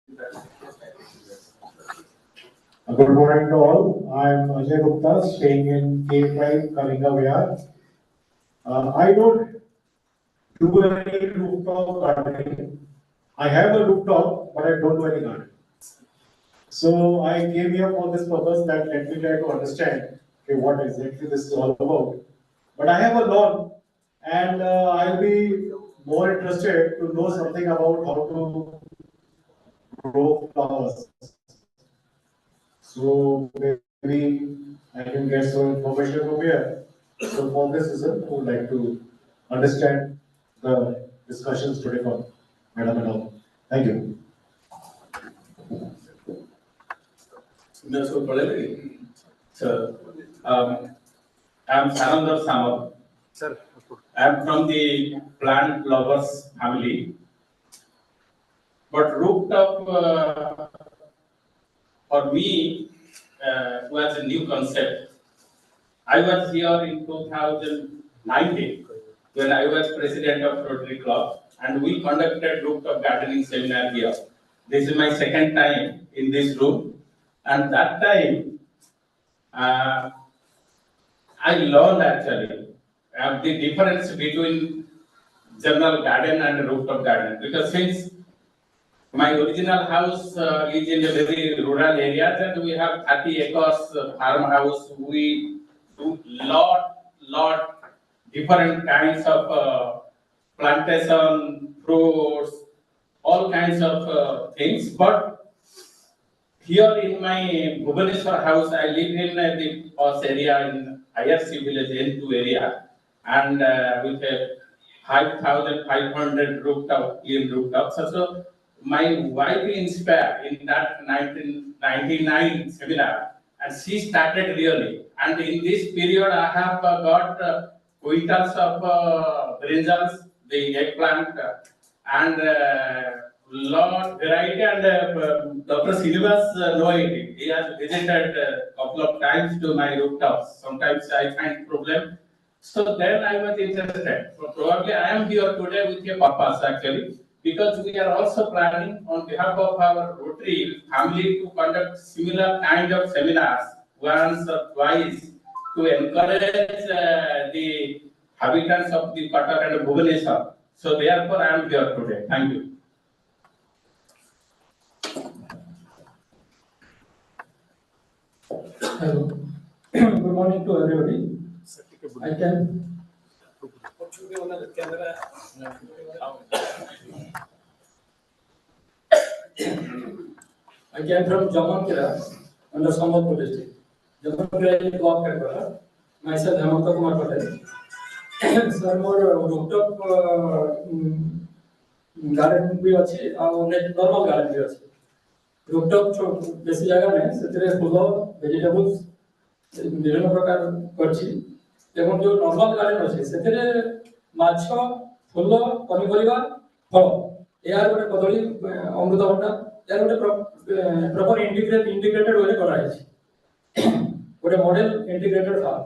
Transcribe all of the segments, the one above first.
Good morning to all. I'm Ajay Gupta, staying in K5 Kalinga Vihar. I don't do any rooftop gardening. I have a rooftop, but I don't do any gardening. So I came here for this purpose that let me try to understand what exactly this is all about. But I have a lawn, and I'll be more interested to know something about how to grow flowers. So maybe I can get some information from here. So for this reason, I would like to understand the discussions today from Madam and all. Thank you. So, I'm Sanandar Samal. Sir, I'm from the plant lovers family. But rooftop for me was a new concept. I was here in 2019 when I was president of Rotary Club, and we conducted rooftop gardening seminar here. This is my second time in this room, and that time I learned actually the difference between general garden and rooftop garden, because since my original house is in a very rural area, and we have 30 acres farmhouse. We do lot different kinds of plantation, fruits, all kinds of things. But here in my Bhubaneswar house, I live in the posh area in IRC village N2 area, and with a 5,500 rooftop, clean rooftops. So my wife inspired in that 1999 seminar, and she started really. And in this period, I have got quintals of brinjals, the eggplant, and lot variety. And Dr. Srinivas know it. He has visited a couple of times to my rooftops. Sometimes I find problem. So then I was interested. So probably I am here today with a purpose actually, because we are also planning on behalf of our Rotary family to conduct similar kind of seminars once or twice to encourage the habitants of the Cuttack and Bhubaneswar. So therefore I am here today. Thank you. Hello. Good morning to everybody. I can. I came from Jammu under Sambhalpur district. Jammu is block headquarters. Myself, Hemanta Kumar Patel. Sir, more rooftop garden भी अच्छी और normal garden भी अच्छी. Rooftop बेसी जगह में सेतरे फूल vegetables ବିଭିନ୍ନ ପ୍ରକାର କରିଛି ଏବଂ ଯୋଉ ନର୍ମାଲ ଗାର୍ଡେନ ଅଛି ସେଥିରେ ମାଛ ଫୁଲ ପନିପରିବା ଫଳ ଏହାର ଗୋଟେ କଦଳୀ ଅମୃତଭଣ୍ଡା ଏହାର ଗୋଟେ ପ୍ରପର ଇଣ୍ଟିଗ୍ରେଟେଡ ୱେରେ କରାଯାଇଛି ଗୋଟେ ମଡେଲ ଇଣ୍ଟିଗ୍ରେଟେଡ ଫାର୍ମ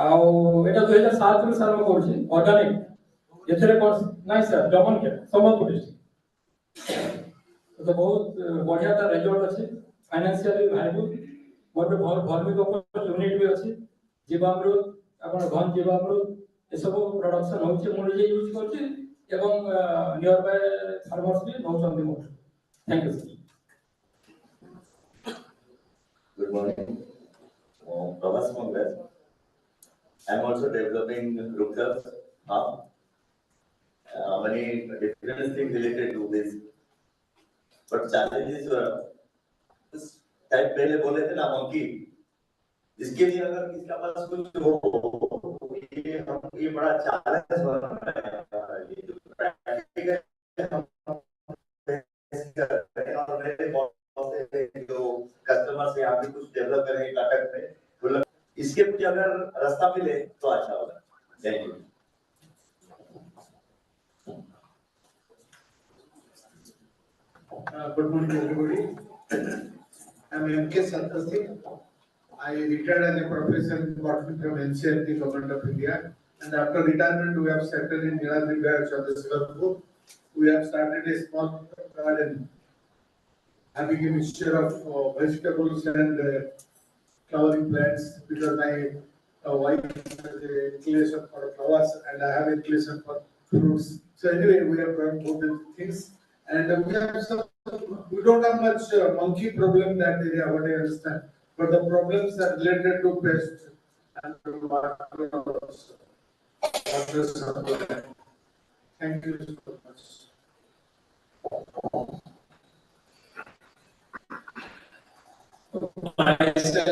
ଆଉ ଏଟା 2007 ରୁ ସାର୍ ମୁଁ କରୁଛି ଅର୍ଗାନିକ ଏଥିରେ ନାଇଁ ସାର୍ ଜମନ କେ ସମ୍ବଲପୁର ଡିଷ୍ଟ୍ରିକ୍ଟ ତ ବହୁତ ବଢିଆ ତା ରେଜଲ୍ଟ ଅଛି ଫାଇନାନ୍ସିଆଲି ଭାଇବୁଲ मोटे भर्मी कंपोस्ट यूनिट भी अच्छी जीवामृत अपन घन जीवामृत ये सब प्रोडक्शन होचे मु जे यूज करछि एवं नियर बाय फार्मर्स भी नौचंदी more thank you good morning प्रवास मंगल I am also developing rooftops many different things related to this but challenges type पहले बोले थे ना मंकी इसके लिए अगर किसका पास कुछ हो ये बड़ा चैलेंज बन रहा है ये जो प्रैक्टिकल और मेरे जो कस्टमर से आप भी कुछ डेवलप करेंगे कॉन्टैक्ट में इसके कुछ अगर रास्ता मिले तो अच्छा होगा thank you good morning everybody I'm M.K. Santoshi. I retired as a professor from NCRT, Government of India. And after retirement, we have settled in Niladri Chhattisgarh. We have started a small garden having a mixture of vegetables and flowering plants because my wife has a inclination for flowers and I have a inclination for fruits. So anyway, we have done both the things and we have some, we don't have much monkey problem in that area, what I understand. But the problems are related to pests and water supply. Thank you so much. Myself,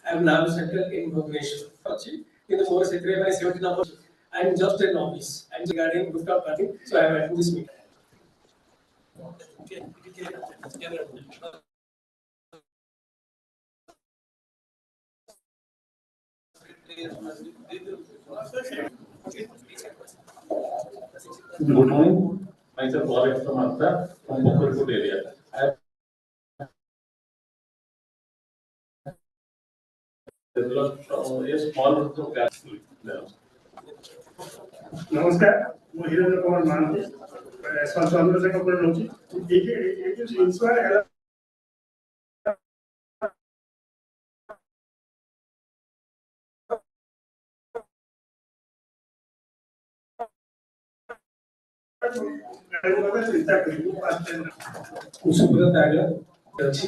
I'm now settled in Bhubaneswar. In the forest area, by 17 hours. I'm just a novice. I'm regarding rooftop cutting, so I'm at this meeting. Good morning. Myself, Alex from Artha, from Bokurkut area. I have developed a small rooftop garden. नमस्कार म हिरेन्द्र कुमार मान्थे यसमा चन्द्रशेखर बोल्नुहुन्छ एक inspire हेला ସୁବ୍ରତ ଆଜ୍ଞା ଅଛି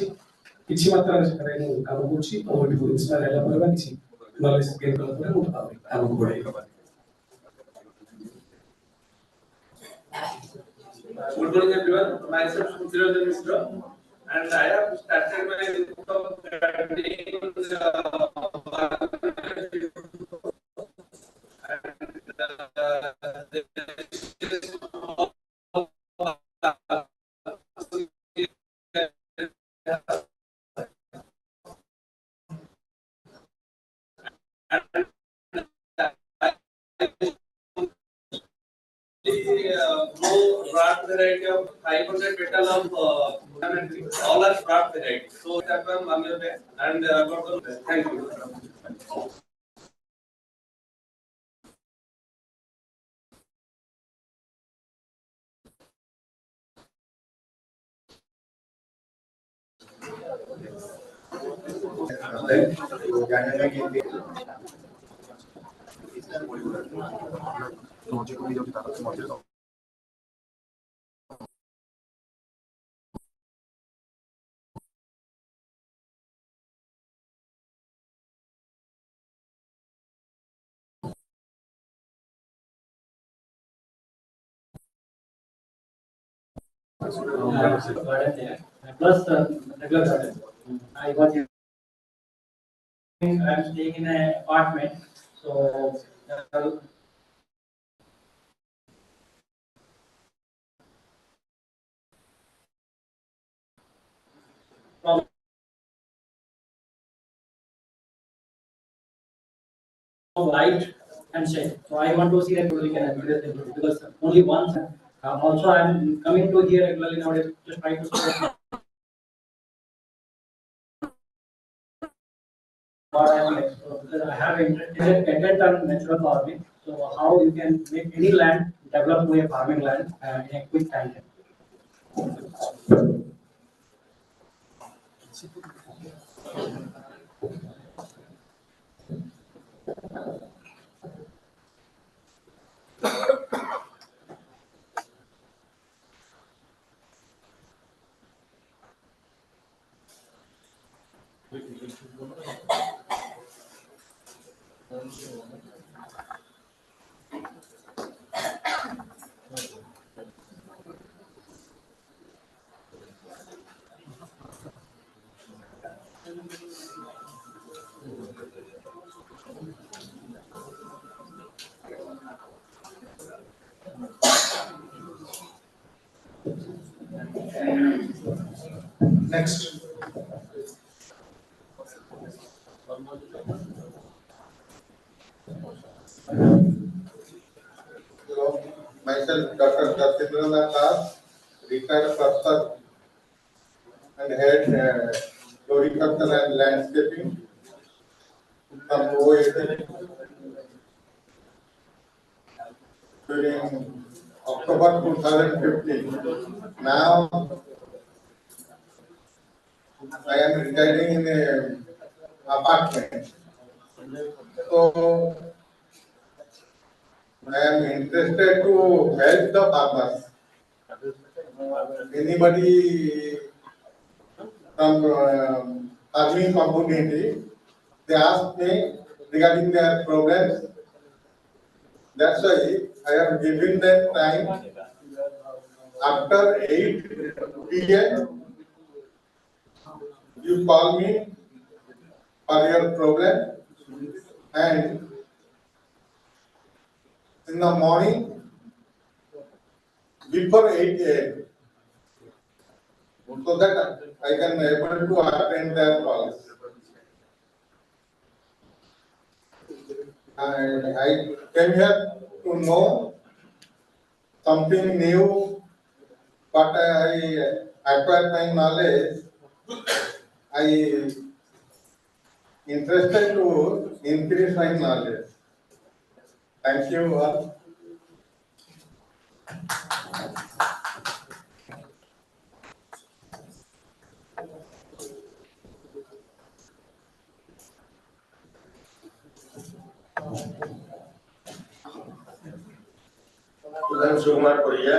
କିଛି ମାତ୍ରାରେ ସେଠାରେ ମୁଁ କାମ କରୁଛି ଆଉ ଏଠି ଇନ୍ସପାୟାର ହେଲା ପରେ ବା କିଛି ନଲେଜ ଗେନ୍ କଲା ପରେ ମୁଁ ଆଗକୁ ବଢ଼େଇବି। Good morning everyone. Myself Suchiranjan Mishra and I have started my broad variety of 500 petal of all are broad variety. So that one and thank you. Plus regular garden. I was I'm staying in an apartment, so light and shade. So I want to see that we can increase it because only once. Also, I'm coming to here regularly nowadays, just trying to see what I am because I have intent on natural farming. So how you can make any land develop to a farming land in a quick time. Next. Hello, myself Dr. Darsendra Das, retired professor and head floriculture and landscaping from ODISHA during October 2015. Now I am residing in an apartment. So I am interested to help the farmers. Anybody from farming community, they ask me regarding their problems. That's why I have given them time after 8 p.m. You call me for your problem, and in the morning before 8 a.m. so that I can able to attend their calls. And I came here to know something new, but I acquired my knowledge. I interested to increase my knowledge. Thank you all. सुकुमार परिया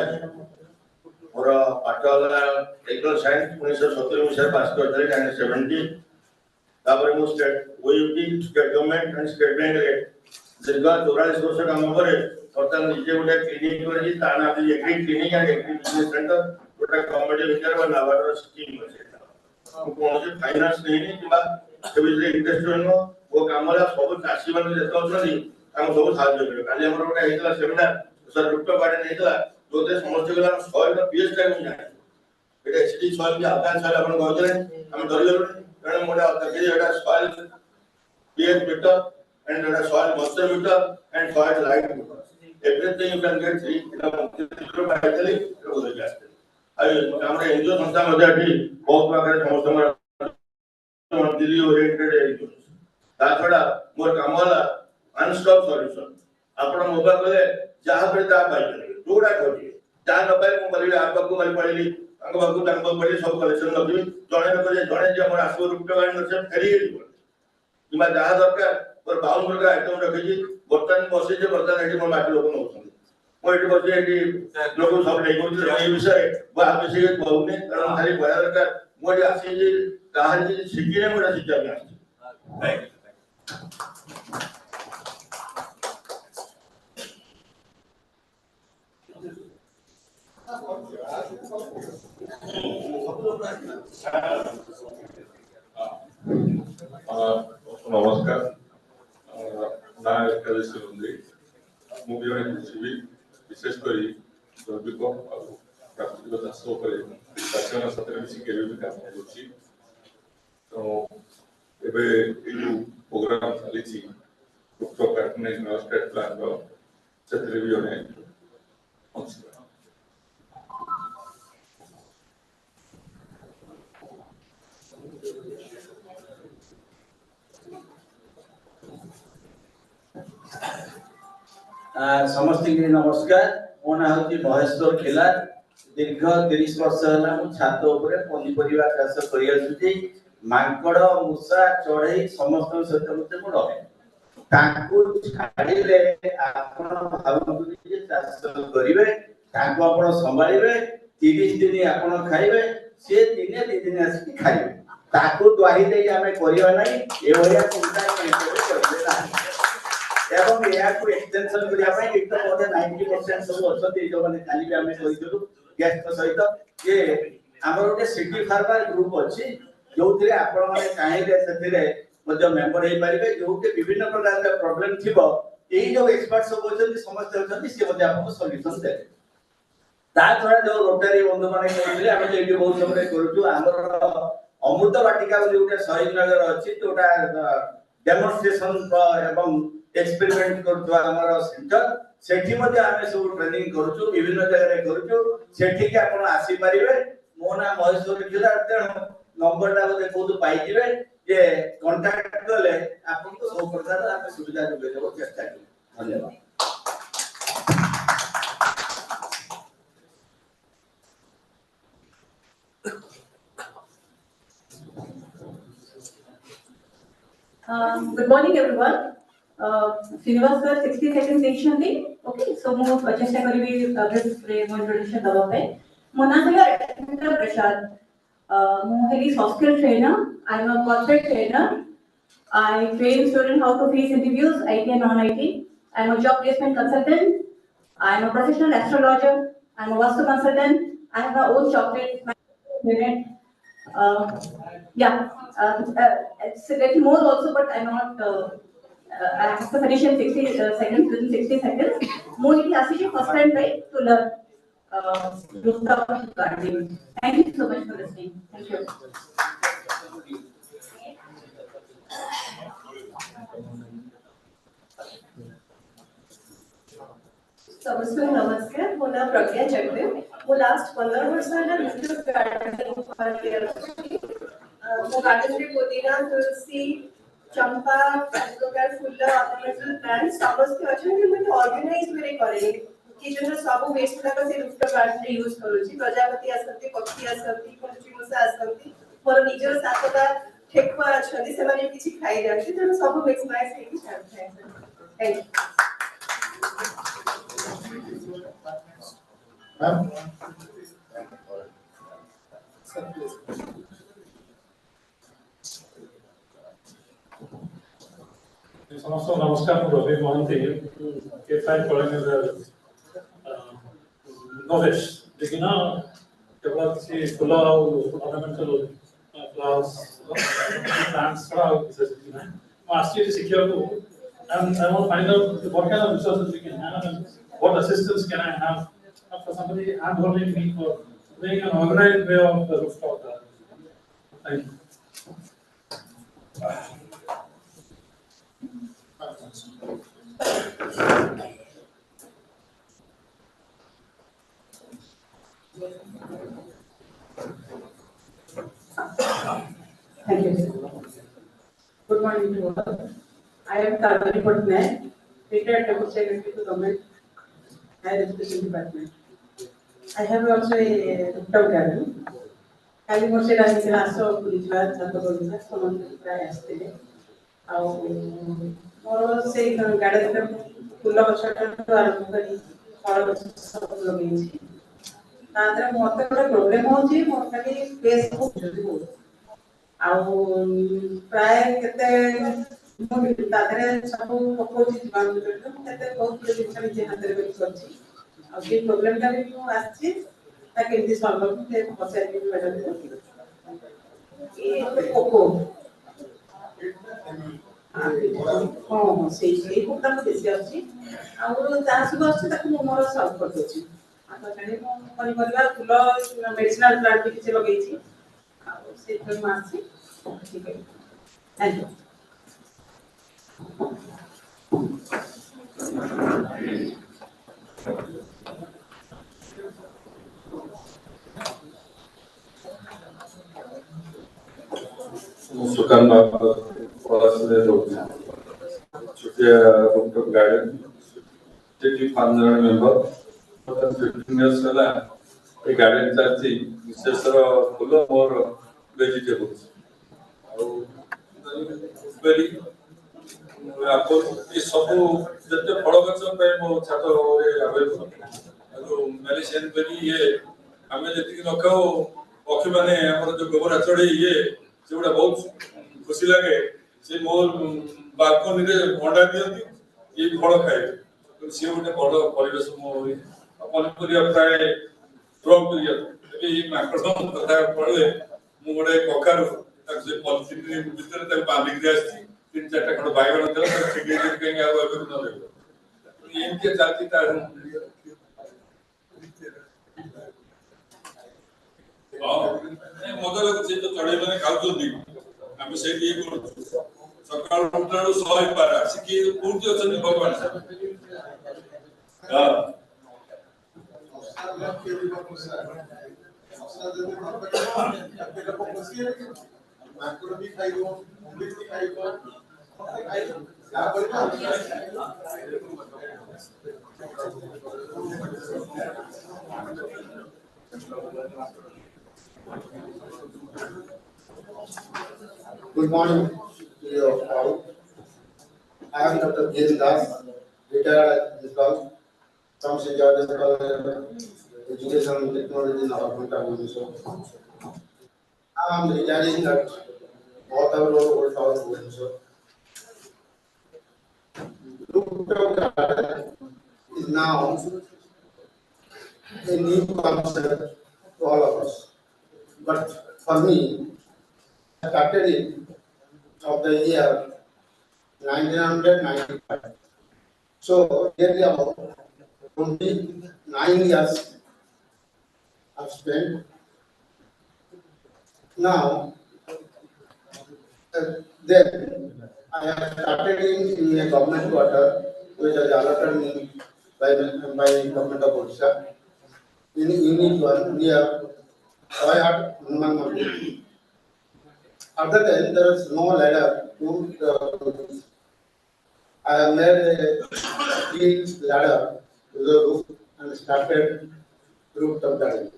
मोर पाठ technical science 1970 मसीह पास करथले 1970 तापर मो state OUT state government and state bank रे दीर्घ 44 वर्ष काम करे वर्तमान निजे गोटे क्लिनिक करी ता ना agree clinic and agri business centre गोटे गवर्नमेंट विचार बा नाबार्ड स्कीम अछि कौन से फाइनेंस नहीं किबा से बिजली इंटरेस्ट नो वो कामला सब चासी माने जेतो छनी हम सब साहाय्य करे काली हमर गोटे हेतला सेमिनार सर रुपटो गार्डन हेतला जोते समस्त गला 100 नो पीएस टाइम जाय एटा एचडी सॉइल के आकाश सॉइल अपन कहले हम डर गेलु कारण मोटा तके एटा soil pH meter and a soil moisture meter and soil light meter. Everything you can get 3 kilo I हमरे एनजीओ संस्था मध्ये अठी बहुत प्रकार समस्त दिल्ली ओरिएंटेड एनजीओ ता छडा मोर काम वाला वन स्टॉप सॉल्यूशन आपण मोबाइल कले जहां पर ता पाई जोडा करी जा न पाए मो बली आप को बली पड़ली अंग बाबू तंग बली सब कलेक्शन लगी जणे न करे जणे जे हमर आसो रुपया गाड़ी न से फेरी किबा जहां दरकार और बाउंड प्रकार आइटम रखी बर्तन बसे जे बर्तन एठी मो माटी लोक नउछन मो एठी बसे एठी लोक सब नै कोन ए विषय बा विषय बहुने कारण खाली बया दरकार मो जे आसी जे काहर जे सिकिने मोरा शिक्षा में आसी थैंक नमस्कार ना एकादशी रुंदी मुझे विशेषकर जैविक और प्राकृतिक चाष चाषण सतरे मिसी केबे भी काम करूची तो एबे ए प्रोग्राम चलीची doctor pattern in state plan रो सेतरे भी होने समस्त के नमस्कार मो ना होती महेश्वर खेला दीर्घ 30 वर्ष होला मु छात ऊपर पनिपरिवा चाष करि आछुची मांकड़ मुसा चढ़ई समस्त सहित मते मु रहे ताकू छाड़ीले आपण भाबुनी जे चाष करिवे ताकू आपण संभाळिवे 30 दिन आपण खाइबे से दिने 2 दिन आसी खाइबे ताकू द्वाही देई हमें करिवा नाही ए भलिया चिंता करबे नाही एवं या को एक्सटेंशन करिया पई एक तो बोले 90% सब अछती जो माने काली भी हमें कहिदलु गेस्ट सहित जे हमर ओटे सिटी फार्मर ग्रुप अछि जोथिरे आपण माने चाहेले सेथिरे मध्य मेंबर हे परिबे जोके विभिन्न प्रकार के प्रॉब्लम थिबो एई जो एक्सपर्ट सब होचंती समस्त होचंती से मध्य आपको सॉल्यूशन दे ता थोड़ा जो रोटरी बंधु माने कहले हम जे एटी बहुत समय करूछु हमर अमृत वाटिका बोली ओटे शहीद नगर अछि तोटा डेमोन्स्ट्रेशन एवं एक्सपेरिमेंट करथवा हमर सेंटर सेठी मध्ये आमे सब ट्रेनिंग करूछु विभिन्न जगह रे करूछु सेठी के आपण आसी परिबे मो ना महेश्वर जिला तेणु नंबर टा बोले कोदु पाई दिबे जे कांटेक्ट करले आपण को सब प्रकार आप सुविधा जोगे देबो चेष्टा करू धन्यवाद। Good morning, everyone. Srinivas sir, 60 seconds patiently. Okay, so ମୁଁ ଚେଷ୍ଟା କରିବି ବ୍ରିଫରେ ମୋ introduction ଦେବା ପାଇଁ। ମୋ ନାଁ ହେଲା ରତ୍ନେନ୍ଦ୍ର ପ୍ରସାଦ। ମୁଁ ହେଲି soft skill trainer. I am a corporate trainer. I train students how to face interviews, IT and non-IT. I am a job placement consultant. I am a professional astrologer. I am a Vastu consultant. I have my own chocolate unit. It's a little more also, but I'm not. I have to finish in 60 seconds, within 60 seconds. More classes first time try to learn rooftop gardening. Thank you so much for listening. Thank you. समस्ते नमस्कार मो नाम प्रज्ञा चक्रे मो last 15 वर्ष ହେଲା rooftop gardening କରିଛି मो गार्डन रे पुदीना तुलसी चंपा प्रकार फूल ऑर्नामेंटल प्लांट्स समस्त अछन कि मैं ऑर्गेनाइज मेरे करे किचन रे सब वेस्ट तक से रूफटप गार्डन रे यूज करूची प्रजापति आसंती पक्षी आसंती पक्षीमुसा आसंती मोर निजर सातटा ठेकुआ अछन से माने किछि खाइ जाନ୍ତି त सब मैक्सिमाइज हेकी छाड़ଥାଏ थैंक यू Ma'am? समस्त नमस्कार मु रवि महंती के फाइल कॉलोनी नोवेश लेकिन केवल किसी फूल ऑर्नामेंटल फ्लावर्स प्लांट्स का विशेष नहीं आश्चर्य शिक्षा को and I want to find out what kind of resources we can have and what assistance can I have for somebody handholding me for doing an organized way of the rooftop garden. Thank you. Thank you. Good morning to all. I am Karmali Patnaik, retired Deputy Secretary to Government Higher Education Department. I have also a rooftop garden. काली मोसे रानी के आसो पुलिसवार छात्र बोलना समस्त प्राय आस्ते हैं और से गार्डन में फूल गछटा आरंभ करी फल गछ सब लगेई छी तादरे मते बड़ प्रॉब्लम होची मोर खाली फेस बहुत जल्दी हो प्राय केते तादरे सब पकोची जीवाणु केते बहुत जिनिस निजे हाथ रे करछि आ जे प्रॉब्लम का भी मु आछि ता केमती सॉल्व के पचार के मैडम ये कोको हाँ से कोटा बेसी अछि आ ता सब अछि ताकू मोर सॉल्व कर दोछि आ तो कने परि परिवार फूल मेडिसिनल प्लांट भी किछ लगेई छी आ से कोई माछि ठीक है थैंक यू सुकान पलासरे रोड छुटिया रूफटॉप गार्डन टेकी 5 जन मेंबर 15 इयर्स होला ए गार्डन चाची विशेषर फूल और वेजिटेबल्स बेरी आपको ये सब जते फल गछ पे मो छात रे अवेलेबल जो मेडिसिन बेरी ये हमें जति रखाओ पक्षी माने हमर जो गोबर चढ़े ये सेगुड़ा बहुत खुशी लगे से मोर बालकनी रे अंडा दियंती ये फल खाए तो से गोटे बड़ परिवेश मो पनिपरिया प्राय ड्रॉप करिया ए माकड़म कथा पड़ले मु गोटे कखारु तक से पॉलिथिन भीतर तक बांधी के आसी 3-4 खंड बाइगण देला तक ठेके दे कहीं आ अबे न ले ये इनके जाति ता मजा लगुच तो चढ़े मैंने खाऊ हम से ये सकाळ उठल्यावर सवाई पारा सिकी पूर्ती अचंदी भगवान हां Good morning to you all. I am Dr. J. Das, retired principal from Security College, Education and Technology in Navapunta, I am retiring at Water Road, Old Town, Bhubaneswar. Rooftop garden is now a new concept to all of us. But for me, I started it of the year 1995. So nearly about 29 years I've spent. Now, then I have started in a government quarter which was allotted me by government of ODISHA in Unit 1 near Soyhat Hanuman Mandir. At that time, there was no ladder to the I have made a steel ladder to the roof and started rooftop garden.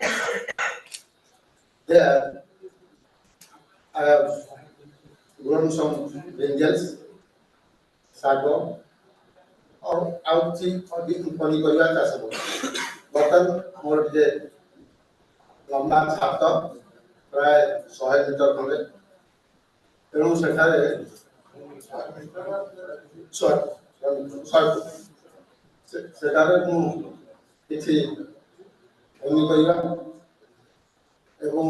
There, I have grown some brinjals, sago, or ouchi, or the paniପରିବା ଚାଷ କରୁ। ବର୍ତ୍ତମାନ ମୋର ଟିକେ ଲମ୍ବା ଛାତ ପ୍ରାୟ 100 metre ଖଣ୍ଡେ ତେଣୁ ସେଠାରେ ସେଠାରେ ମୁଁ କିଛି ପନିପରିବା ଏବଂ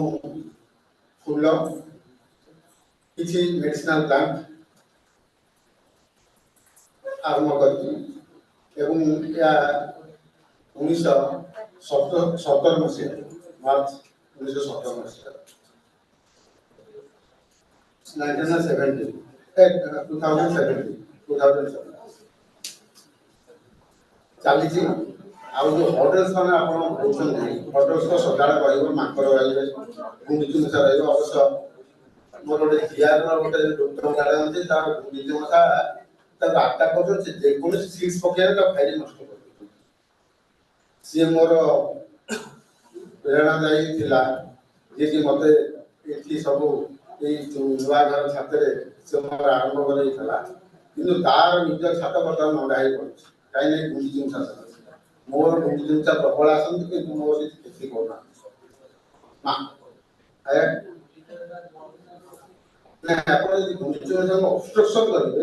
ଫୁଲ କିଛି ମେଡିସିନାଲ ପ୍ଲାଣ୍ଟ ଆରମ୍ଭ କରିଛି ଏବଂ ଏହା 1917 ମସିହା ମାର୍ଚ୍ଚ 1917 ମସିହା 2017 ଚାଲିଛି ଆଉ ଯୋଉ ହଟେଲ୍ସ ମାନେ ଆପଣ କହୁଛନ୍ତି ହଟେଲ୍ସ ତ ସଦାବେଳେ ରହିବ ମାଙ୍କଡ଼ ରହିବେ ଗୁଣ୍ଡିଚି ମୂଷା ରହିବ ଅବଶ୍ୟ ମୋର ଗୋଟେ ଝିଆର ଗୋଟେ ଡକ୍ଟର ଗାର୍ଡେନ ଅଛି ତାର ଗୁଣ୍ଡିଚି ମୂଷା ତାକୁ ଆଟାକ୍ କରୁଛନ୍ତି ଯେକୌଣସି ସିଟ୍ସ ପକେଇଲେ ତାକୁ ଖାଇକି ନଷ୍ଟ କରିଦେଉଛନ୍ତି ସିଏ ମୋର ପ୍ରେରଣାଦାୟୀ ଥିଲା ଯିଏକି ମୋତେ ଏଠି ସବୁ ଏଇ ନୂଆ ଘର ଛାତରେ ସେ ମୋର ଆରମ୍ଭ କରାଇଥିଲା କିନ୍ତୁ ତାର ନିଜ ଛାତ ବର୍ତ୍ତମାନ ନଣ୍ଡା ହେଇ ପଡୁଛି କାହିଁକି ଗୁଣ୍ଡିଚି ମୂଷା ମୋର ଗୁଣ୍ଡିଚି ମୂଷା ପ୍ରବଳ ଆସନ୍ତି କିନ୍ତୁ ମୋର କିଛି କରୁନାହାନ୍ତି ଆପଣ ଯଦି ଗୁଣ୍ଡିଚି ମୂଷାକୁ ଅବଷ୍ଟ୍ରକ୍ସନ କରିବେ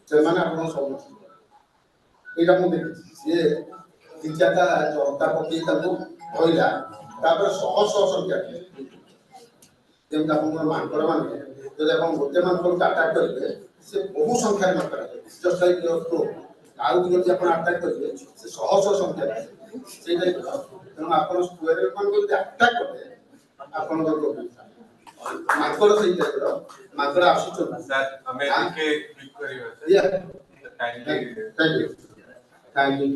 ସେମାନେ ଆପଣଙ୍କୁ ସବୁ ଏଇଟା ମୁଁ ଦେଖିଛି ସିଏ 3-4ଟା ଜନ୍ତା ପକେଇ ତାକୁ କହିଲା ତାପରେ ଶହ ସଂଖ୍ୟା ଯେମିତି ଆପଣଙ୍କର ମାଙ୍କଡ଼ ମାନେ ଯଦି ଆପଣ ଗୋଟେ ମାଙ୍କଡ଼କୁ ଆଟାକ୍ କରିବେ ସେ ବହୁ ସଂଖ୍ୟାରେ ମାଙ୍କଡ଼ ଜଷ୍ଟ ଲାଇକ୍ କାଉକୁ ଯଦି ଆପଣ ଆଟାକ୍ କରିବେ ସେ ଶହ ସଂଖ୍ୟା ସେଇଟା ତେଣୁ ଆପଣ ସ୍କୋୟାର ମାନଙ୍କୁ ଯଦି ଆଟାକ୍ କରିବେ ଆପଣଙ୍କର ପ୍ରୋବ୍ଲେମ୍ ମାଙ୍କଡ଼ ସେଇ ଟାଇପ୍ର ମାଙ୍କଡ଼ ଆସୁଛନ୍ତି ସାର୍ ଆମେ ଟିକେ କ୍ଲିକ୍ କରିବା Thank you.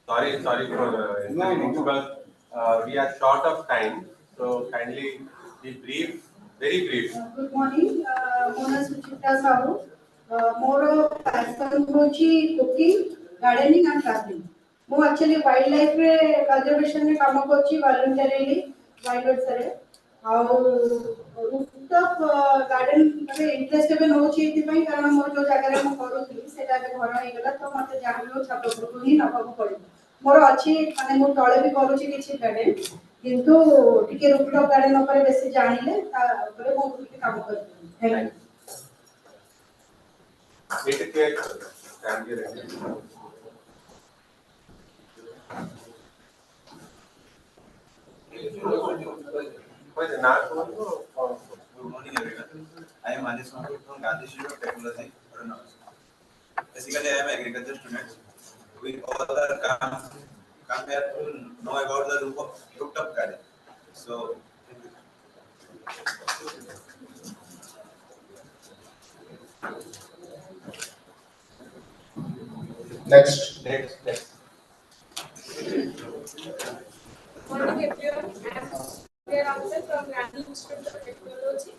Sorry for interrupting, because we are short of time, so kindly be brief, very brief. Good morning, Mona Suchita Sahu. More passion hochi cooking, gardening and traveling. Mo actually wildlife re conservation re काम करछि voluntarily wildlife sare. ଆଉ rooftop garden रे इंटरेस्टebe नोछि एति पई कारण मोर जो जगह रे मो करूथि सेटा घर हे गेला तो मते जानि लो छात उपरକୁ ही नबाको पड़े मोर अछि माने मो तळे भी करूछि किछि गार्डन किंतु टिके रूफटॉप गार्डन ऊपर बेसी जानिले ता ऊपर मो टिके काम करछि thank you Take care. Thank you. Good morning, everyone. I am Anish Mahmood from Gandhi Institute of Technology, Varanasi. Basically, I am an agriculture student. We all are come here to know about the rooftop garden. So, Next. Morning everyone, I am Ramsey from National Institute of Technology.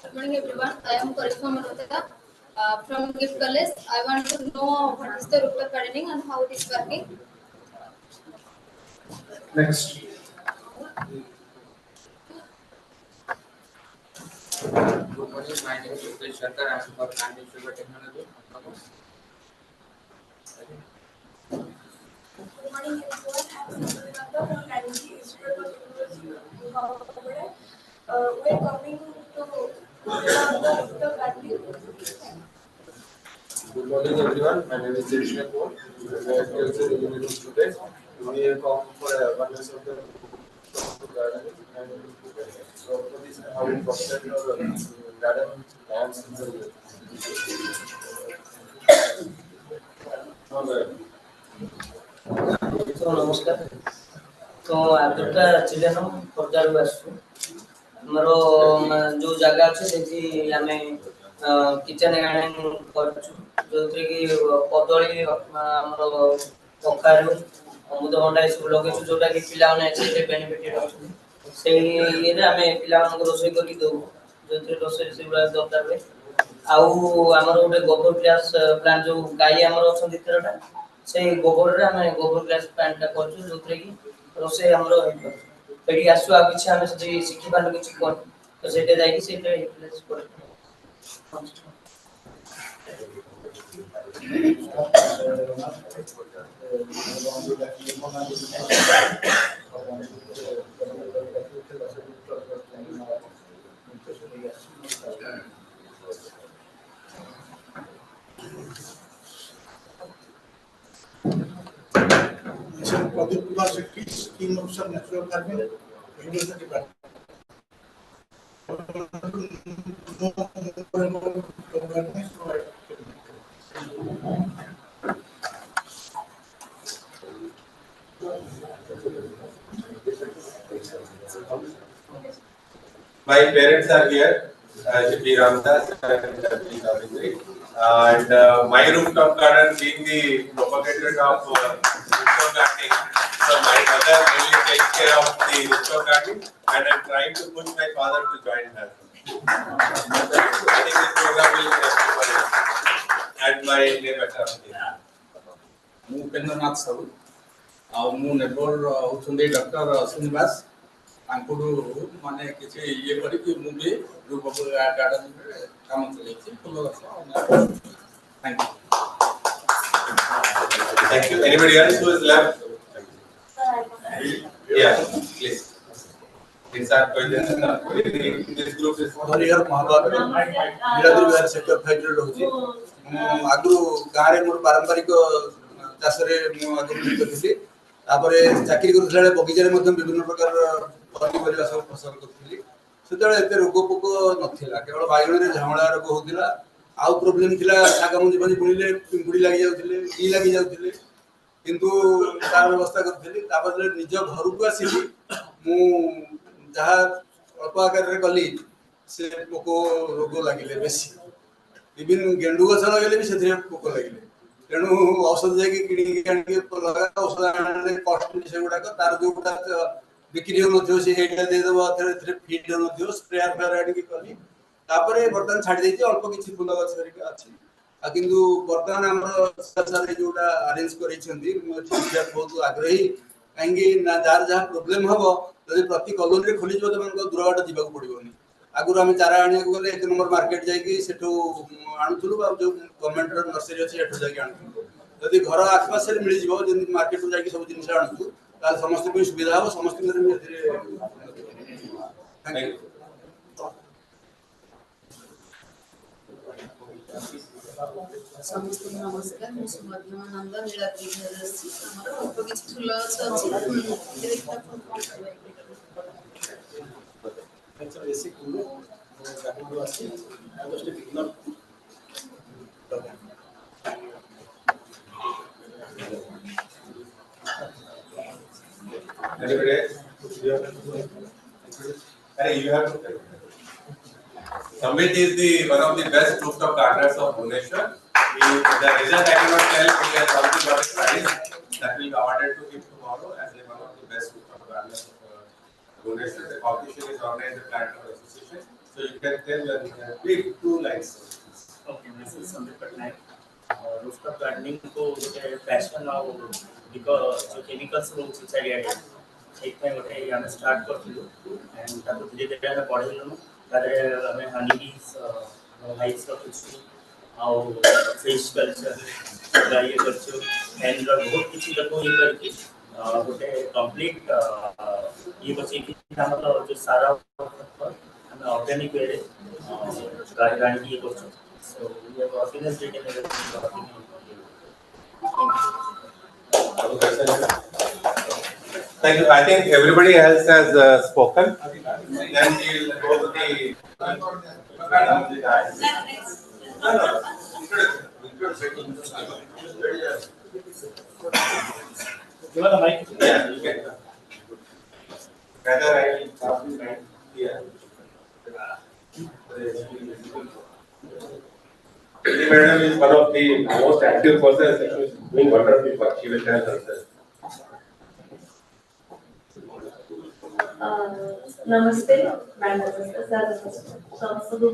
Good morning everyone, I am Karishma Malhotra from Gift College. I want to know what is the rooftop gardening and how it is working. Next. Good morning, my name is Upesh Shankar. I am from National Institute of Technology. Good morning everyone, I am Samantha from National Institute of Technology. We are coming to the rooftop gardening. Good morning everyone, my name is Krishna Kaur. I am agriculture engineering student. We have come for awareness of the gardening and so for this how we protect our garden plants in the नमस्कार तो आदरता चिलेन पर्दारू आसु हमरो जो जगह अछि सेठी आमे kitchen garden करछु जोथरे कि कदली हमरो कखारु अमृतभंडा सब लगे जोटा कि पिला ने से बेनिफिटेड अछि से ये रे आमे पिला को रोसई करी दो जोथरे रोसई से बड़ा दरकार है आउ हमरो गोटे गोबर ग्लास प्लांट जो गाई हमरो अछन दितरटा से गोबर रे आमे गोबर ग्लास प्लांट का करछु जोथरे कि रोसई हमरो पेडी आसु आ किछ आमे से सिखि पालो किछ कोन तो सेटे जाई कि सेटे रिप्लेस कर Pradeep Kumar Shetty, Scheme Officer, Natural Farming, University Bank. My parents are here, SP-RTG and my rooftop garden being the propagator of rooftop gardening. So my mother really takes care of the rooftop gardening and I'm trying to push my father to join her. I think this program will be helpful for him. And my neighbor here. Upendranath Sahu. Our neighbor hochunde Dr. Srinivas. तांकुडु माने किछि ये करी कि मुबे रूप garden रे काम चले छि फुल गछ thank you Thank you. Anybody else who is left? Yeah, please. These are questions. This group is Harihar Mahabharat Niladri Vihar sector 5 रे रहउछि आगु गारे मोर पारंपरिक चासरे मु आगु करथि तापरे चाकरी करथले बगीचारे मध्ये विभिन्न प्रकार पनिपरिया सब फसल करथि सेतले एते रोग पोक नथिला केवल बायगण रे झामळा रोग होतिला आउ प्रॉब्लम थिला सागा मुंजी पनि बुणिले पिंपुडी लागि जाउथिले ई लागि जाउथिले किंतु तार व्यवस्था करथि तापरे निज घर को आसी मु जहा अल्प आकार रे कली से पोक रोग लागिले बेसी विभिन्न गेंडु गछ लगेले भी सेथिरे पोक लागिले तेणु औषध जाके किणी आनी लगा औषध आने कॉस्ट से गुडा को तार जो गुडा बिक्री हो नथियो से हेटा दे दबो थरे फीड हो नथियो स्प्रेयर फेर आनी कली तापरे बर्तन छाडी देती अल्प किछि फुल गछ करिका अछि आ किंतु बर्तन हमर सरकार जोटा अरेंज करै छथि मोर बहुत आग्रही काहेकि ना जार जहा प्रॉब्लम हबो यदि प्रति कॉलोनी रे खोली जबो मन दूर बाट जीवा पड़िबोनी आगुर आम चारा आने को गले 1 नंबर मार्केट जाई सेठू आणुथुलु आ जो गवर्नमेंट रो नर्सरी अछि एठू जाई आणुथुलु यदि घर आसपास रे मिली जिवो जे मार्केट रो जाई सब जिनिस आणुथु ताल समस्त को सुविधा हो समस्त में थैंक यू समस्त नमस्कार मु सुमध्यानंद नीलाद्रि विहारसी हमर अल्प किछ फुल अछि देखता It's a basic tool that we are seeing. I was just beginner. Hey, you have to. Samvit is the one of the best rooftop gardeners of Bhubaneswar. The result I cannot tell, he has already got a prize that will be awarded to him tomorrow as one of the best rooftop gardeners of Bhubaneswar. The competition is organized by Planter Association. So you can tell your big 2 lines. Okay, this is Samvit Patnaik. Rooftop gardening को ଗୋଟେ passion ଆଉ जो chemicals ରହୁଛି ଚାରିଆଡେ ସେଇଥିପାଇଁ ଗୋଟେ ଆମେ start କରିଥିଲୁ and ତାକୁ ଧୀରେ ଧୀରେ ଆମେ ବଢେଇଲୁ ତାରେ ଆମେ honey bees hives ରଖିଛୁ ଆଉ fish culture ଇଏ କରିଛୁ and ବହୁତ କିଛି ତାକୁ ଇଏ କରିକି ଗୋଟେ complete ଇଏ ବଚେଇକି ଆମର जो ସାରା ଆମେ organic way ରେ ଗାଡ଼ି ଆଣିକି ଇଏ କରୁଛୁ so we have organized it in Thank you. I think everybody else has spoken. Then we'll go to the. You want a mic? Yeah, you can. Rather, I will start the mic here. The madam is one of the most active persons doing wonderful work. She will tell herself. Namaste, ma'am. ସବୁ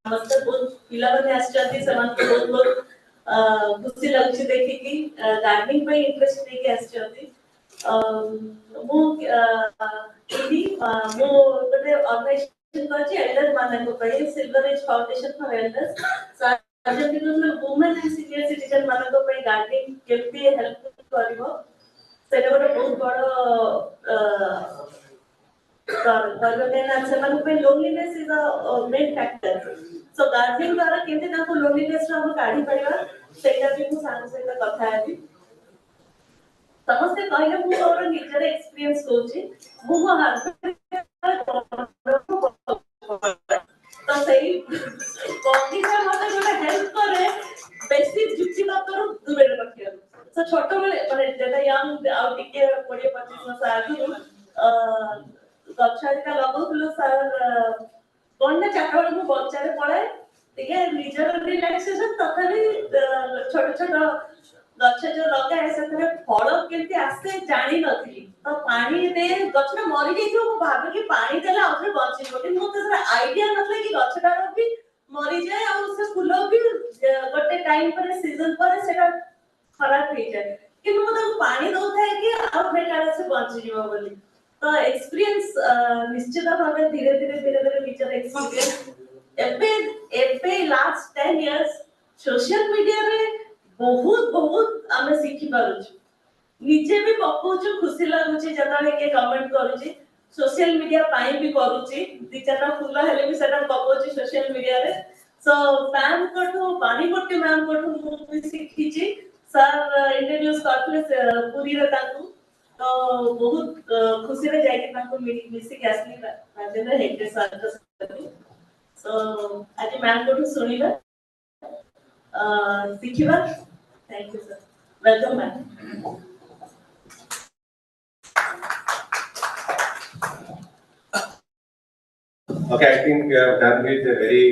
नमस्ते बहुत ପିଲାମାନେ ଆସିଛନ୍ତି ସେମାନଙ୍କୁ ବହୁତ ବହୁତ ଖୁସି ଲାଗୁଛି ଦେଖିକି ଗାର୍ଡେନିଂ ପାଇଁ ଇଣ୍ଟରେଷ୍ଟ ନେଇକି ଆସିଛନ୍ତି ମୁଁ ଏଠି ମୁଁ ଗୋଟେ ଅର୍ଗାନାଇଜେସନ କରିଛି ଏଲ୍ଡର ମାନଙ୍କ ପାଇଁ silver age foundation for elders women and senior citizen ମାନଙ୍କ ପାଇଁ ଗାର୍ଡେନିଂ କେମିତି ହେଲ୍ପ କରିବ ସେଇଟା ଗୋଟେ ବହୁତ ବଡ଼ loneliness is a main factor. So gardening द्वारा केमते ताको loneliness रो हम काढी परिबा सेटा भी मु सांग सहित कथा हेबी समस्ते कहले मु और निजर एक्सपीरियंस कोची मु हाथ तो सही कोठी से मते जोटा हेल्प करे बेसिक जुक्ति तत्व दूर रखियो सो छोटो माने जेटा यंग आउ टिके 20 25 वर्ष आगु गच्छारिका लगाउथलो सर कोनने चाटवाळ को बच्चारे पळे ଟିକେ ନିଜର ରିଲାକ୍ସେସନ ତଥାପି ଛୋଟ ଛୋଟ ଗଛ ଯୋଉ ଲଗାଏ ସେଥିରେ ଫଳ କେମିତି ଆସେ ଜାଣି ନଥିଲି ତ ପାଣି ଦେ ଗଛଟା ମରି ଯାଇଥିବ ମୁଁ ଭାବିକି ପାଣି ଦେଲେ ଆଉଥରେ ବଞ୍ଚିଯିବ କିନ୍ତୁ ମୋତେ ସେଟା ଆଇଡିଆ ନଥିଲା କି ଗଛଟା ବି ମରିଯାଏ ଆଉ ସେ ଫୁଲ ବି ଗୋଟେ ଟାଇମ ପରେ ସିଜନ ପରେ ସେଟା ଖରାପ ହେଇଯାଏ କିନ୍ତୁ ମୁଁ ତାକୁ ପାଣି ଦଉଥାଏ କି ଆଉ ବେକାର ସେ ବଞ୍ଚିଯିବ ବୋଲି तो एक्सपीरियंस निश्चित भाव धीरे धीरे निजर एक्सपीरियंस एबे लास्ट 10 इयर्स सोशल मीडिया रे बहुत आमे सिखि पारुछु निजे भी पकोछु खुशी लागुची जताले के कमेंट करूची सोशल मीडिया पाई भी करूची दि चारटा फुल हेले भी सेटा पकोची सोशल मीडिया रे सो मैम कोठो बानी कोटे मैम कोठो मु सिखिची सर इंट्रोड्यूस करथले पूरी रे ताकू तो बहुत खुशी रे जाके ताको मिसी के असली राजेंद्र हेगड़े सर सो आज मैम को सुनिबा सिखिबा thank you sir welcome ma'am Okay, I think we have done with a very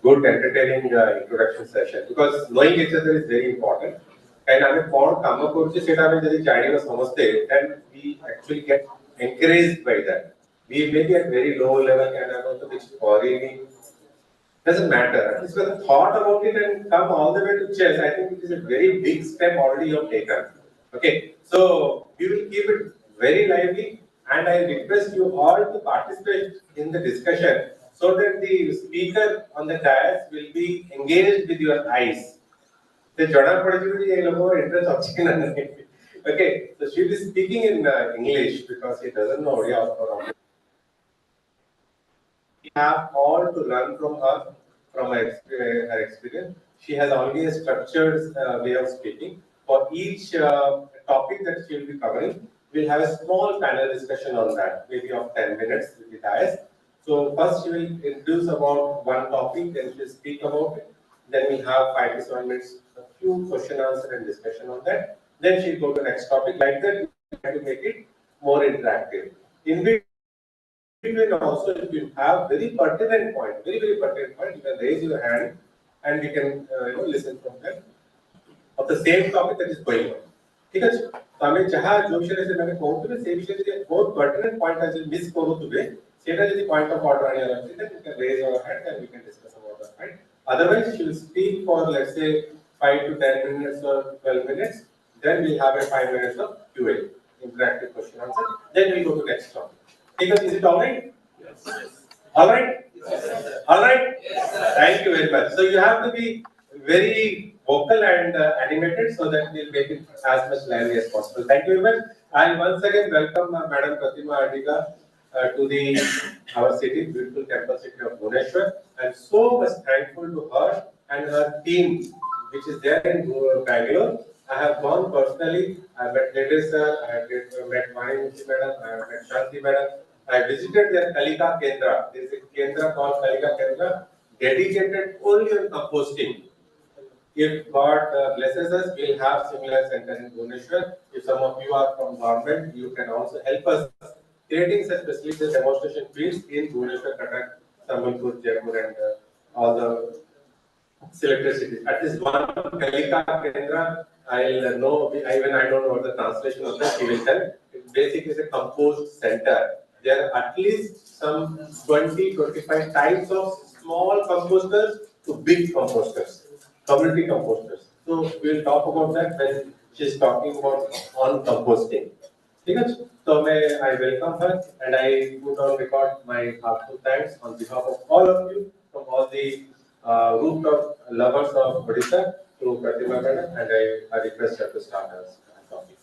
good, entertaining introduction session because knowing each other is very important. And I mean, for Kama Kurchi, set up in the Chinese Namaste, then we actually get encouraged by that. We may be at very low level and also which foreign doesn't matter. At least when thought about it and come all the way to chess, I think it is a very big step already you have taken. Okay, so we will keep it very lively and I request you all to participate in the discussion so that the speaker on the dais will be engaged with your eyes. The jana padiji ye logo interest achhi na nahi. Okay, so she will be speaking in English because she doesn't know Odia or we have all to learn from her, from her experience. She has already a structured way of speaking. For each topic that she will be covering, we'll have a small panel discussion on that, maybe of 10 minutes with the dais. So first she will introduce about one topic, then she will speak about it. Then we have 5 to 7 minutes, a few question answer and discussion on that. Then she'll go to the next topic. Like that, we try to make it more interactive. In between also, if you have very pertinent point, very pertinent point, you can raise your hand and we can listen from them of the same topic that is going on. ठीक है तो हमें जहाँ जो विषय से मैंने कहूँ से विषय से बहुत pertinent point है जो miss करूँ तुझे सेटा यदि point of order आने वाला है then you can raise your hand and we can discuss about that point. Otherwise, she will speak for let's say 5 to 10 minutes or 12 minutes. Then we have a 5 minutes of Q&A, interactive question answer. Then we go to next topic. Is it all right? Yes. All right? Yes. All right? Yes. Thank you very much. So you have to be very vocal and animated so that we'll make it as much lively as possible. Thank you very much. And once again, welcome Madam Pratima Adiga to our city, beautiful campus city of Bhubaneswar. I'm so much thankful to her and her team, which is there in Bangalore. I have gone personally. I met Ladies sir, I met Manimurthy madam, I met Shanti madam. I visited their Kalika Kendra. There is a Kendra called Kalika Kendra, dedicated only on composting. If God blesses us, we'll have similar center in Bhubaneswar. If some of you are from government, you can also help us creating such facilities, demonstration fields in Bhubaneswar, Cuttack, Sambalpur, Jaipur, and all the selected cities. At least one Kalika Kendra, I'll know, even I don't know what the translation of that, he will tell. It basically is a compost center. There are at least some 20-25 types of small composters to big composters, community composters. So we'll talk about that when she's talking about on composting. So I welcome her and I put on record my heartfelt thanks on behalf of all of you from all the rooftop lovers of Odisha to Pratima Madam, and I request her to start us talking.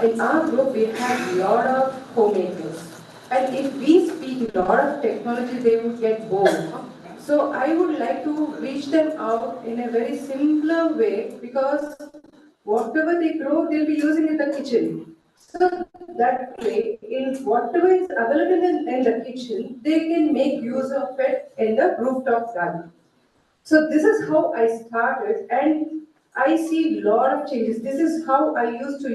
In our group, we have a lot of homemakers. And if we speak a lot of technology, they would get bored. So I would like to reach them out in a very simpler way because whatever they grow, they'll be using in the kitchen. So that way, in whatever is available in the kitchen, they can make use of it in the rooftop garden. So this is how I started, and I see a lot of changes. This is how I used to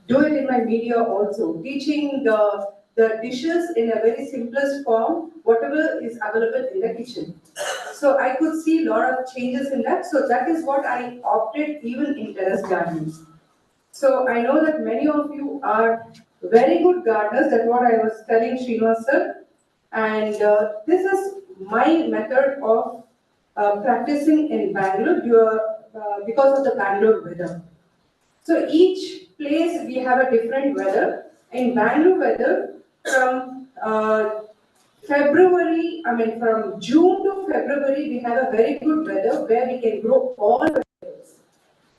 do it in my media also, teaching the dishes in a very simplest form, whatever is available in the kitchen. So I could see a lot of changes in that. So that is what I opted even in terrace gardens. So I know that many of you are very good gardeners. That's what I was telling Srinivas sir. And this is my method of practicing in Bangalore because of the Bangalore weather. So each place we have a different weather. In Bangalore weather, from from June to February, we have a very good weather where we can grow all vegetables.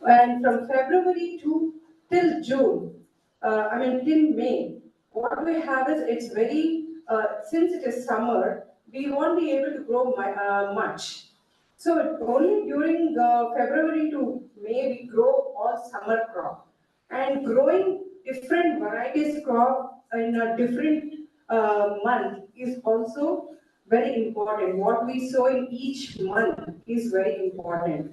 And from February to till June, till May, what we have is it's very, since it is summer, we won't be able to grow much. So only during February to May we grow all summer crop. And growing different varieties crop in a different month is also very important. What we sow in each month is very important.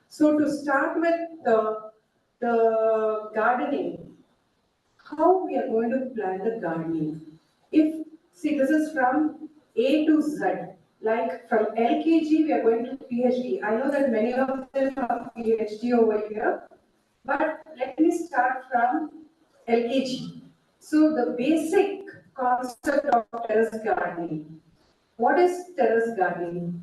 So to start with the gardening, how we are going to plan the gardening? This is from A to Z. Like from LKG, we are going to PhD. I know that many of them have PhD over here, but let me start from LKG. So the basic concept of terrace gardening. What is terrace gardening?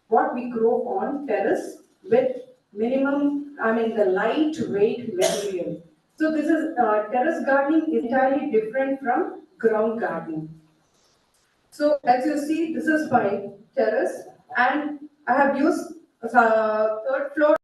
What we grow on terrace with the lightweight material. So this is terrace gardening is entirely different from ground gardening. So as you see, this is my terrace, and I have used third floor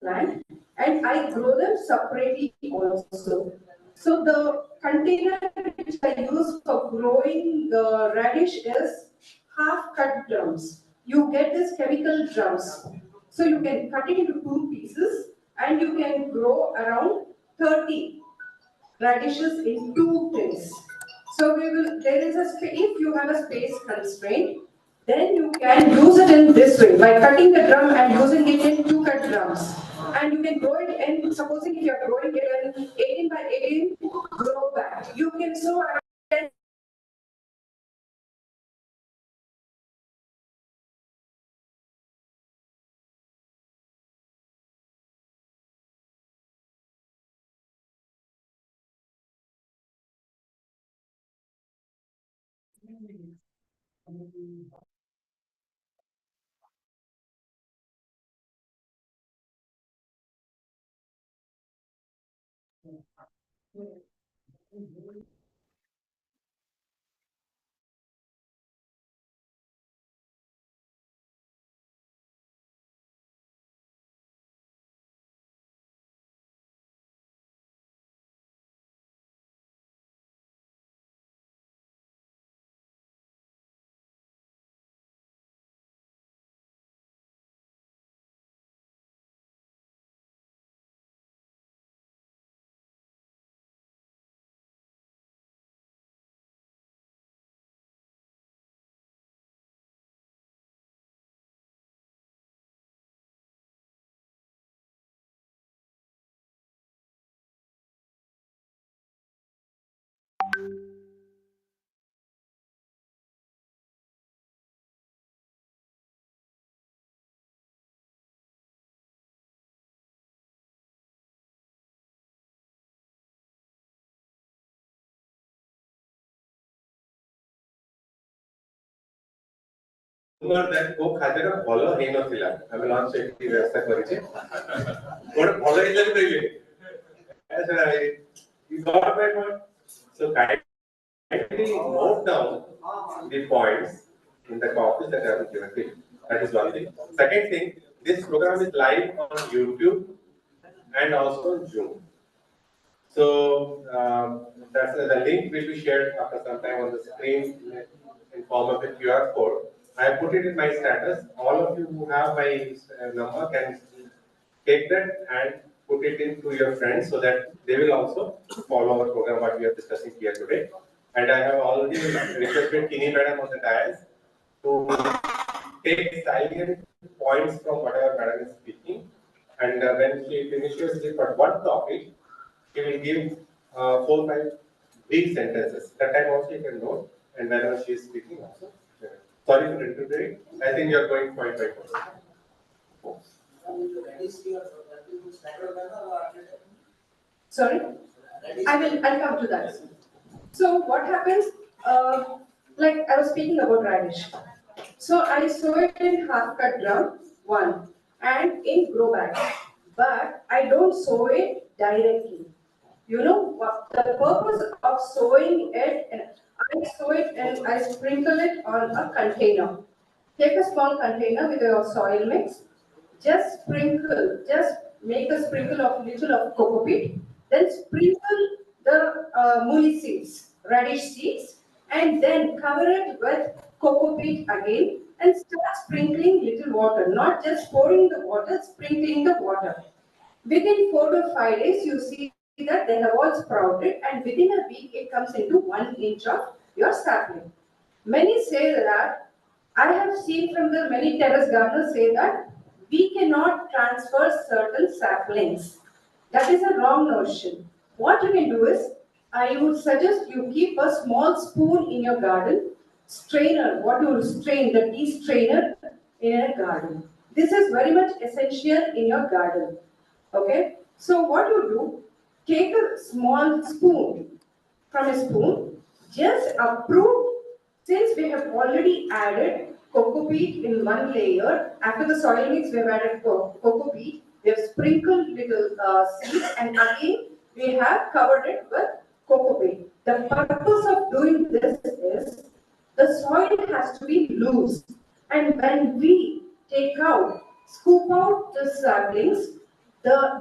plant, and I grow them separately also. So the container which I use for growing the radish is half cut drums. You get this chemical drums. So you can cut it into 2 pieces and you can grow around 30 radishes in 2 tins. So there is a space, if you have a space constraint, then you can use it in this way by cutting the drum and using it in 2 cut drums. And you can grow it in, supposing if you are growing it in 18 by 18 grow bag. You can sow around 10. that କୋଉ ଖାଦ୍ୟଟା ଭଲ ହେଇନଥିଲା ଆମେ launch ଏଠି ବ୍ୟବସ୍ଥା କରିଛେ ଗୋଟେ ଭଲ ହେଇଥିଲା କହିଲେ you got my point. So kindly note down the points in the copies that I have given to you. That is one thing. Second thing, this program is live on YouTube and also on Zoom. So that's the link will be shared after some time on the screen in form of a QR code. I have put it in my status. All of you who have my number can take that and put it into your friends so that they will also follow our program what we are discussing here today. And I have already requested Kini Madam on the dais to take salient points from whatever Madam is speaking. And when she finishes it for one topic, she will give 4-5 brief sentences. That time also you can note, and whenever she is speaking also. Sorry for interrupting. I think you are going point by point. Sorry? I'll come to that. So what happens, like I was speaking about radish. So I sow it in half cut drum, one, and in grow bag. But I don't sow it directly. You know what the purpose of sowing it, I sow it and I sprinkle it on a container. Take a small container with your soil mix, just make a sprinkle of little of cocoa peat, then sprinkle the muli seeds, radish seeds, and then cover it with cocoa peat again and start sprinkling little water, not just pouring the water, sprinkling the water. Within 4 to 5 days, you see that they have all sprouted, and within a week, it comes into 1 inch of your sapling. Many say that, I have seen from the many terrace gardeners say that we cannot transfer certain saplings. That is a wrong notion. What you can do is, I would suggest you keep a small spoon in your garden, strainer, what you strain, the tea strainer in a garden. This is very much essential in your garden. Okay? So what you do, take a small spoon, from a spoon, just approve, since we have already added cocoa peat in one layer, after the soil mix we have added cocoa peat, we have sprinkled little seeds and again we have covered it with cocoa peat. The purpose of doing this is, the soil has to be loose, and when we take out, scoop out the saplings, the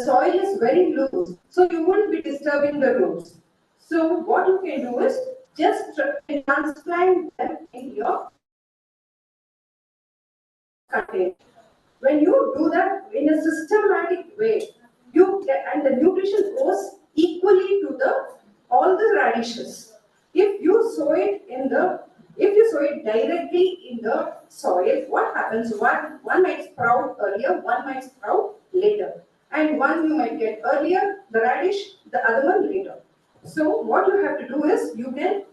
soil is very loose, so you wouldn't be disturbing the roots. So what you can do is just transplant them in your container. When you do that in a systematic way, you get, and the nutrition goes equally to the all the radishes. If you sow it directly in the soil, what happens? One might sprout earlier, one might sprout later, and one you might get earlier the radish, the other one later. So what you have to do is you can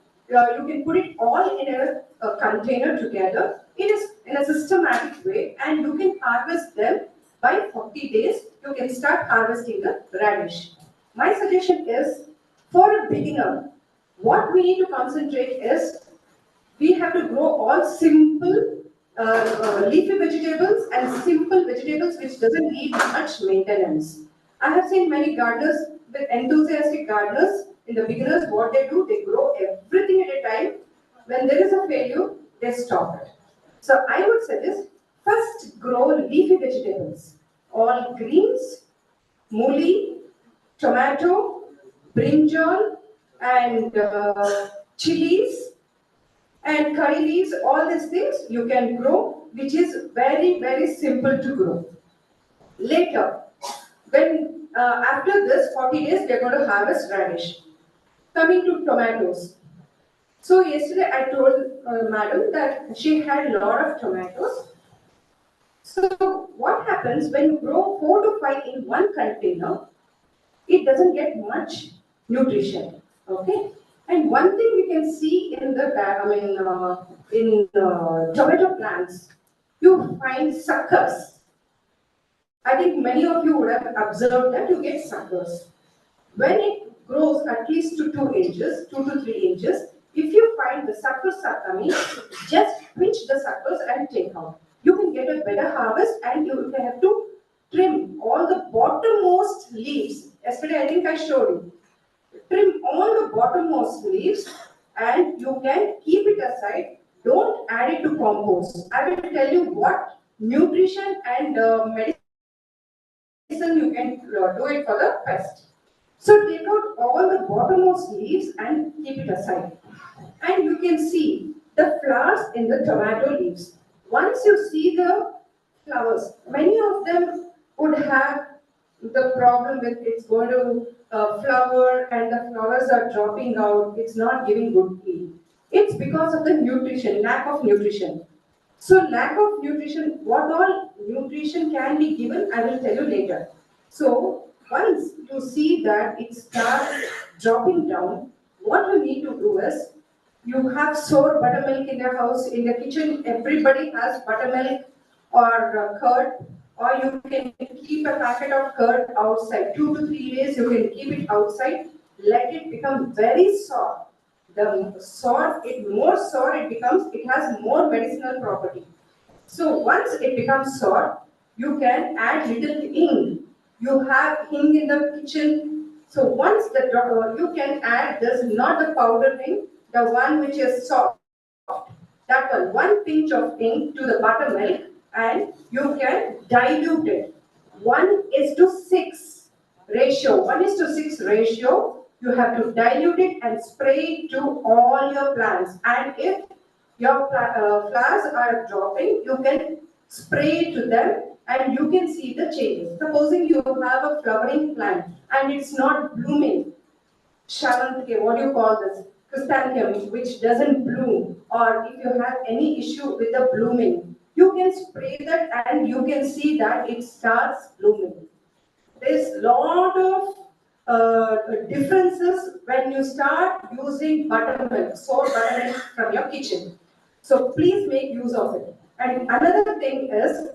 put it all in a container together in a systematic way, and you can harvest them by 40 days. You can start harvesting the radish. My suggestion is, for a beginner, what we need to concentrate is we have to grow all simple leafy vegetables and simple vegetables which doesn't need much maintenance. I have seen many gardeners, with enthusiastic gardeners, in the beginners, what they do, they grow everything at a time. When there is a failure, they stop it. So I would suggest, first grow leafy vegetables, all greens, mooli, tomato, brinjal, and chilies, and curry leaves. All these things you can grow, which is very, very simple to grow. Later, when after this 40 days, we are going to harvest radish. Coming to tomatoes. So yesterday I told madam that she had a lot of tomatoes. So what happens when you grow 4 to 5 in one container, it doesn't get much nutrition. Okay? And one thing we can see in the tomato plants, you find suckers. I think many of you would have observed that you get suckers. When it grows at least to 2 inches, 2 to 3 inches, if you find the suckers are coming, just pinch the suckers and take out. You can get a better harvest, and you have to trim all the bottommost leaves. Yesterday I think I showed you. Trim all the bottommost leaves, and you can keep it aside. Don't add it to compost. I will tell you what nutrition and medicine you can do it for the pest. So take out all the bottommost leaves and keep it aside. And you can see the flowers in the tomato leaves. Once you see the flowers, many of them would have the problem with it's going to flower and the flowers are dropping out, it's not giving good yield. It's because of the nutrition, lack of nutrition. So lack of nutrition, what all nutrition can be given, I will tell you later. So once you see that it starts dropping down, what you need to do is, you have sour buttermilk in your house, in the kitchen, everybody has buttermilk or curd, or you can keep a packet of curd outside. 2 to 3 days you can keep it outside, let it become very sour. The more sour it becomes, it has more medicinal property. So once it becomes sour, you can add little hing. You have hing in the kitchen. So once you can add this, not the powder hing, the one which is soft. That one pinch of hing to the buttermilk, and you can dilute it. 1:6 ratio. 1:6 ratio. You have to dilute it and spray it to all your plants. And if your flowers are dropping, you can spray to them and you can see the changes. Supposing you have a flowering plant and it's not blooming, Shavantike, what do you call this? Chrysanthemum, which doesn't bloom, or if you have any issue with the blooming, you can spray that and you can see that it starts blooming. There's lot of differences when you start using buttermilk, sour buttermilk from your kitchen. So please make use of it. And another thing is,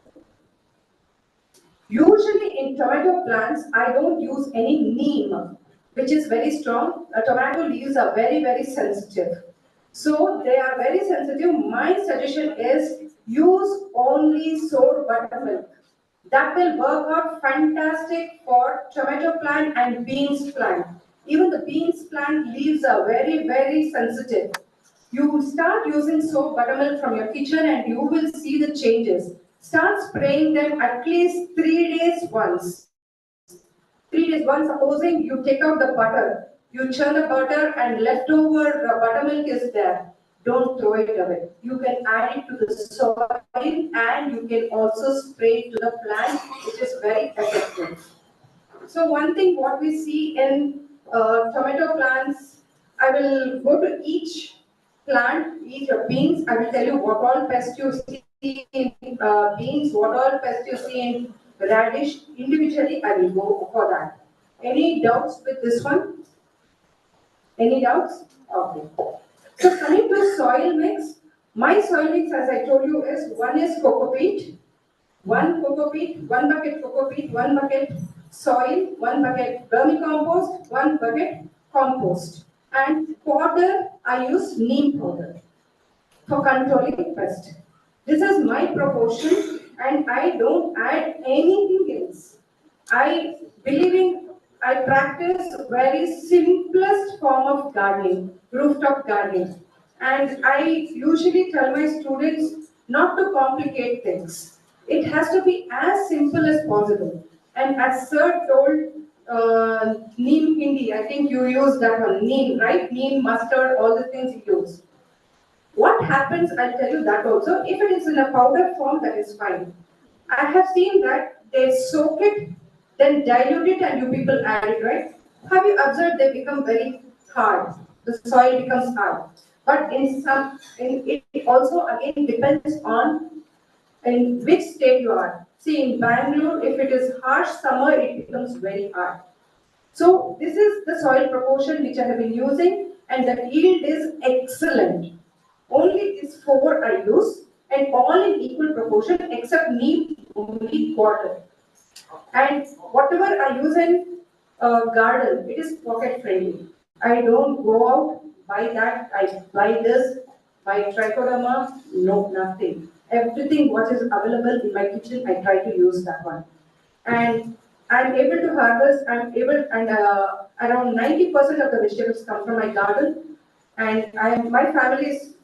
usually in tomato plants, I don't use any neem, which is very strong. Tomato leaves are very, very sensitive. So they are very sensitive. My suggestion is use only sour buttermilk. That will work out fantastic for tomato plant and beans plant. Even the beans plant leaves are very, very sensitive. You start using soap buttermilk from your kitchen and you will see the changes. Start spraying them at least 3 days once. 3 days once, supposing you take out the butter, you churn the butter and leftover buttermilk is there. Don't throw it away. You can add it to the soil and you can also spray it to the plant, which is very effective. So one thing what we see in tomato plants, I will go to each plant, each beans, I will tell you what all pests you see in beans, what all pests you see in radish. Individually, I will go for that. Any doubts with this one? Any doubts? Okay. So coming to soil mix, my soil mix, as I told you, is one is coco peat, one bucket coco peat, 1 bucket soil, 1 bucket vermicompost, 1 bucket compost. And powder, I use neem powder for controlling pest. This is my proportion and I don't add anything else. I practice very simplest form of gardening, rooftop gardening. And I usually tell my students not to complicate things. It has to be as simple as possible. And as Sir told, neem hindi, I think you use that one, neem, right? Neem, mustard, all the things you use. What happens, I'll tell you that also, if it is in a powder form, that is fine. I have seen that they soak it, then dilute it and you people add it, right? Have you observed they become very hard? The soil becomes hard. But it also again depends on in which state you are. See, in Bangalore, if it is harsh summer, it becomes very hard. So this is the soil proportion which I have been using and the yield is excellent. Only these 4 I use and all in equal proportion except neem only quarter. And whatever I use in garden, it is pocket friendly. I don't go out, buy that, I buy this, buy trichoderma, no, nothing. Everything what is available in my kitchen, I try to use that one. And I'm able to harvest, around 90% of the vegetables come from my garden. And my family is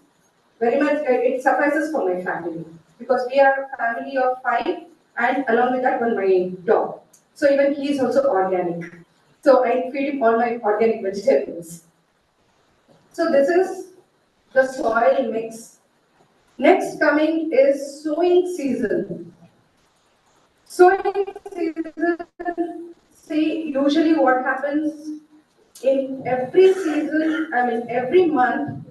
very much, it suffices for my family. Because we are a family of 5 and along with that one my dog. So even he is also organic. So I feed him all my organic vegetables. So this is the soil mix. Next coming is sowing season. Sowing season, see usually what happens in every season, every month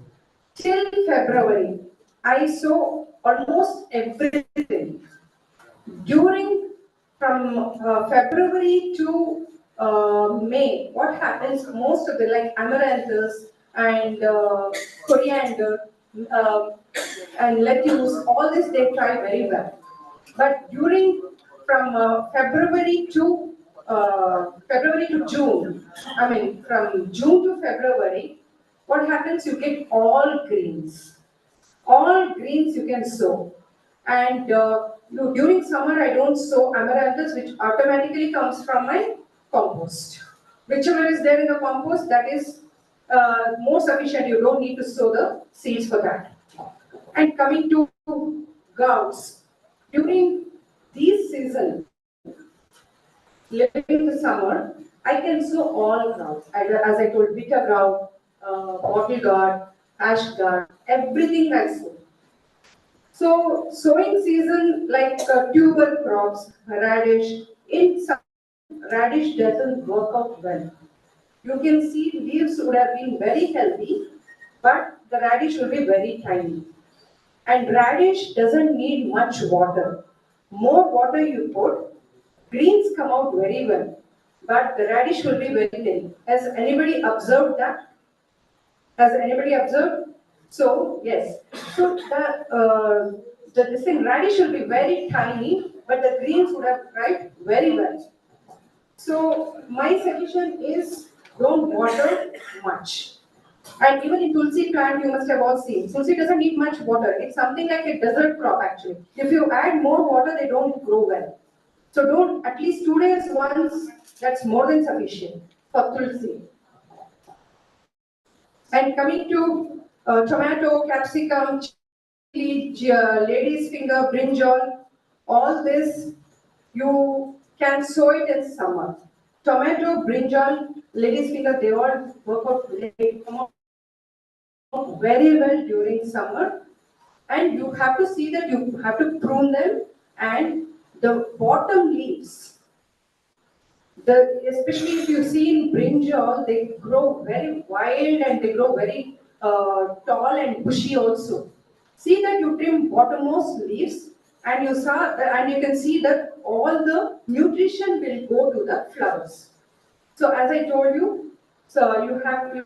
till February, I sow almost everything. From February to May, what happens? Most of the like amaranthus and coriander and lettuce, all this they try very well. But from February to June, from June to February, what happens? You get all greens. All greens you can sow. And during summer, I don't sow amaranthus, which automatically comes from my compost. Whichever is there in the compost, that is more sufficient. You don't need to sow the seeds for that. And coming to gourds, during this season, living in the summer, I can sow all gourds. As I told, bitter gourd, bottle gourd, ash gourd, everything I sow. So sowing season like tuber crops, radish, in some radish doesn't work out well. You can see leaves would have been very healthy, but the radish will be very tiny. And radish doesn't need much water. More water you put, greens come out very well, but the radish will be very thin. Has anybody observed that? Has anybody observed? So yes. So this thing radish will be very tiny, but the greens would have thrived very well. So my suggestion is don't water much. And even in tulsi plant, you must have all seen. Tulsi doesn't need much water. It's something like a desert crop actually. If you add more water, they don't grow well. So don't, at least 2 days once, that's more than sufficient for tulsi. And coming to tomato, capsicum, chili, lady's finger, brinjal, all this, you can sow it in summer. Tomato, brinjal, lady's finger, they all work out very well during summer. And you have to see that you have to prune them, and the bottom leaves, especially if you see in brinjal, they grow very wild and they grow very tall and bushy also. See that you trim bottommost leaves, and you can see that all the nutrition will go to the flowers. So as I told you, so you have to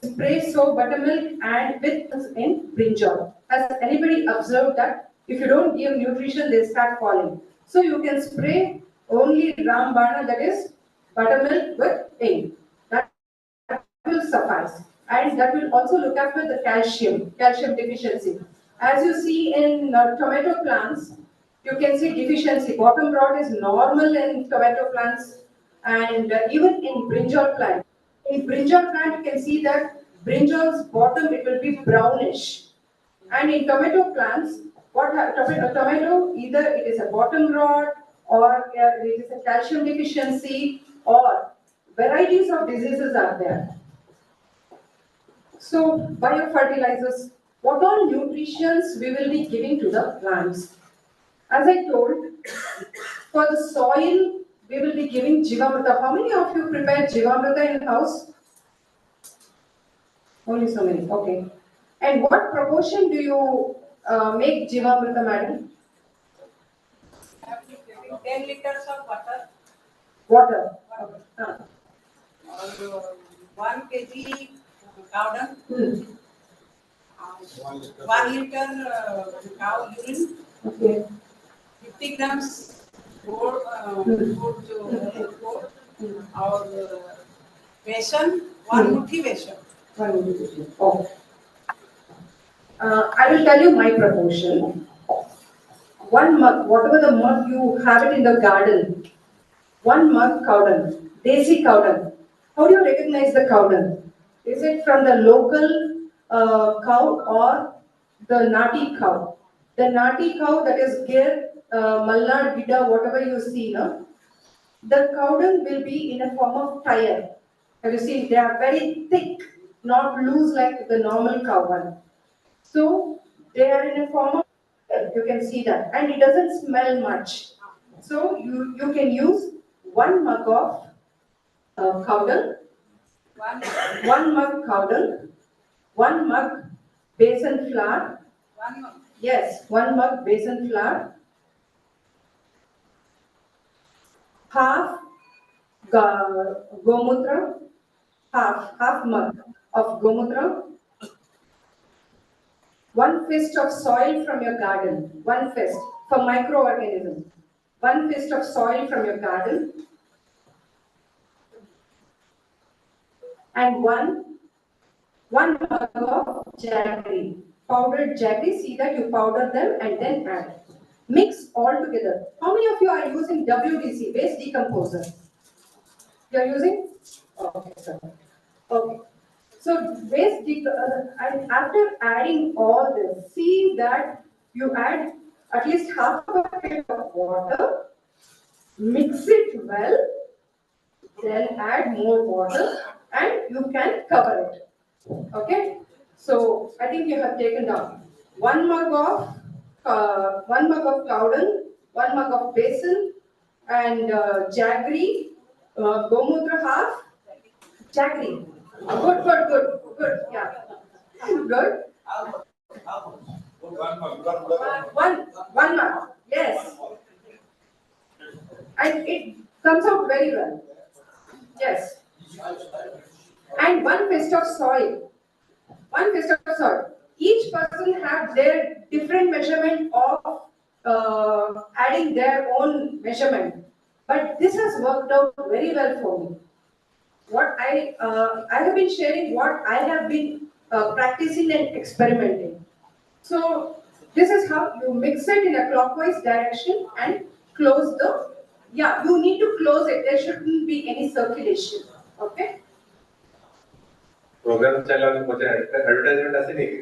spray soap, buttermilk, and with in brinjal. Has anybody observed that if you don't give nutrition, they start falling? So you can spray only rambana, that is buttermilk with ink. That will suffice, and that will also look after the calcium deficiency. As you see in tomato plants, you can see deficiency. Bottom rot is normal in tomato plants, and even in brinjal plant. In brinjal plant, you can see that brinjal's bottom, it will be brownish. And in tomato plants, tomato, either it is a bottom rot, or it is a calcium deficiency, or varieties of diseases are there. So biofertilizers, what all nutritions we will be giving to the plants? As I told, for the soil, we will be giving Jivamrita. How many of you prepare Jivamrita in the house? Only so many, okay. And what proportion do you make Jivamrita, madam? 10 liters of water. Water. Or 1 kg cow dung. 1 liter cow urine. Okay. 50 grams goat, और बेसन 1 मुट्ठी बेसन. Oh. I will tell you my proportion. 1 mug, whatever the mug you have it in the garden, 1 mug cow dung, desi cow dung. How do you recognize the cow dung? Is it from the local cow or the nati cow? The nati cow, that is Gir, Malnad, Gidda, whatever you see, no? The cow dung will be in a form of tire. Have you seen? They are very thick, not loose like the normal cow one. So they are in a form of, you can see that, and it doesn't smell much. So you can use 1 mug of cow dung, 1 mug cow dung, 1 mug besan flour. 1 mug. Yes, 1 mug besan flour, half gomutra, half mug of gomutra, 1 fist of soil from your garden, 1 fist for microorganisms, 1 fist of soil from your garden, and one mug of jaggery, powdered jaggery. See that you powder them and then add. Mix all together. How many of you are using WDC, waste decomposer? You are using? Okay, sir. Okay. So and after adding all this, see that you add at least half a bucket of water, mix it well, then add more water, and you can cover it. Okay? So I think you have taken down 1 mug of cow dung, 1 mug of besan, and jaggery, gomutra half, jaggery. Good. Yeah. Good. One mug. Yes. And it comes out very well. Yes. And 1 fist of soil. 1 fist of soil. Each person have their different measurement of adding their own measurement. But this has worked out very well for me. What I have been sharing what I have been practicing and experimenting. So this is how you mix it in a clockwise direction and close the, you need to close it. There shouldn't be any circulation. Okay? Program चला मुझे advertisement ऐसे नहीं की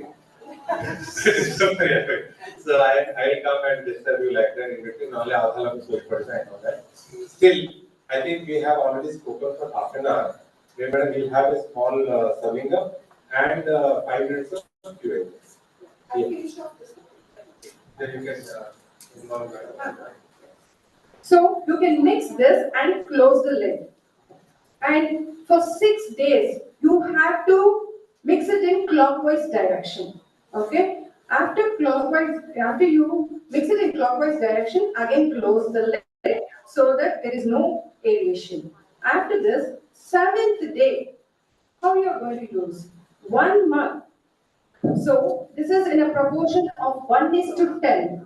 I'll come and disturb you like that in between. Only I know that. Still, I think we have already spoken for half an hour. Remember, we'll have a small summing up and 5 minutes of Q&A. Yeah. Then you can involve that. So you can mix this and close the lid. And for 6 days, you have to mix it in clockwise direction. Okay? After you mix it in clockwise direction, again close the lid so that there is no aeration. After this, 7th day, how you are going to use? 1 mug. So this is in a proportion of 1:10.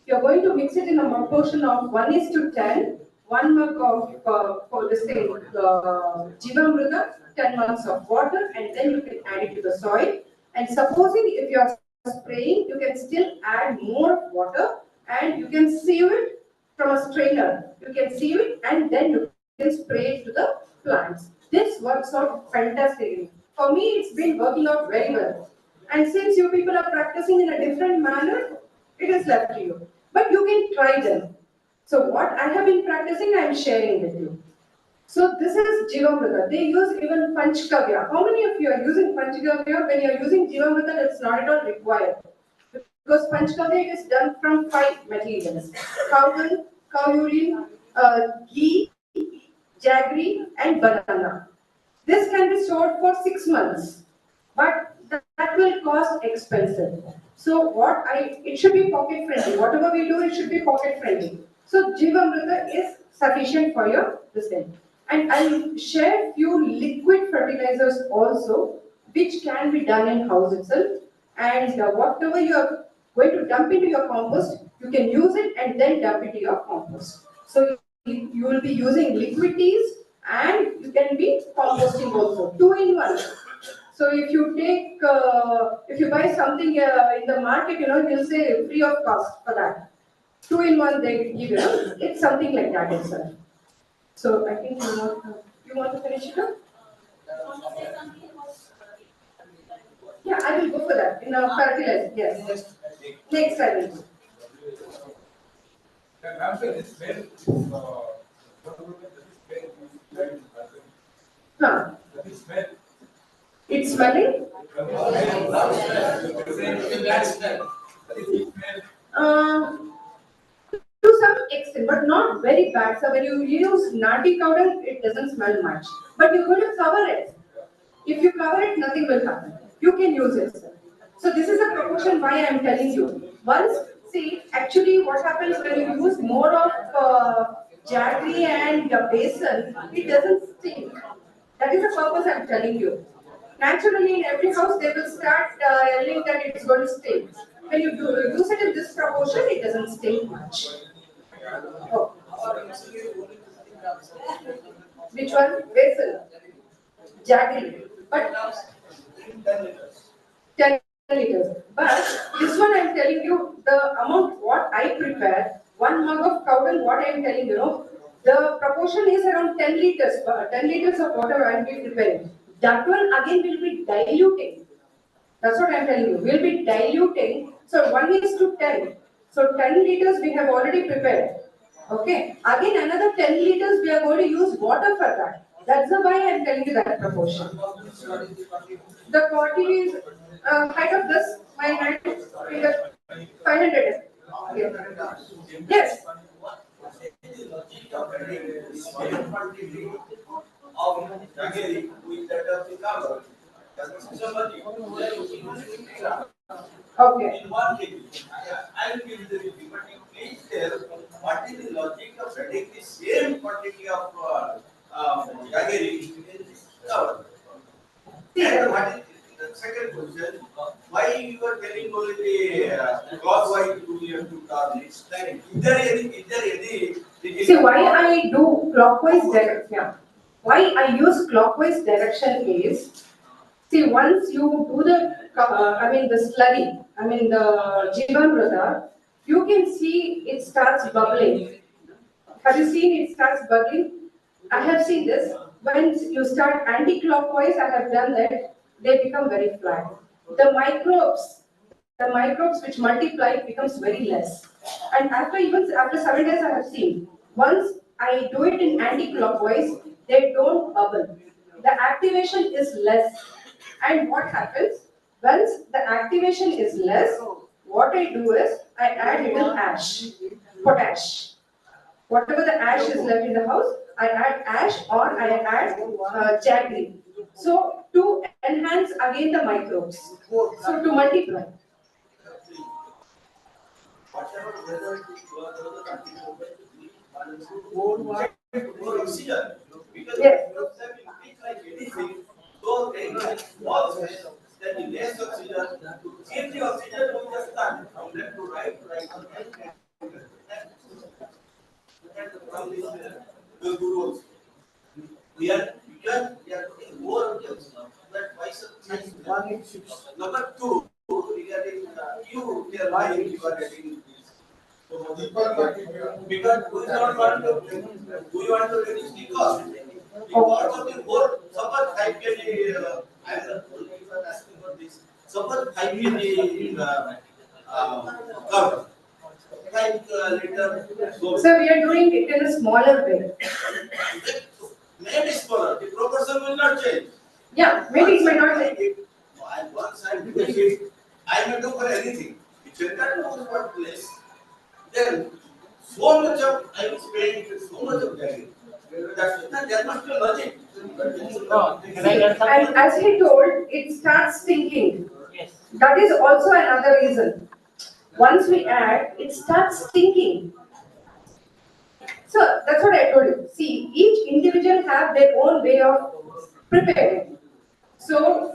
You're going to mix it in a proportion of 1:10. 1 mug of for this thing, Jivamrita, 10 mugs of water, and then you can add it to the soil. And supposing if you are spraying, you can still add more water and you can sieve it from a strainer. You can sieve it and then you can spray it to the plants. This works out fantastically. For me, it's been working out very well. And since you people are practicing in a different manner, it is left to you. But you can try them. So what I have been practicing, I am sharing with you. So this is Jivamrita. They use even Panchkavya. How many of you are using Panchkavya? When you are using Jivamrita, it's not at all required. Because Panchkavya is done from 5 materials. Cow milk, cow urine, ghee, jaggery and banana. This can be stored for 6 months. But that will cost expensive. So it should be pocket friendly. Whatever we do, it should be pocket friendly. So Jivamrita is sufficient for your this thing. And I'll share few liquid fertilizers also, which can be done in house itself. And whatever you are going to dump into your compost, you can use it and then dump into your compost. So you will be using liquid teas and you can be composting also. 2 in 1. So if you take, if you buy something in the market, you'll say free of cost for that. 2 in 1 they give you. It's something like that itself. So I think you want to finish it up? Yeah, I will go for that in a fertilizer. Yes. Next I will. Huh. It's smelling? To some extent, but not very bad. So when you use nati cow dung, it doesn't smell much. But you're going to cover it. If you cover it, nothing will happen. You can use it. So this is a proportion why I am telling you. See, actually what happens when you use more of jaggery and besan, it doesn't stink. That is the purpose I am telling you. Naturally, in every house, they will start yelling that it's going to stink. When you use it in this proportion, it doesn't stink much. Oh. Which one? Basil. Jaggery. But 10 liters. But this one I am telling you, the amount what I prepare, 1 mug of cow dung, what I am telling you, the proportion is around 10 liters. 10 liters of water I will be preparing. That one again will be diluting. That's what I am telling you. We'll be diluting. So 1:10. So 10 liters we have already prepared. Okay. Again another 10 liters we are going to use water for that. That's the why I am telling you that proportion. The quantity is height of this, my hand finger 500. Yes. Okay. I will give the review, but you please tell what is the logic of adding the same quantity of jaggery in cover? And what is the second question? Why you are telling only the clockwise you have to turn? Explain. Is there any? See why I do clockwise direction. Yeah. Why I use clockwise direction is, see once you do the slurry, the Jivamrita, you can see it starts bubbling. Have you seen it starts bubbling? I have seen this. When you start anti-clockwise, I have done that. They become very flat. The microbes the microbes which multiply becomes very less. And after 7 days, I have seen once I do it in anti-clockwise, they don't bubble. The activation is less. And what happens? Once the activation is less, what I do is I add little ash, potash. Whatever the ash is left in the house, I add ash or I add jaggery. So to enhance again the microbes. So to multiply. Oxygen. Because yes. Those small space, then the less oxygen, if the oxygen will just start from left to right, right to right, and from this the gurus. We are putting more objects now. That twice number two, regarding you, their life, you are getting because we don't want to reduce the cost. The cost of the whole, suppose 5 kg, I am asking for this. Suppose 5 kg cover, 5 liter. So we are doing it in a smaller way. Maybe smaller, the proportion will not change. Yeah, maybe it may not change. Once I am doing it, I may do for anything. If you can know what place, then so much of I am spending so much of value. There must be logic. And as he told, it starts stinking. Yes. That is also another reason. Once we add, it starts stinking. So that's what I told you. See, each individual have their own way of preparing. So,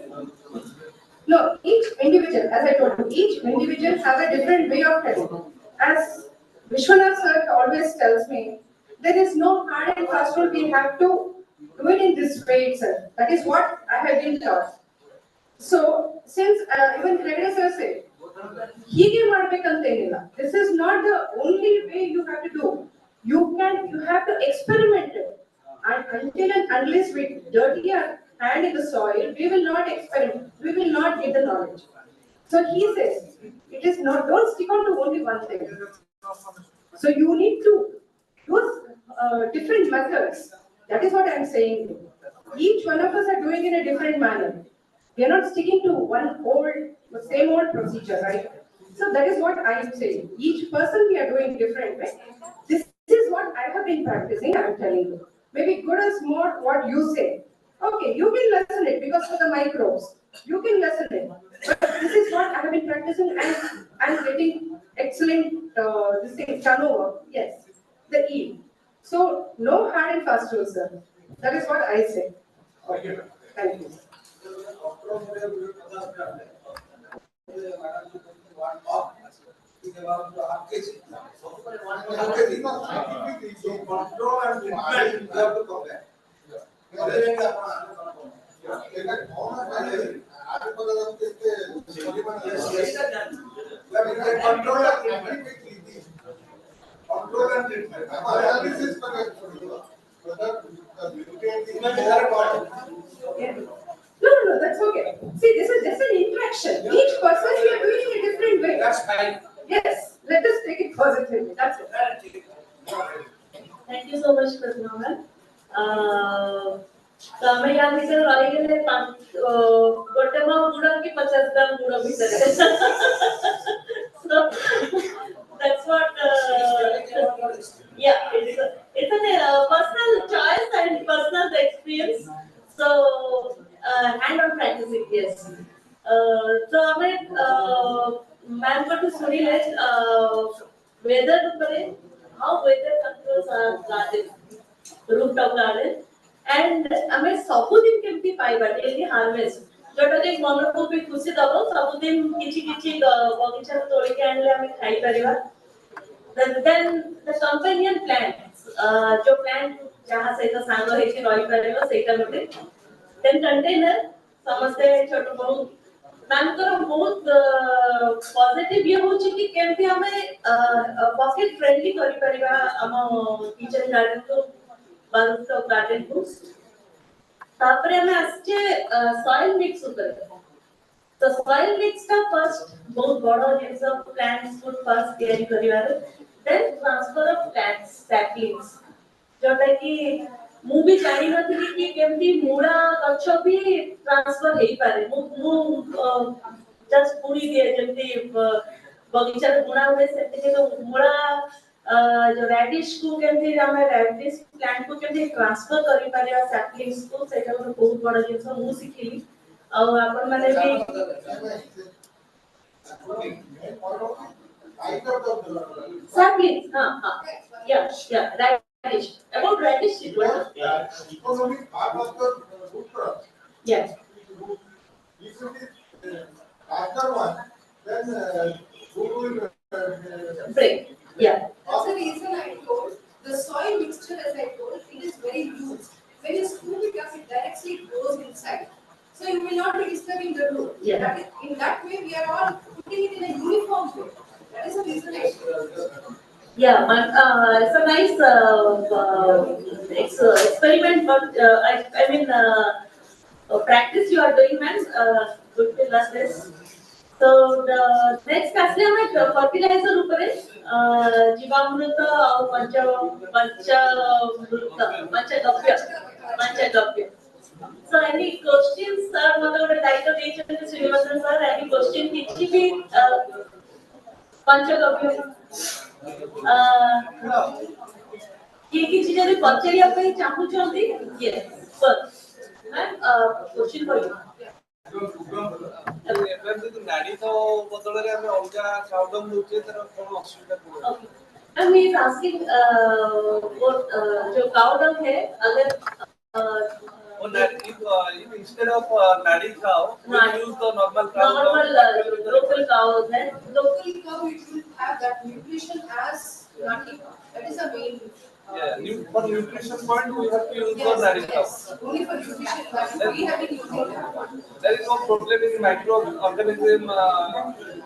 no, each individual, as I told you, each individual have a different way of telling. As Vishwanath sir always tells me, there is no hard and fast rule. We have to do it in this way itself. That is what I have been taught. So, since even Gregor sir said, this is not the only way you have to do. You have to experiment it. And until and unless we dirty our hand in the soil, we will not experiment. We will not get the knowledge. So he says, it is not, don't stick on to only one thing. So you need to use different methods. That is what I am saying. Each one of us are doing in a different manner. We are not sticking to same old procedure, right? So that is what I am saying. Each person we are doing different way. This is what I have been practicing, I am telling you. Maybe good or small, what you say. Okay, you can lessen it because of the microbes. You can lessen it. But this is what I have been practicing and I am getting excellent this thing, turnover. Yes, the yield. So no hard and fast rules, sir. That is what I say. Okay. Thank you. Control and treatment, you have to come back. No, that's okay. See, this is just an interaction. Each person we are doing it in a different way. That's fine. Yes, let us take it positively. That's it. Thank you so much, Pratnama. तो हमें यहाँ भीतर रही गए गोटे माँ गुड़ा की 50 ग्राम गुड़ा भीतर so that's what yeah, it's a personal choice and personal experience. So hand-on practicing, yes. So हमें मैम को तो सुनी ले weather ऊपर how weather controls our garden, rooftop garden. And हमें सबुदिन केमती पाइबा डेली हार्वेस्ट जोटा जे मन को भी खुशी दबो सबुदिन किछि बगीचा तोड़ी के आनले हमें खाई परिबा then the companion plants जो plant जहां से तो सांग हेछि रही परिबा सेटा मते then container समस्ते छोटो बहुत मैम तो बहुत पॉजिटिव ये होछि कि केमती हमें पॉकेट फ्रेंडली करि परिबा हम किचन गार्डन को rooftop garden को तापरे हमें आस्ते soil mix ऊपर तो soil mix का first बहुत बड़ जिनस प्लांट्स को फर्स्ट तैयारी करिवार then transfer of plants saplings जोटा कि मु भी जानि नथि कि केमती मूला गछ भी ट्रांसफर हेई पारे मु जस्ट पूरी दिए जेमती बगीचा रे बुणा हुए सेते के मूला जो रेडिश को केमती हमें रेडिश प्लांट को केमती ट्रांसफर करि पारिया सैपलिंग्स को सेटा बहुत बड़ जिनस मु सिखिली आ आपण माने भी saplings, yeah, radish. About radish, it was. Yeah, it was only part of the root crop. Yes. If it is after one, then root will break. Yeah. That's the reason I told the soil mixture, as I told, it is very loose. When you scoop it up, it directly goes inside. So you will not be disturbing the root. Yeah. That is, in that way, we are all putting it in a uniform way. That is the reason I told. Yeah, it's a nice experiment, but I mean, practice you are doing, man. Good to learn this. So the next asle ଆମେ fertilizer ଉପରେ जीवामृत ଆଉ पंचगव्य. So any questions, sir? मतलब ଗୋଟେ ଦାୟିତ୍ୱ ଦେଇଛନ୍ତି Srinivasan sir. Any question କିଛି ବି पंचगव्य କିଏ କିଛି ଯଦି ପଚାରିବା ପାଇଁ ଚାହୁଁଛନ୍ତି yes sir क्वेश्चन କରିବ ଏବେ ଯଦି ନାଡି ତ ବଦଳରେ ଆମେ ଅଲଗା ଚାଉଳ ଦଉଛେ ତାର କଣ ଅସୁବିଧା କଣ? I'm asking जो cow dung है अगर if instead of nadi cow we use the normal cow local cows and local cow it will have that nutrition as nati cow. That is the main. For nutrition point we have to use the nadi cow. Only for nutrition point we have been using that. There is no problem in microorganism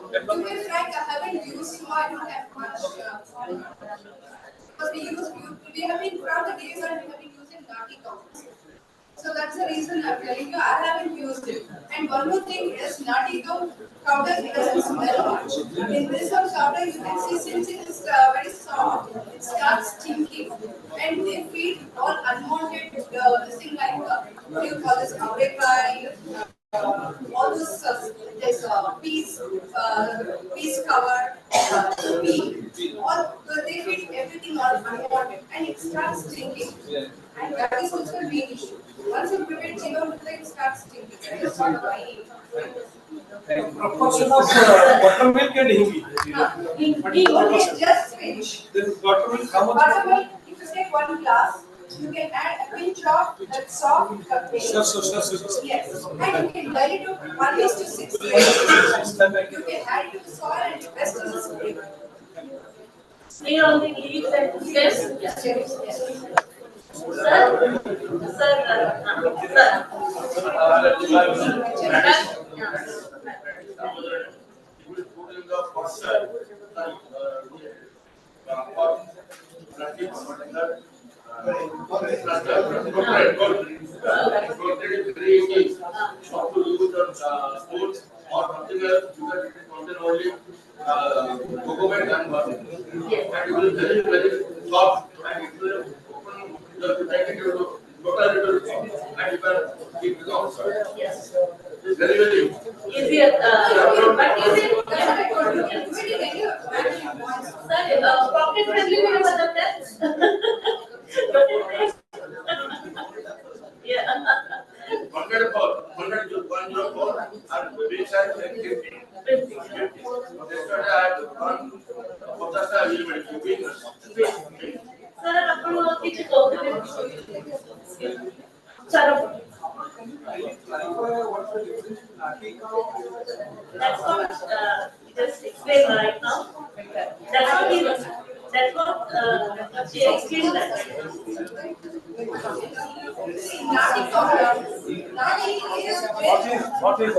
To be frank, I haven't used, so I don't have much. Because we have been from the days when we have been using nati cow. So that's the reason I'm telling you I haven't used it. And one more thing is nati cow powder doesn't smell much. In this one powder you can see since it is very soft, it starts stinking. And they feed all unwanted this thing like what do you call this cowrie all those peas cover, pea, all they feed everything all unwanted and it starts stinking. And that is also a main issue. Once you prevent it starts stinking. That is what proportion of buttermilk and hingi. Just finish. Then buttermilk, how much? Buttermilk, if you take 1 glass, you can add a pinch of that soft milk. Sure. Yes, and you can dilute to 1:6. You can add it to the soil and the rest is a spray. Spray on the leaves and stems? Yes. Very easier, but is it pocket friendly भी हो सकता है? Yeah. 104 and the base size is 50. Yesterday I had one 50 available. Sir, आपको किसी को sir. That's what just explained right now. That's what she explained that. What is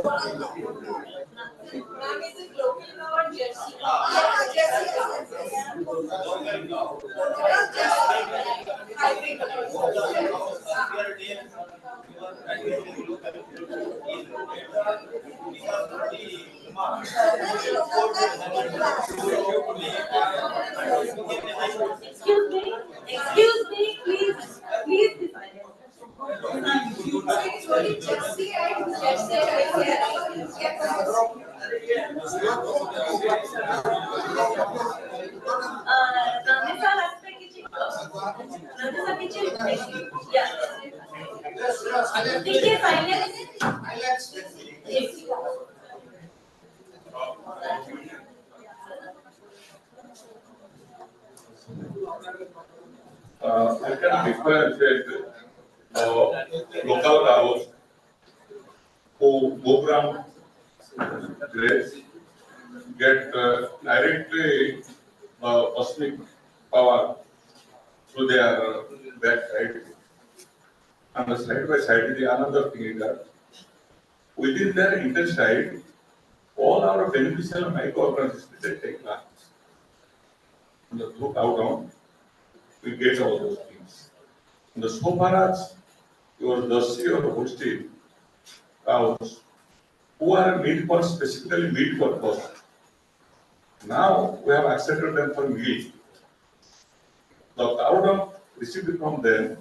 Excuse me, please, please be silent. Nandisa aspect kichi, Nandisa kichi, yeah. Take silence. Yes. I can differentiate local cows who move around graze get directly osmic power through their backside. And the side by side, the another thing is that within their intestine, all our beneficial microorganisms they take place. And through cow down, we get all those things. And so far as your Jersey or Holstein cows who are meat for specifically meat purpose, now we have accepted them for meat. The cow dung received from them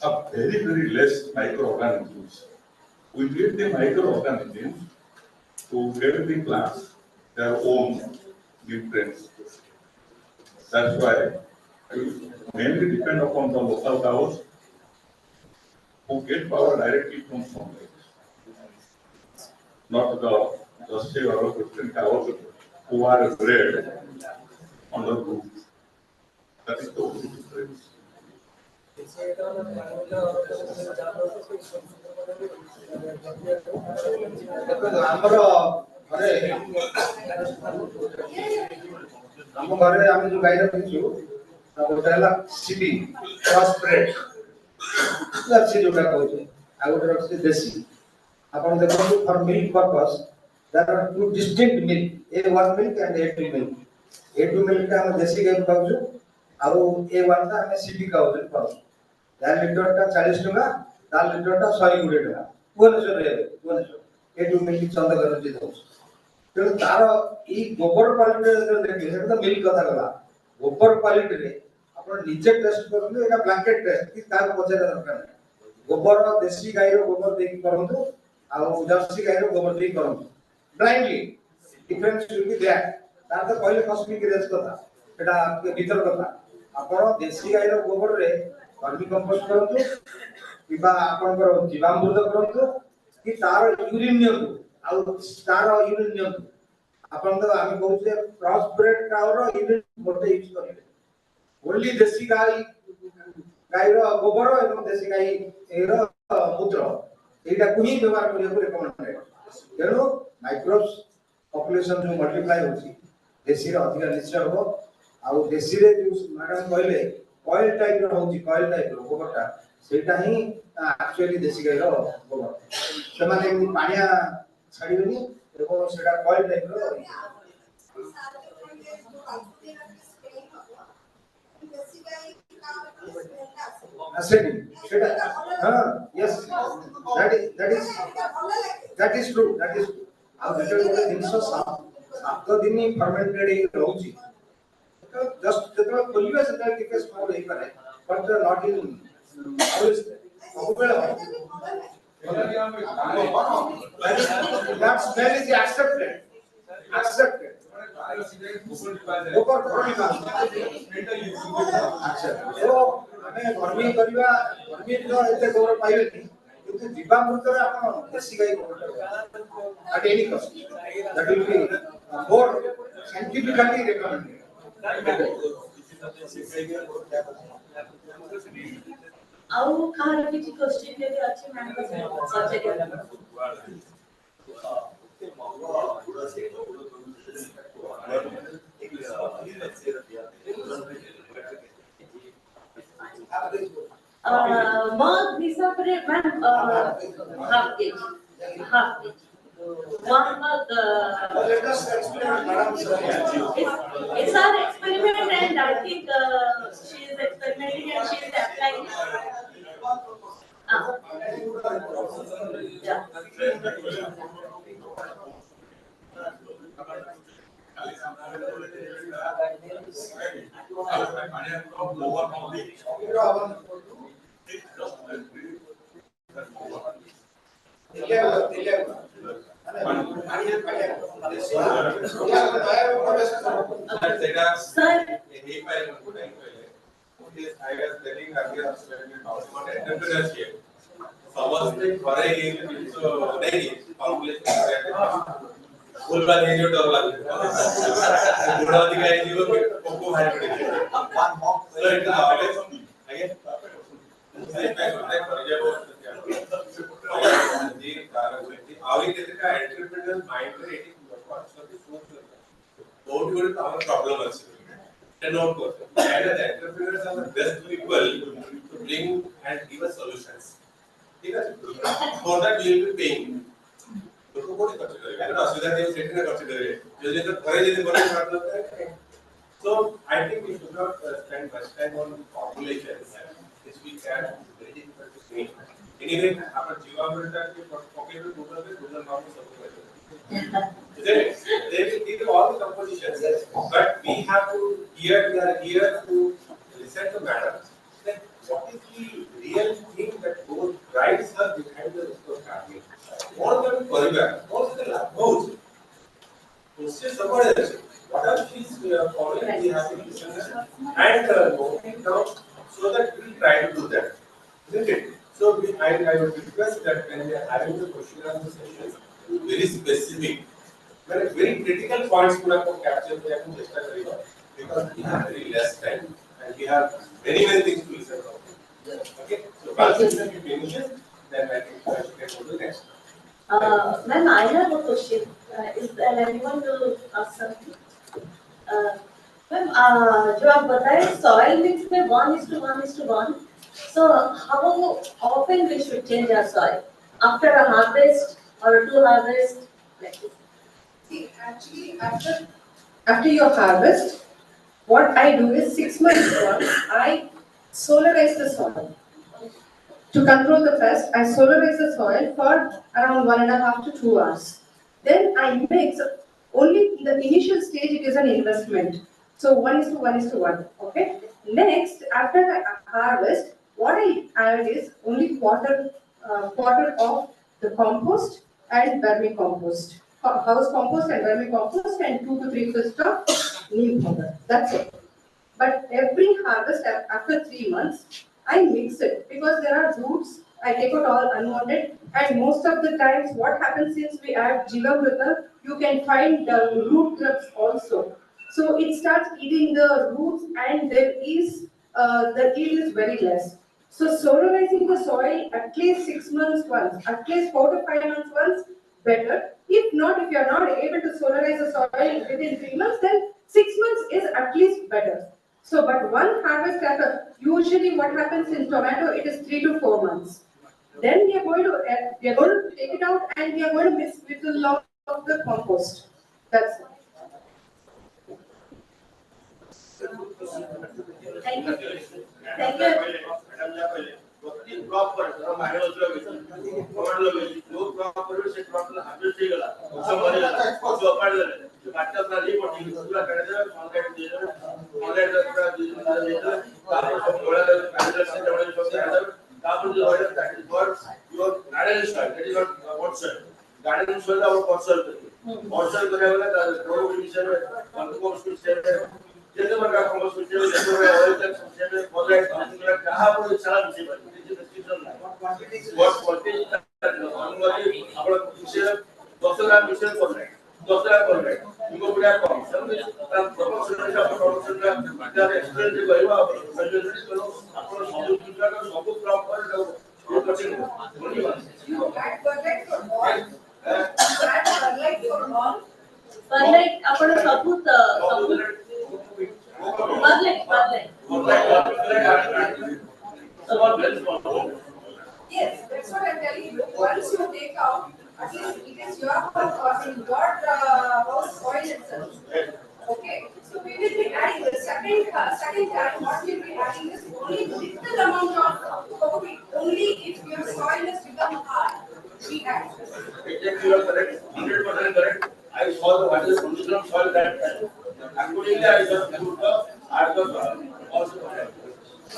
are very, very less microorganisms. We need the microorganisms to get the plants their own nutrients. That's why we mainly depend upon the local cows who get power directly from sunlight, not the Jersey or Holstein cows who are bred on the roof. That is the only difference. ଆମ ଘରେ ଆମେ ଯୋଉ ଗାଈ ରଖିଛୁ ଗୋଟେ ହେଲା CB cross bread jersey ଯୋଉଟା କହୁଛୁ ଆଉ ଗୋଟେ ରଖିଛୁ ଦେଶୀ ଆପଣ ଦେଖନ୍ତୁ for milk purpose there are two distinct milk A1 milk and A2 milk A2 ମିଲ୍କଟା ଆମେ ଦେଶୀ ଗାଈରୁ ପାଉଛୁ ଆଉ A1 ଟା ଆମେ ସିବି କାଉରୁ ପାଉଛୁ ତା ଲିଟରଟା 40 ଟଙ୍କା ତା ଲିଟରଟା 120 ଟଙ୍କା ଭୁବନେଶ୍ୱରରେ ଭୁବନେଶ୍ୱର A2 ମିଲ୍କ ଚନ୍ଦକରେ ବି ଦଉଛି ତେଣୁ ତାର ଏଇ ଗୋବର କ୍ୱାଲିଟିରେ ଦେଖିଲେ ସେଟା ତ ମିଲ୍କ କଥା ଗଲା ଗୋବର କ୍ୱାଲିଟିରେ ଆପଣ ନିଜେ ଟେଷ୍ଟ କରନ୍ତୁ ଏଇଟା ବ୍ଲାଙ୍କେଟ୍ ଟେଷ୍ଟ କି କାହାକୁ ପଚାରିବା ଦରକାର ନାହିଁ ଗୋବର ଦେଶୀ ଗାଈର ଗୋବର ଦେଇକି କରନ୍ତୁ ଆଉ ଜର୍ସି ଗାଈର ଗୋବର ଦେଇକି କରନ୍ତୁ blindly difference will be that ତାର ତ କହିଲେ କସ୍ମିକ୍ ରେଞ୍ଜ କଥା ସେଟା ଭିତର କଥା ଆପଣ ଦେଶୀ ଗାଈର ଗୋବରରେ ଭର୍ମି କମ୍ପୋଷ୍ଟ କରନ୍ତୁ କିମ୍ବା ଆପଣଙ୍କର ଜୀବାମୃତ କରନ୍ତୁ କି ତାର ୟୁରିନ୍ ନିଅନ୍ତୁ ଆଉ ତାର ୟୁରିନ୍ ନିଅନ୍ତୁ ଆପଣ ତ ଆମେ କହୁଛେ କ୍ରସ୍ ବ୍ରେଡ୍ କାଉର ୟୁରିନ୍ ଗୋଟେ ୟୁଜ୍ କରିବେ ଓନ୍ଲି ଦେଶୀ ଗାଈର ଗୋବର ଏବଂ ଦେଶୀ ଗାଈର ମୂତ୍ର ଏଇଟାକୁ ହିଁ ବ୍ୟବହାର କରିବାକୁ ରେକମେଣ୍ଡ ତେଣୁ ମାଇକ୍ରୋବ୍ସ ପପୁଲେସନ ଯୋଉ ମଲ୍ଟିପ୍ଲାଏ ହେଉଛି ଦେଶୀରେ ଅଧିକା ନିଶ୍ଚୟ ହେବ ଆଉ ଦେଶୀରେ ଯୋଉ ମ୍ୟାଡାମ କହିଲେ କଏଲ ଟାଇପର ହେଉଛି କଏଲ ଟାଇପର ଗୋବରଟା ସେଇଟା ହିଁ ଆକ୍ଚୁଆଲି ଦେଶୀ ଗାଈର ଗୋବର ସେମାନେ ଏମିତି ପାଣିଆ ଛାଡ଼ିବେନି ଏବଂ ସେଇଟା କଏଲ ଟାଇପର acidic yes that is true ଆଉ ଯେତେବେଳେ ଗୋଟେ ଜିନିଷ 7 ଦିନ ଫର୍ମେଣ୍ଟେଡ୍ ହେଇ ରହୁଛି ଜଷ୍ଟ ଯେତେବେଳେ ଖୋଲିବେ ସେତେବେଳେ ଟିକେ ସ୍ମଲ୍ ହେଇପାରେ ବଟ୍ ନଟ୍ ଇନ୍ ଅଲୱେଜ୍ ସବୁବେଳେ that smell is accepted ଗୋବର ଆଚ୍ଛା ତ ଆମେ ଭର୍ମି କରିବା ଭର୍ମି ତ ଏତେ ଗୋବର ପାଇବେନି କିନ୍ତୁ ଜୀବାମୃତରେ ଆପଣ ଦେଶୀ ଗାଈ ଗୋବର at any cost that will be more scientifically recommended ଆଉ କାହାର କିଛି କ୍ୱେଶ୍ଚନ୍ ଯଦି ଅଛି ମ୍ୟାମ୍ ପଚାରିବା mug हिसाबरे ma'am half kg one mug let us experiment madam it's our experiment and I think she is experimenting and she is applying yeah entrepreneurship. ସମସ୍ତେ ଘରେ ଏଇ ଜିନିଷ ନେଇ କମ୍ପ୍ଲିଟ ଭୁଲଭାଲ ହେଇଯିବ ଡର ଲାଗୁଛି ବୁଢା ଅଧିକା ହେଇଯିବ ପୋକ ବାହାରି ପଡିବ ଆହୁରି କେତେଟା ଏଣ୍ଟରପ୍ରେନ୍ୟୁର ମାଇଣ୍ଡରେ ଏଠି ଲୋକ ଅଛନ୍ତି ବହୁତ ଗୁଡେ ଆମର ପ୍ରୋବ୍ଲେମ ଅଛି note karo and the entrepreneurs are the best people to bring and give us solutions ठीक है for that we will be paying लोग कोडी खर्च करेंगे अगर असुविधा है सेट ना खर्च करेंगे जो जो घरे जैसे बड़े बात होता है so I think we should not spend much time on population this we can very difficult to say anyway अपन जीवा मिलता है कि पॉकेट में गूगल नाम से सब कुछ they will give all the compositions but we have to we are here to listen to matter that what is the real thing that goes drives her behind the family what are the परिवार what is the लाभ उससे सबसे what are these following we have to listen and now so that we try to do that isn't it so I would request that when we are having the question and answer session very specific very critical points could have captured we have to chesta kariba because we have very less time and we have many things to listen to okay so once we finish then I think we can go to the next ma'am I have a question is there anyone to ask something ma'am जो आप बताए soil mix में 1:1:1 so how often we should change our soil after a harvest or two harvest like this See, actually, after your harvest, what I do is 6 months once, I solarize the soil. To control the pest, I solarize the soil for around 1.5 to 2 hours. Then I mix, only in the initial stage it is an investment. So 1:1:1, okay? Next, after the harvest, what I add is only quarter of the compost and vermicompost. House compost and vermicompost and 2 to 3 fifths of neem powder. That's it. But every harvest after 3 months, I mix it because there are roots. I take out all unwanted, and most of the times, what happens since we add Jivamrita, you can find the root grubs also. So it starts eating the roots, and there is the yield is very less. So solarizing the soil at least 6 months once, at least 4 to 5 months once, better. If not, if you are not able to solarize the soil within 3 months, then 6 months is at least better. So, but one harvest after, usually what happens in tomato, it is 3 to 4 months. Then we are going to take it out and we are going to mix with a lot of the compost. That's it. thank you thank you प्रति crop पर minus लगे command लगे जो crop पर से crop ला harvest हो गला सब मरे जो अपाड़ ले जो काटता अपना नहीं पड़ी पूरा काट दे कॉन्ट्रैक्ट दे दे कॉन्ट्रैक्ट पूरा दे दे तापर सब बड़ा पैनल से बड़ा जो है तापर जो है that is for your garden soil that is not what soil garden soil और व्हाट सॉइल व्हाट सॉइल करे वाला प्रोडक्ट विषय में कंपोस्ट विषय में जैसे मैं आपको बस विषय में देखो मैं ऑयल तक विषय में कॉन्ट्रैक्ट कहां पर सारा विषय में what quantity normally our विषय 10 लाख विषय कॉन्ट्रैक्ट 10 लाख कॉन्ट्रैक्ट इनको पूरा कम सर्विस प्रोपोर्शनल का प्रोडक्शन का ज्यादा एक्सपेंस करवा वैल्यूएशन करो अपन सब दूसरा का सब क्रॉप पर ये कठिन है That perfect for all. That perfect for all. Perlite आपण सबूत Yes, that's what I'm telling you. Once you take out, at least it is your house in your house soil itself. Okay, so we will be adding the second time. What we will be adding is only little amount of coffee. Only if your soil has become hard, we add. Exactly, you are correct. 100% correct. I I saw the what is condition soil that time. Accordingly, I just put the add the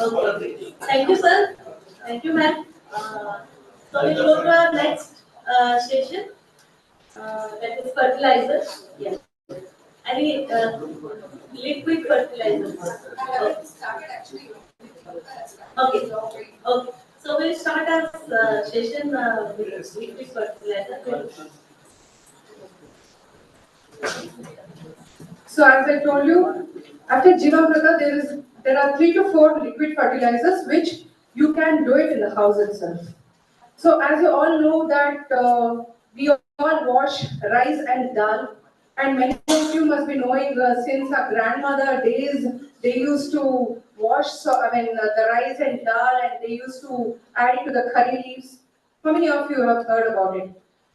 Okay. Thank you, sir. Thank you, ma'am. So we'll go to our next session. That is fertilizer. Yes. Any liquid fertilizers. Okay. Okay. So we'll start our session with liquid fertilizer. So as I told you, after Jivamrita, there are 3 to 4 liquid fertilizers which you can do it in the house itself. So as you all know that we all wash rice and dal, and many of you must be knowing since our grandmother days they used to wash the rice and dal, and they used to add it to the curry leaves. How many of you have heard about it?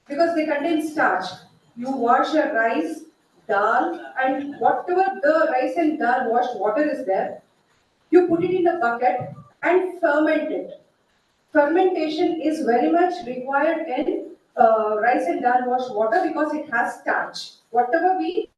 Because they contain starch. You wash your rice, dal, and whatever the rice and dal washed water is there, you put it in a bucket and ferment it. Fermentation is very much required in rice and dal wash water because it has starch. Whatever we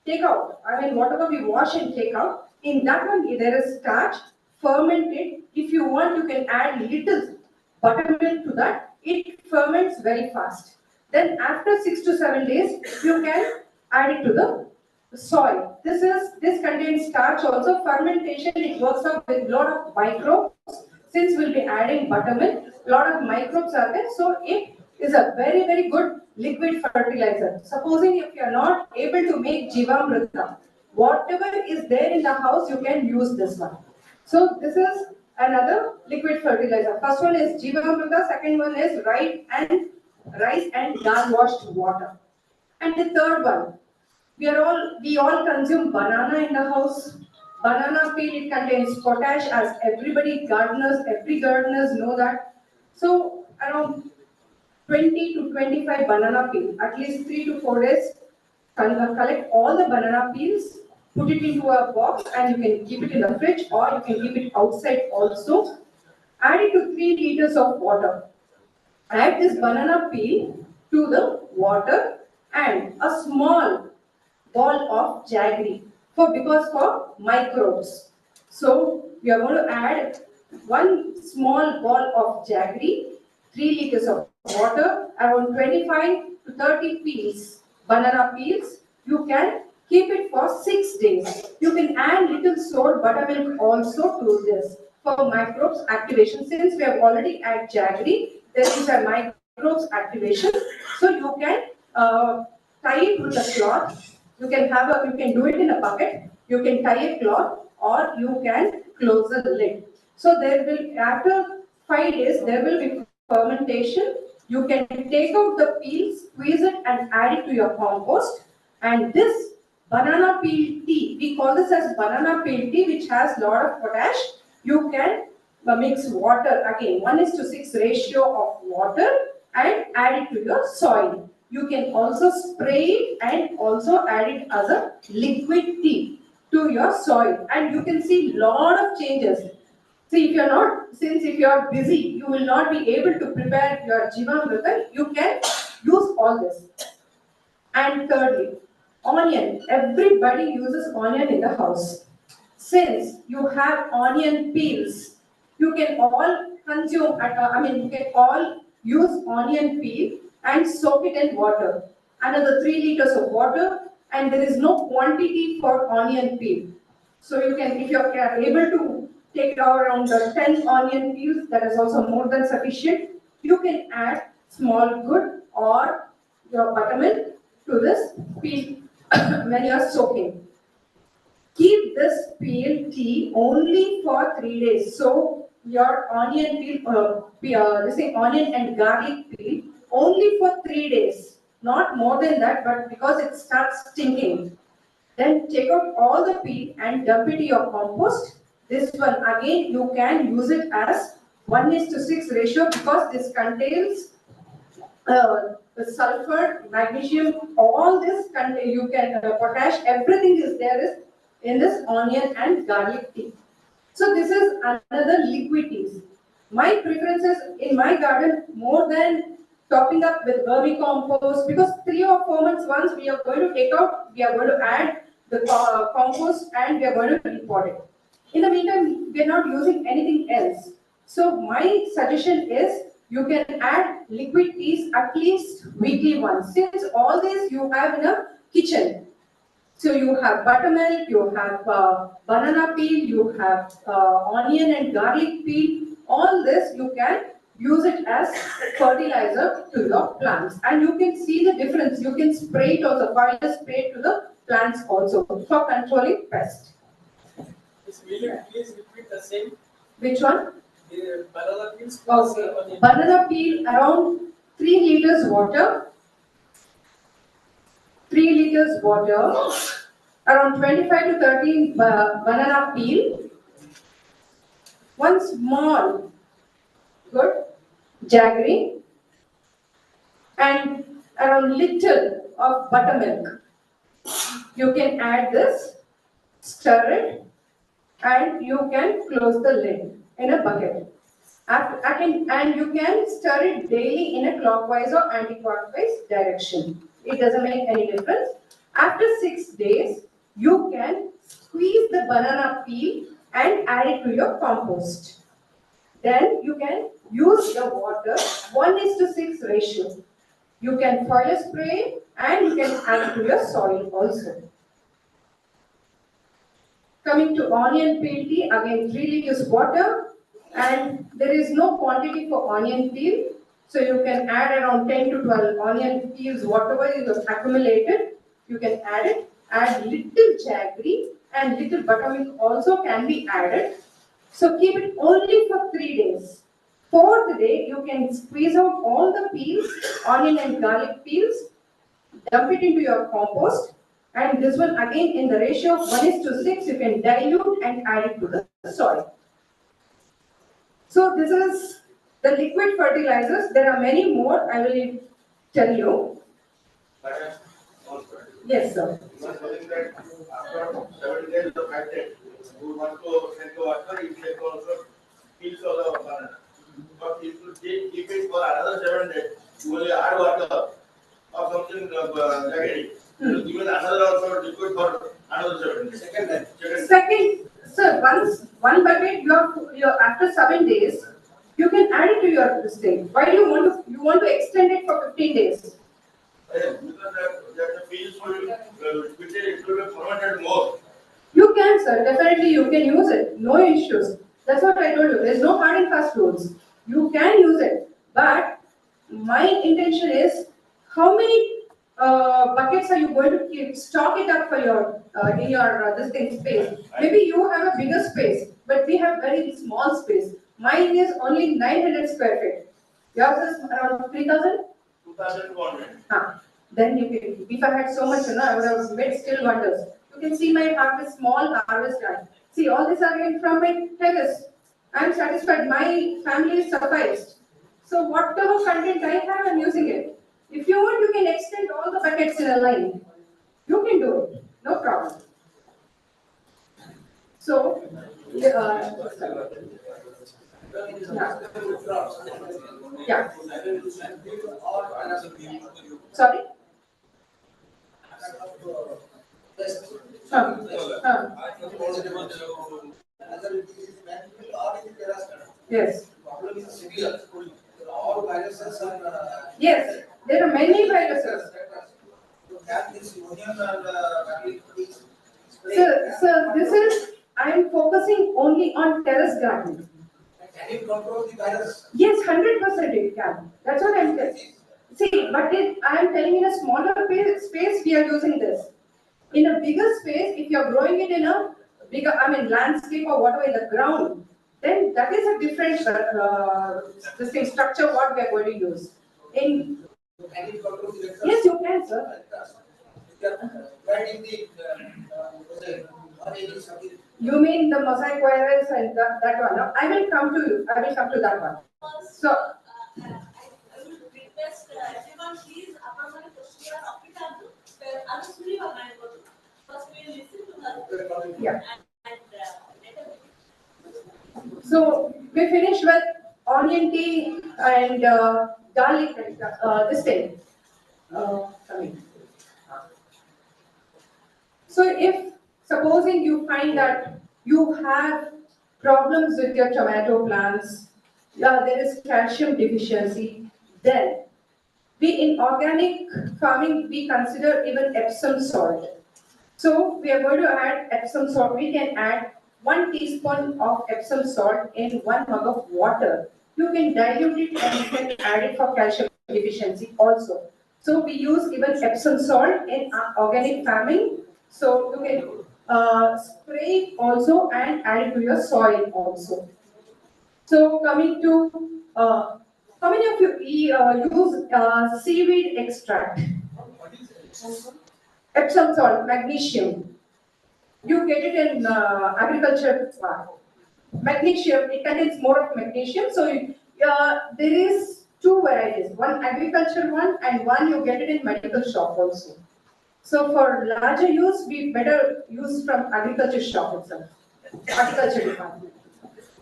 take out, whatever we wash and take out, in that one there is starch, fermented. If you want, you can add little buttermilk to that. It ferments very fast. Then after 6 to 7 days, you can add it to the soil. This contains starch also. Fermentation, it works up with a lot of microbes. Since we'll be adding buttermilk, a lot of microbes are there, so it is a very, very good liquid fertilizer. Supposing if you are not able to make Jivamrita, whatever is there in the house, you can use this one. So this is another liquid fertilizer. First one is Jivamrita, second one is rice and dal washed water. And the third one, we all consume banana in the house. Banana peel, it contains potash, as every gardeners know that. So around 20 to 25 banana peel, at least 3 to 4 days, collect all the banana peels, put it into a box, and you can keep it in the fridge or you can keep it outside also. Add it to 3 liters of water. Add this banana peel to the water and a small ball of jaggery for microbes. So we are going to add one small ball of jaggery, 3 liters of water, around 25 to 30 peels, banana peels. You can keep it for 6 days. You can add little salt, buttermilk also to this for microbes activation. Since we have already added jaggery, there is a microbes activation. So you can tie it with a cloth. You can do it in a bucket. You can tie a cloth or you can close the lid. So after 5 days there will be fermentation. You can take out the peels, squeeze it and add it to your compost. And this banana peel tea, we call this as banana peel tea, which has lot of potash. You can mix water again, 1:6 ratio of water, and add it to your soil. You can also spray it and also add it as a liquid tea to your soil, and you can see lot of changes. See, if you are busy, you will not be able to prepare your Jivamrita, you can use all this. And thirdly, onion. Everybody uses onion in the house. Since you have onion peels, you can all you can all use onion peel and soak it in water. Another 3 liters of water, and there is no quantity for onion peel. So if you are able to take around 10 onion peels, that is also more than sufficient. You can add small good or your buttermilk to this peel when you are soaking. Keep this peel tea only for 3 days. So your onion onion and garlic peel only for 3 days. Not more than that, but because it starts stinking. Then take out all the peel and dump it in your compost. This one again you can use it as 1:6 ratio because this contains the sulfur, magnesium, all this you can potash, everything is there is in this onion and garlic tea. So this is another liquid tea. My preference is in my garden more than topping up with vermicompost, because 3 or 4 months once we are going to take out, we are going to add the compost and we are going to repot it. In the meantime, we are not using anything else. So my suggestion is you can add liquid teas at least weekly once. Since all this you have in a kitchen. So you have buttermilk, you have banana peel, you have onion and garlic peel. All this you can use it as fertilizer to your plants, and you can see the difference. You can spray it also, foliar spray to the plants also for controlling pests. Will you please repeat the same? Which one? The banana peels. Okay. Banana peel around 3 liters water. 3 liters water. Around 25 to 30 banana peel. One small, good, jaggery, and around little of buttermilk. You can add this, stir it, and you can close the lid in a bucket. And you can stir it daily in a clockwise or anti-clockwise direction. It doesn't make any difference. After 6 days, you can squeeze the banana peel and add it to your compost. Then you can use the water 1:6 ratio. You can foliar spray and you can add it to your soil also. Coming to onion peel tea, again 3 liters water, and there is no quantity for onion peel. So you can add around 10 to 12 onion peels, whatever you have accumulated, you can add it. Add little jaggery and little buttermilk also can be added. So keep it only for 3 days. 4th day, you can squeeze out all the peels, onion and garlic peels, dump it into your compost, and this one again in the ratio of 1:6, you can dilute and add it to the soil. So this is the liquid fertilizers. There are many more, I will tell you. Yes, sir. After 7 days of contact, you want to send the water, you take also peels of the banana. But if you keep it for another 7 days, you will add water or something jaggery. You will give it another also liquid for another 7 days. Second, sir, once one bucket you are after 7 days, you can add it to your state. Why do you want to extend it for 15 days? Because the peels will be fermented more. You can, sir. Definitely, you can use it. No issues. That's what I told you. There's no hard and fast rules. You can use it, but my intention is how many buckets are you going to keep? Stock it up for your in your this thing space. Maybe you have a bigger space, but we have very small space. Mine is only 900 square feet. Yours is around 3,000. 2,200. Then you can. If I had so much, I would have made still wonders. You can see my harvest, small harvest done. See, all this are again from my terrace. I am satisfied. My family is sufficed. So whatever content I have, I am using it. If you want, you can extend all the buckets in a line. You can do it. No problem. So, yeah. Sorry? Yes. Yes, there are many viruses. So this is, I am focusing only on terrace gardening. Can you control the virus? Yes, 100% it can. That's what I'm telling. See, but I am telling in a smaller space we are using this. In a bigger space, if you are growing it in a bigger, landscape or whatever in the ground, then that is a different this thing, structure what we are going to use. In Can you control the vectors? yes, you can, sir. Right in the You mean the mosaic virus and that one? No? I will come to you. I will come to that one. So. I will request everyone please ଆପଣମାନେ question ରଖିଥାନ୍ତୁ ଆମେ ଶୁଣିବା ପାଇଁ କରୁ first we will listen to the Yeah. So we finished with onion tea and garlic, this thing. Coming. So if supposing you find that you have problems with your tomato plants, there is calcium deficiency, then we in organic farming we consider even Epsom salt. So we are going to add Epsom salt. We can add 1 teaspoon of Epsom salt in 1 mug of water. You can dilute it and you can add it for calcium deficiency also. So we use even Epsom salt in organic farming. So you can spray it also and add it to your soil also. So coming to how many of you use seaweed extract? Epsom salt, magnesium. You get it in agriculture. Magnesium, it contains more of magnesium. So there is 2 varieties, one agriculture one and one you get it in medical shop also. So for larger use, we better use from agriculture shop itself, agriculture department.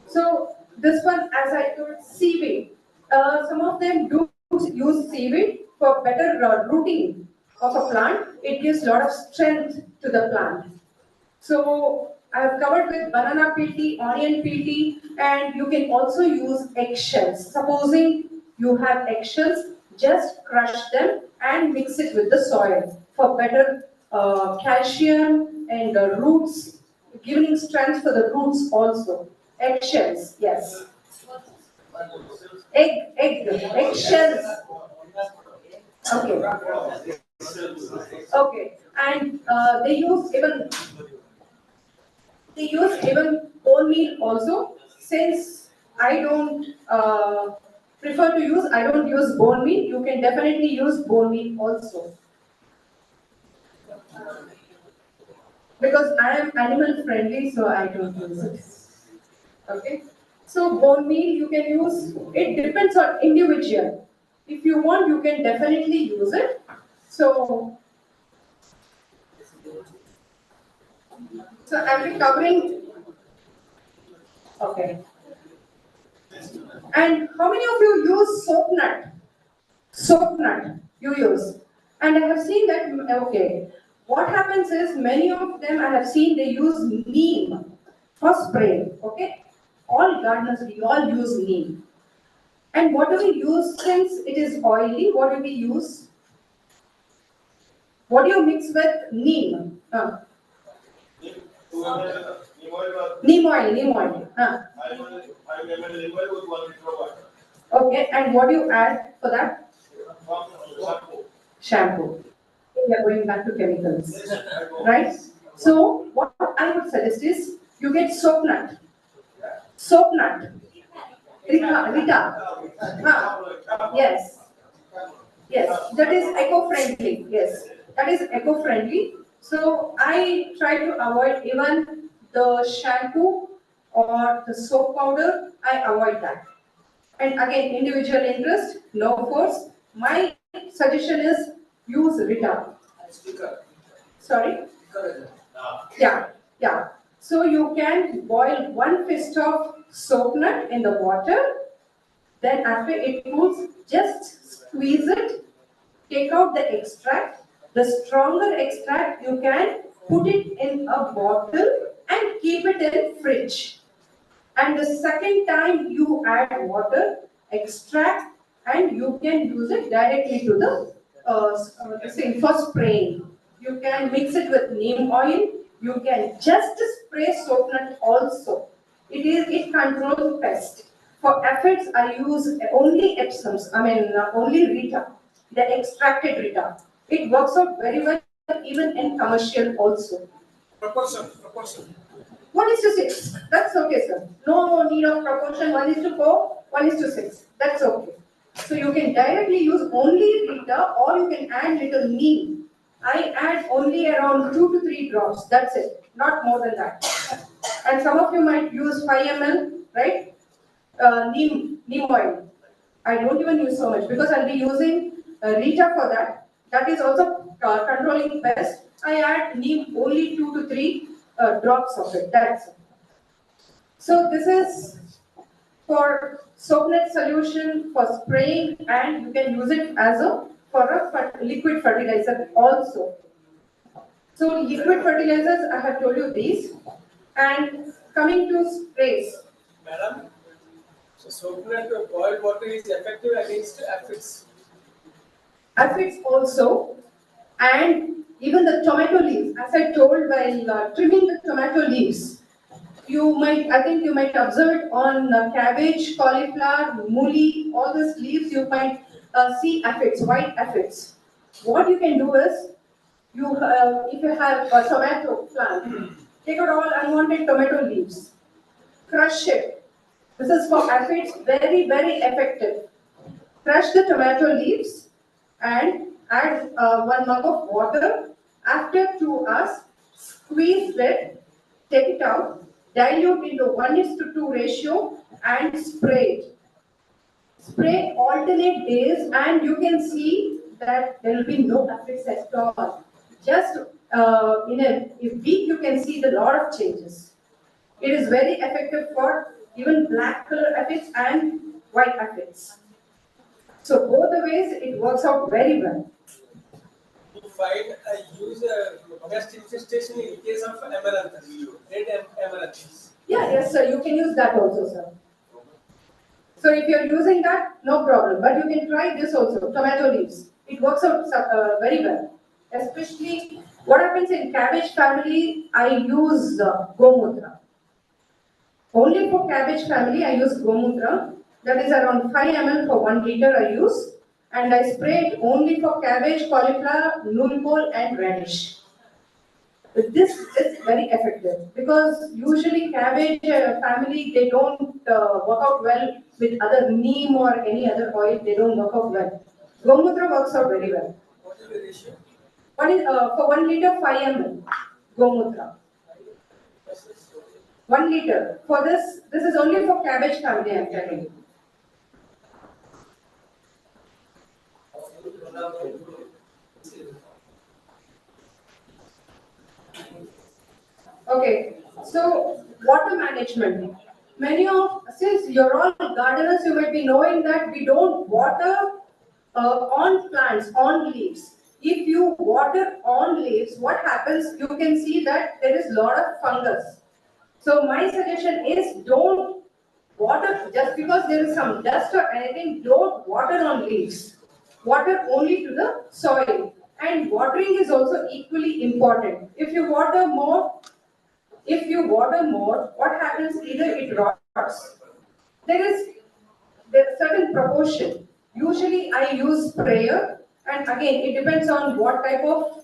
So this one, as I told, seaweed. Some of them do use seaweed for better rooting of a plant. It gives a lot of strength to the plant. So I have covered with banana peel tea, onion peel tea, and you can also use eggshells. Supposing you have eggshells, just crush them and mix it with the soil for better calcium and roots, giving strength for the roots also. Eggshells, yes. Eggshells. Okay. Okay, and they use bone meal also. Since I don't prefer to use, I don't use bone meal. You can definitely use bone meal also. Because I am animal friendly, so I don't use it. Okay. So bone meal you can use. It depends on individual. If you want, you can definitely use it. So I'm covering. Okay. And how many of you use soap nut? Soap nut you use. And I have seen that, okay. What happens is many of them I have seen they use neem for spraying. Okay. All gardeners, we all use neem. And what do we use since it is oily? What do we use? What do you mix with neem? Neem oil. Okay, and what do you add for that? Shampoo. We are going back to chemicals, right? So what I would suggest is you get soap nut. Soap nut. Rita. Yes. Yes, that is eco-friendly. Yes, that is eco-friendly. So I try to avoid even the shampoo or the soap powder. I avoid that. And again, individual interest, no force. My suggestion is use Rita. Sorry? Yeah. So you can boil 1 fist of soap nut in the water. Then after it cools, just squeeze it, take out the extract. The stronger extract, you can put it in a bottle and keep it in fridge. And the second time you add water, extract, and you can use it directly to the for spraying. You can mix it with neem oil. You can just spray soap nut also. It controls pest. For aphids, I use only Epsoms. Only Rita, the extracted Rita. It works out very well even in commercial also. Proportion. 1:6. That's okay, sir. No need of proportion 1:4, 1:6. That's okay. So you can directly use only Rita or you can add little neem. I add only around 2 to 3 drops. That's it. Not more than that. And some of you might use 5 ml, right? Neem oil. I don't even use so much because I'll be using Rita for that. That is also controlling pest. I add neem only 2 to 3 drops of it. That's it. So this is for soapnet solution, for spraying, and you can use it as a liquid fertilizer also. So liquid fertilizers, I have told you these. And coming to sprays. Madam, so soapnet boiled water is effective against aphids. Aphids also, and even the tomato leaves. As I told while trimming the tomato leaves, I think you might observe it on cabbage, cauliflower, mooli, all these leaves. You might see aphids, white aphids. What you can do is, if you have a tomato plant, take out all unwanted tomato leaves, crush it. This is for aphids, very, very effective. Crush the tomato leaves and add 1 mug of water. After 2 hours, squeeze it, take it out, dilute into 1:2 ratio and spray it. Spray alternate days and you can see that there will be no aphids at all. Just in a week you can see the lot of changes. It is very effective for even black color aphids and white aphids. So both the ways it works out very well. You find use a pest infestation in case of amaranthus, red amaranthus. Yeah, yes sir, you can use that also sir. So if you are using that, no problem. But you can try this also, tomato leaves. It works out very well. Especially what happens in cabbage family, I use gomutra. Only for cabbage family, I use gomutra. That is around 5 ml for 1 liter I use. And I spray it only for cabbage, cauliflower, null and radish. This is very effective because usually cabbage family, they don't work out well with other neem or any other oil, they don't work out well. Gomutra works out very well. What is the ratio? For 1 liter, 5 ml gomutra. 1 liter. For this is only for cabbage family, I am telling you. Okay, so water management. Since you're all gardeners, you might be knowing that we don't water on plants, on leaves. If you water on leaves, what happens? You can see that there is a lot of fungus. So my suggestion is don't water just because there is some dust or anything. Don't water on leaves. Water only to the soil. And watering is also equally important. If you water more, what happens? Either it rots. There's certain proportion. Usually I use sprayer, and again it depends on what type of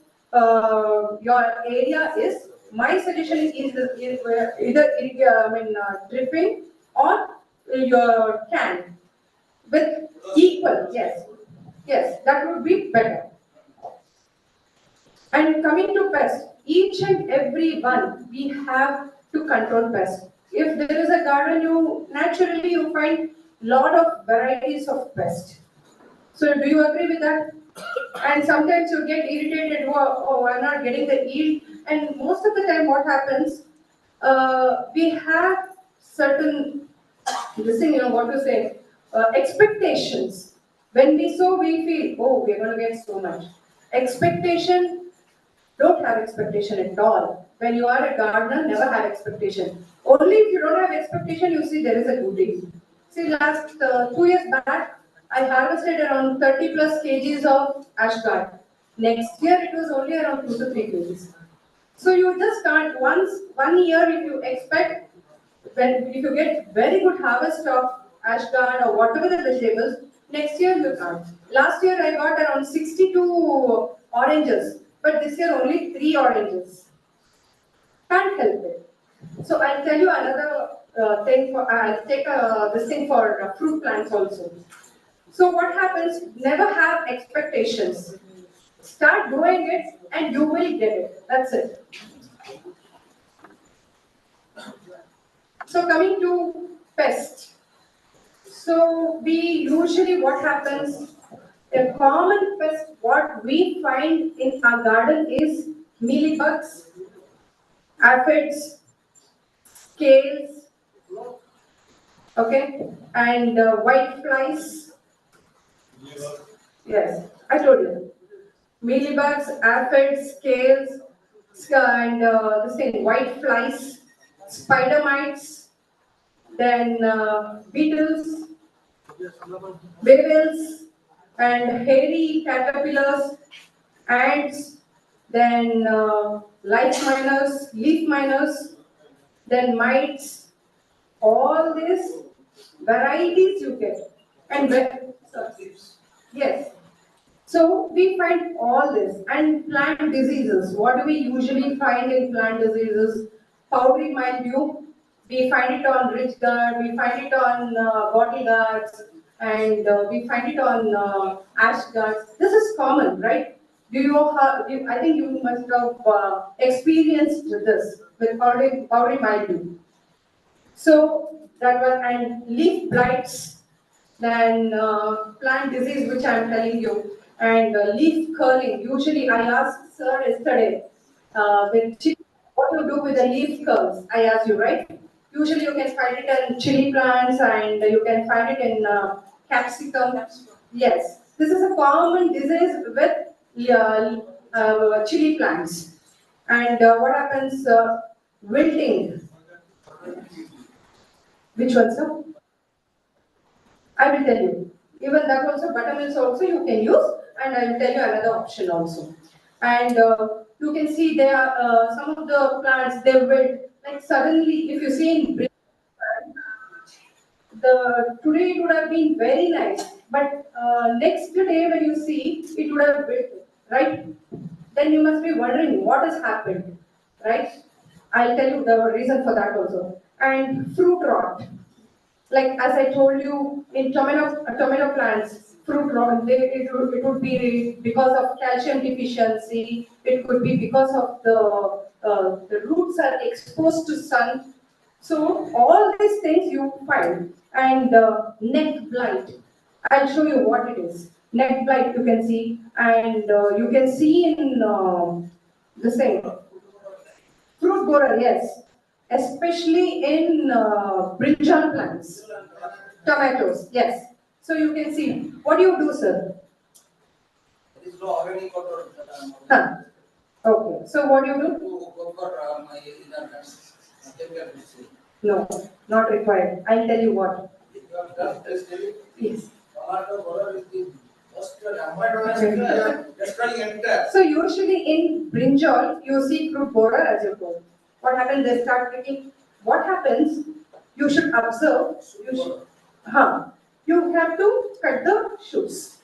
your area is. My suggestion is either dripping or your can with equal. Yes, that would be better. And coming to pests, each and every one we have to control pests. If there is a garden, naturally you find lot of varieties of pests. So do you agree with that? And sometimes you get irritated, oh, I'm not getting the yield. And most of the time what happens, we have certain, expectations. When we sow, we feel, oh, we're going to get so much. Expectation, don't have expectation at all. When you are a gardener, never have expectation. Only if you don't have expectation, you see there is a good deal. See, last 2 years back, I harvested around 30 plus kgs of ashgard. Next year, it was only around 2 to 3 kgs. So you just can't, 1 year if you expect, if you get very good harvest of ashgard or whatever the vegetables, next year you can't. Last year I got around 62 oranges, but this year only 3 oranges. Can't help it. So I'll tell you another thing. I'll take this thing for fruit plants also. So what happens? Never have expectations. Start doing it and you will get it. That's it. So coming to pest. So we usually, what happens? A common pest what we find in our garden is mealybugs, aphids, scales, Okay, and white flies. Yes, I told you. Mealybugs, aphids, scales, and this thing, white flies, spider mites, then beetles, weevils, and hairy caterpillars, ants, then leaf miners, then mites, all these varieties you get. And yes, so we find all this. And plant diseases. What do we usually find in plant diseases? Powdery mildew. We find it on ridge gourd. We find it on bottle gourds, and we find it on ash gourds. This is common, right? Do you have? I think you must have experienced this with powdery mildew. So that was, and leaf blights, then plant disease, which I am telling you, and leaf curling. Usually, I asked sir yesterday, what do you do with the leaf curls? I asked you, right? Usually, you can find it in chili plants, and you can find it in capsicum. Yes, this is a common disease with chili plants. And what happens? Wilting. Which one, sir? I will tell you. Even that also, buttermilks also you can use, and I will tell you another option also. And you can see there are some of the plants, they will, like suddenly, if you see in Britain, today it would have been very nice, but next day when you see, it would have been, right? Then you must be wondering what has happened, right? I'll tell you the reason for that also. And fruit rot. Like as I told you, in tomato plants, fruit rot, it would be because of calcium deficiency. It could be because of the roots are exposed to sun. So all these things you find, and neck blight. I'll show you what it is. Neck blight you can see, and you can see in the same fruit borer, yes, especially in brinjal plants. Tomatoes, yes. So you can see. What do you do, sir? It is no organic or Huh. Okay. So what do you do? No, not required. I'll tell you what. Yes. So usually in brinjal, you see fruit borer as you go. What happens? They start picking. What happens? You should observe. You have to cut the shoots.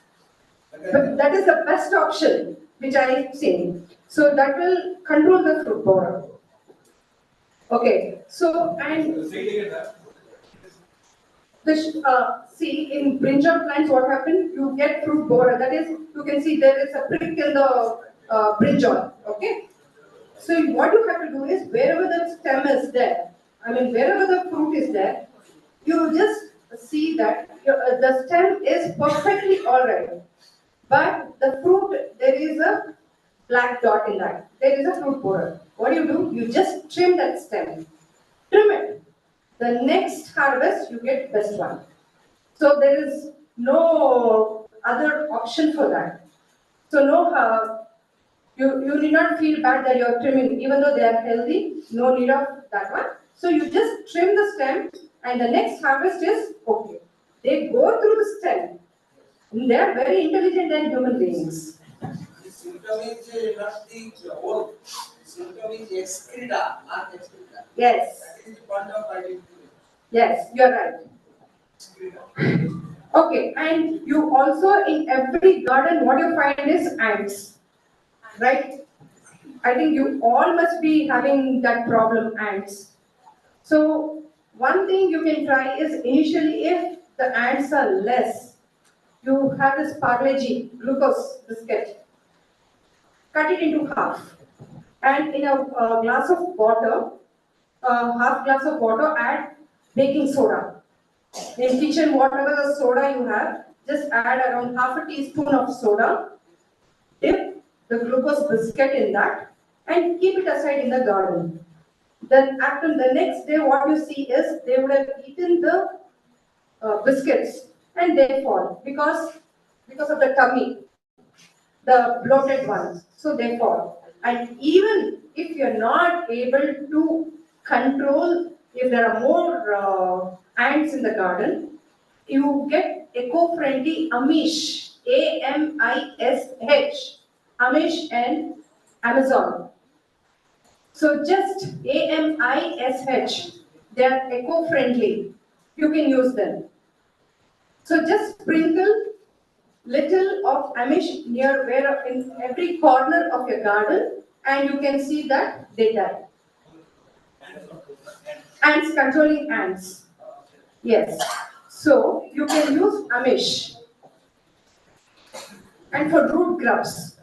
But that is the best option which I have seen. So that will control the fruit borer. Okay. So and see in brinjal plants what happens? You get fruit borer. That is, you can see there is a prick in the brinjal. Okay. So what you have to do is wherever the stem is there, I mean wherever the fruit is there, you just see that the stem is perfectly alright, but the fruit, there is a black dot in that. There is a fruit borer. What do? You just trim that stem. Trim it. The next harvest you get best one. So there is no other option for that. So you need not feel bad that you're trimming, even though they are healthy, no need of that one. So you just trim the stem, and the next harvest is okay. They go through the stem. They are very intelligent than human beings. The symptom is not the whole. The symptom is excreta, not excreta. Yes. That is the point of identification. Yes, you're right. Okay, and you also in every garden, what you find is ants, right? I think you all must be having that problem, ants. So one thing you can try is initially if the ants are less, you have this Parle-G glucose biscuit. Cut it into half, and in a glass of water, half glass of water, add baking soda. In kitchen, whatever the soda you have, just add around half a teaspoon of soda. Dip the glucose biscuit in that and keep it aside in the garden. Then after the next day, what you see is they would have eaten the biscuits, and they fall because of the tummy, the bloated ones, so they fall. And even if you're not able to control, if there are more ants in the garden, you get eco-friendly Amish, Amish, Amish and Amazon. So just Amish, they are eco-friendly. You can use them. So just sprinkle little of Amish near where in every corner of your garden, and you can see that they die. Ants, controlling ants. Yes. So you can use Amish. And for root grubs.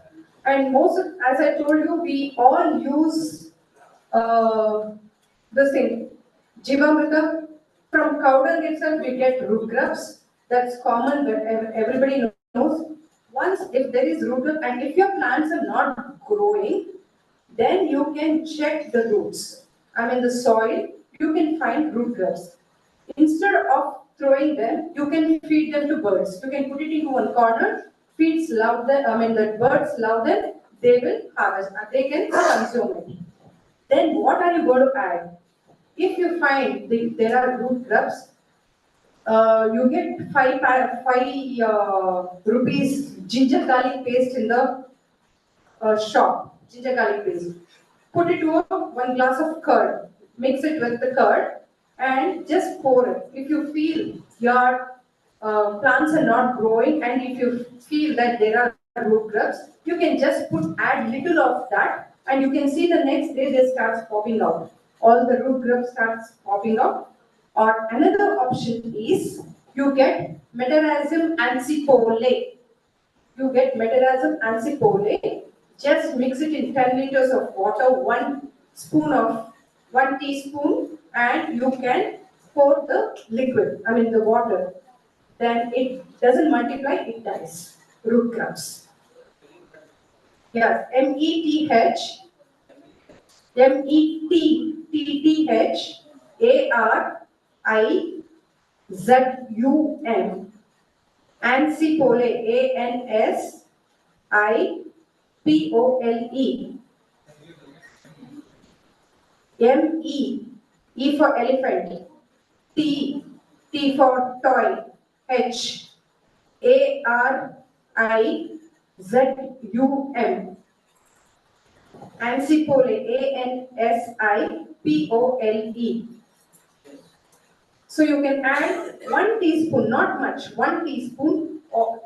And most of, as I told you, we all use the same. Jivamrita, from cow dung itself we get root grubs. That's common, but everybody knows. Once if there is root grub, and if your plants are not growing, then you can check the roots. I mean the soil, you can find root grubs. Instead of throwing them, you can feed them to birds. You can put it into one corner, feeds love them, the birds love them, they will harvest, they can consume it. Then what are you going to add? If you find there are root grubs, you get 5 rupees ginger garlic paste in the shop, ginger garlic paste. Put it to 1 glass of curd, mix it with the curd and just pour it. If you feel your plants are not growing and if you feel that there are root grubs, you can just add little of that and you can see the next day they start popping out. All the root grubs starts popping out. Or another option is you get Metarhizium ansipole. You get Metarhizium ansipole. Just mix it in 10 liters of water, 1 teaspoon, and you can pour the liquid, the water. Then it doesn't multiply, it dies. Root grubs. Yes, METHARIZUM, Ansipole, ANSIPOLE. E for elephant, T for toy, HARIZUM. Ansipole, ANSIPOLE. So you can add 1 teaspoon, not much, 1 teaspoon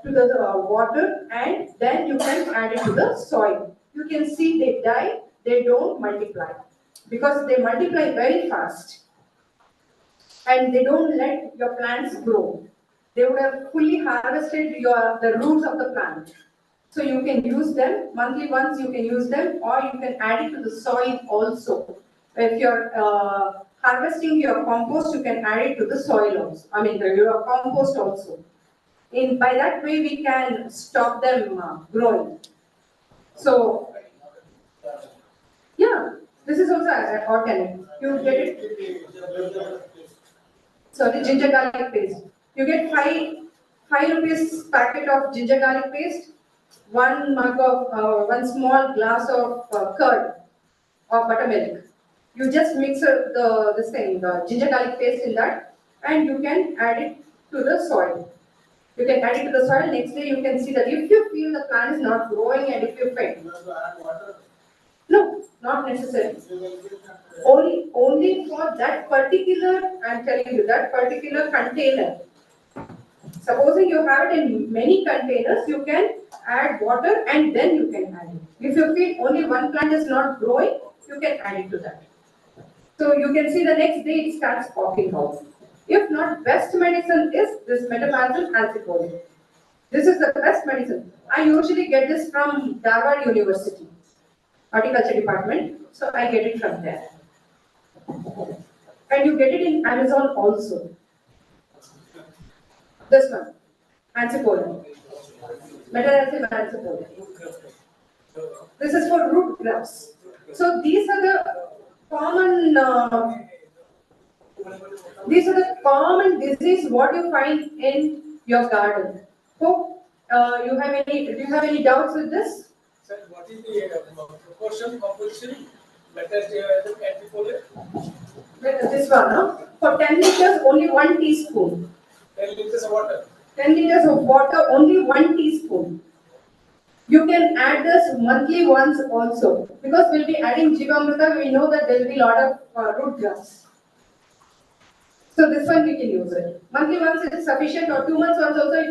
to the water, and then you can add it to the soil. You can see they die, they don't multiply because they multiply very fast and they don't let your plants grow. They would have fully harvested the roots of the plant. So you can use them monthly once, you can use them, or you can add it to the soil also. If you're harvesting your compost, you can add it to the soil also. Your compost also. By that way, we can stop them growing. So, yeah, this is also organic. You get it. Sorry, ginger garlic paste. You get 5 rupees packet of ginger garlic paste, 1 small glass of curd or buttermilk. You just mix the ginger garlic paste in that, and you can add it to the soil. You can add it to the soil. Next day, you can see that if you feel the plant is not growing and if you faint. No, not necessary. Only for that particular, I'm telling you, that particular container. Supposing you have it in many containers, you can add water and then you can add it. If you feel only one plant is not growing, you can add it to that. So you can see the next day it starts popping out. If not, best medicine is this Metamazole ansipole. This is the best medicine. I usually get this from Harvard University, Horticulture Department. So I get it from there. And you get it in Amazon also. This one, ansipole. Metarhizium ansipole. This is for root grubs. So these are the common These are the common disease what you find in your garden. Hope do you have any doubts with this? Sir, what is the proportion composition? Better antifoliate? This one, no? For 10 liters, only 1 teaspoon. 10 liters of water. 10 liters of water, only 1 teaspoon. You can add this monthly once also. Because we'll be adding Jivamrita, we know that there will be a lot of root grass. So this one we can use it. Monthly once is sufficient, or 2 months once also.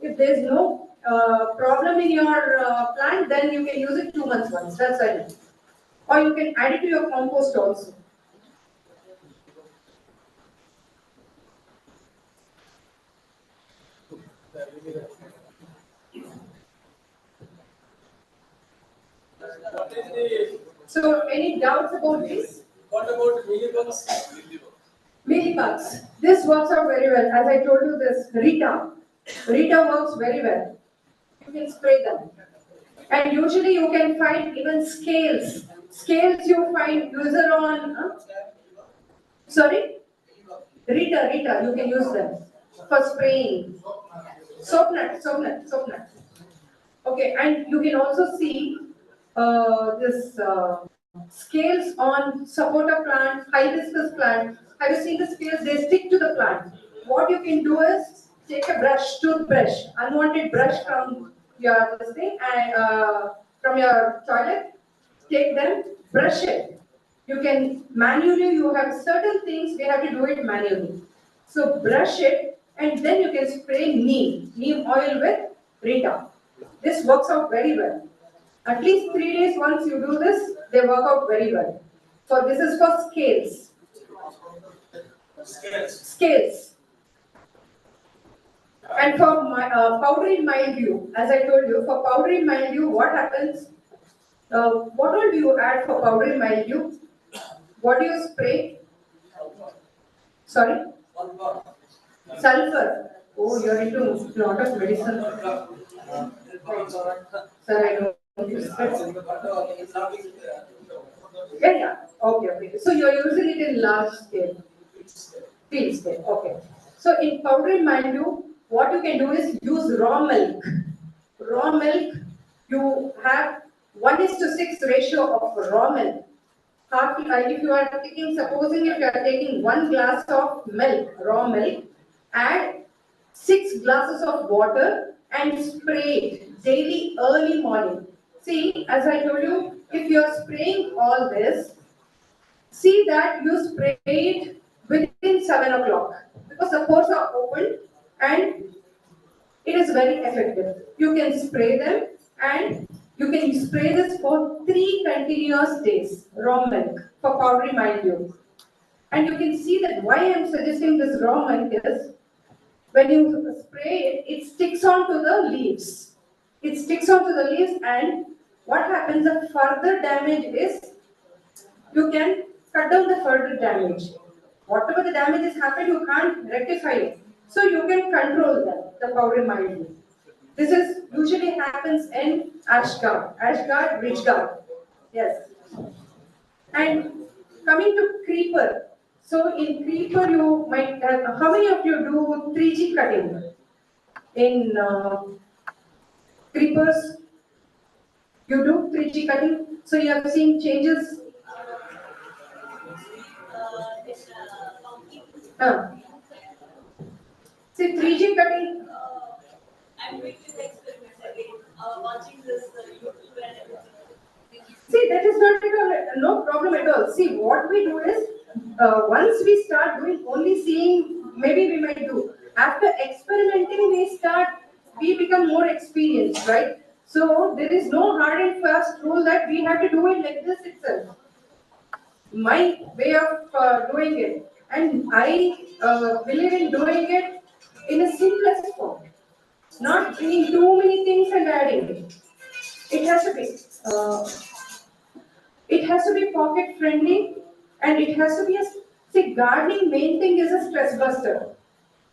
If there is no problem in your plant, then you can use it 2 months once. That's it. Or you can add it to your compost also. So any doubts about this? What about mealybugs? Mealybugs. This works out very well. As I told you, this Rita works very well. You can spray them. And usually you can find even scales. Scales you find user on. Sorry? Rita, you can use them for spraying. Soap nut. Okay, and you can also see this scales on supporter plant, hibiscus plant. Have you seen the scales? They stick to the plant. What you can do is take a toothbrush, unwanted brush from your this thing, and from your toilet. Take them, brush it. You can manually. You have certain things we have to do it manually. So brush it, and then you can spray neem oil with Rita. This works out very well. At least 3 days once you do this, they work out very well. So this is for scales. Scales. And for powdery mildew, as I told you, for powdery mildew, what happens? What all do you add for powdery mildew? What do you spray? Sorry? Sulfur. Oh, you're into a lot of medicine. Sir, I don't. Yeah. Okay. So you're using it in large scale. Field scale. Okay. So in powdery mildew, what you can do is use raw milk. Raw milk, you have 1:6 ratio of raw milk. If you are taking, supposing if you are taking 1 glass of milk, raw milk, add 6 glasses of water and spray it daily early morning. See, as I told you, if you are spraying all this, see that you spray it within 7 o'clock because the pores are open and it is very effective. You can spray them and you can spray this for 3 continuous days, raw milk, for powdery mildew. And you can see that why I am suggesting this raw milk is, when you spray it, it sticks onto the leaves. It sticks onto the leaves, and what happens, the further damage is, you can cut down the further damage. Whatever the damage has happened, you can't rectify it. So you can control the powdery mildew. This is usually happens in Ashgard, Ridgeguard. Yes. And coming to creeper. So in creeper you might have, how many of you do 3G cutting in creepers? You do 3G cutting? So you have seen changes? See 3G cutting. I'm going to experiment again, watching this YouTube and everything. See, that is not at all, no problem at all. See, what we do is, once we start doing only seeing, maybe we might do. After experimenting, we become more experienced, right? So there is no hard and fast rule that we have to do it like this itself. My way of doing it, and I believe in doing it in a simplest form, not bringing too many things and adding it. It has to be. It has to be pocket friendly, and it has to be see, gardening main thing is a stress buster.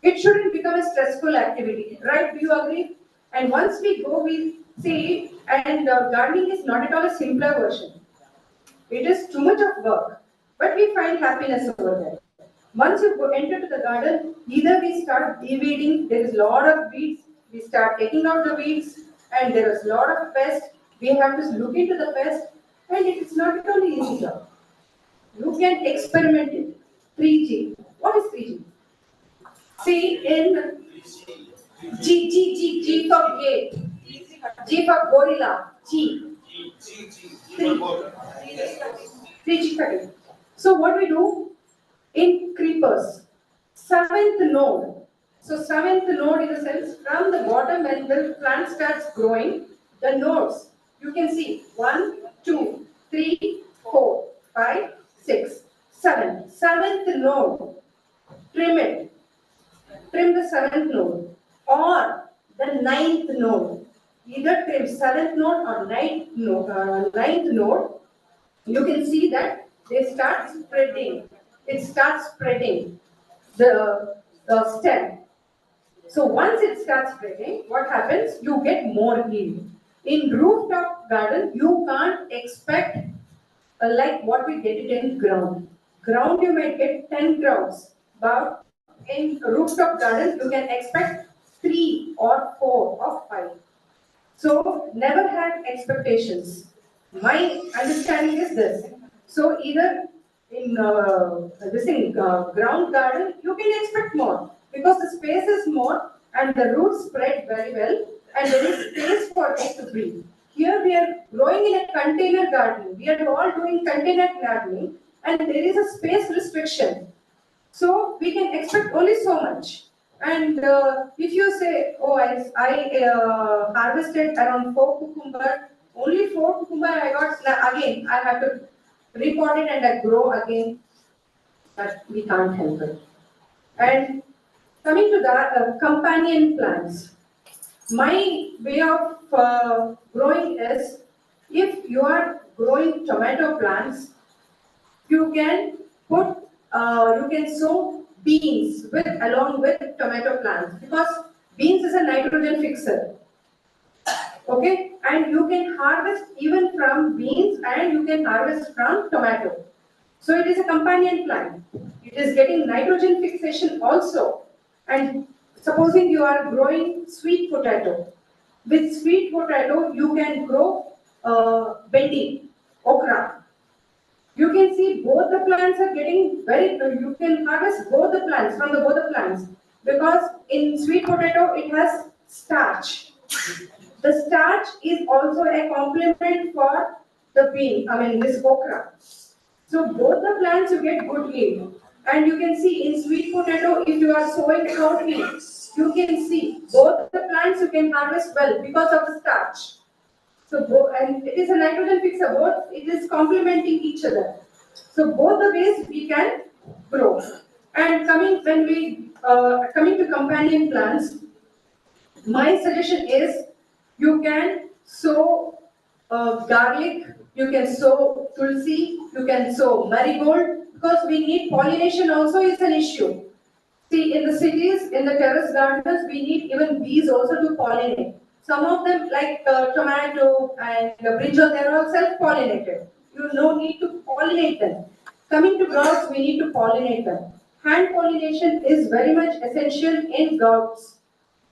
It shouldn't become a stressful activity, right? Do you agree? And once we go, we see, and gardening is not at all a simpler version. It is too much of work, but we find happiness over there. Once you enter to the garden, either we start de-weeding, there is a lot of weeds, we start taking out the weeds, and there is a lot of pests. We have to look into the pest, and it is not at all easy job. You can experiment it. 3G. What is 3G? See in G for gate, G for gorilla, G. 3G cutting. So what we do in creepers, seventh node. So seventh node in the sense from the bottom when the plant starts growing, the nodes you can see 1, 2, 3, 4, 5, 6, 7. Seventh node, trim it. Trim the seventh node or the ninth node. Either trim seventh node or ninth node. You can see that they start spreading. It starts spreading the stem. So once it starts spreading, what happens? You get more yield. In rooftop garden, you can't expect like what we get it in ground. Ground you might get 10 grounds, but in rooftop garden you can expect 3 or 4 or 5. So never had expectations. My understanding is this. So either in ground garden you can expect more because the space is more and the roots spread very well and there is space for it to breathe. Here we are growing in a container gardening. We are all doing container gardening and there is a space restriction. So we can expect only so much. And if you say, oh, I harvested around 4 cucumber, only 4 cucumber I got, again, I have to repot it and I grow again, but we can't help it. And coming to the companion plants, my way of growing is, if you are growing tomato plants, you can put, you can sow beans along with tomato plants because beans is a nitrogen fixer. Okay, and you can harvest even from beans and you can harvest from tomato. So it is a companion plant. It is getting nitrogen fixation also. And supposing you are growing sweet potato. With sweet potato, you can grow bendi, okra. You can see both the plants are getting very, you can harvest both the plants from both the plants because in sweet potato it has starch. The starch is also a complement for the bean, this okra. So both the plants you get good yield. And you can see in sweet potato, if you are sowing cowpea, you can see both the plants you can harvest well because of the starch. So and it is a nitrogen fixer, both it is complementing each other. So both the ways we can grow. And coming to companion plants, my suggestion is you can sow garlic, you can sow tulsi, you can sow marigold because we need pollination also is an issue. See, in the cities, in the terrace gardens, we need even bees also to pollinate. Some of them, like tomato and brinjal, they are all self-pollinated. You no need to pollinate them. Coming to gourds, we need to pollinate them. Hand pollination is very much essential in gourds.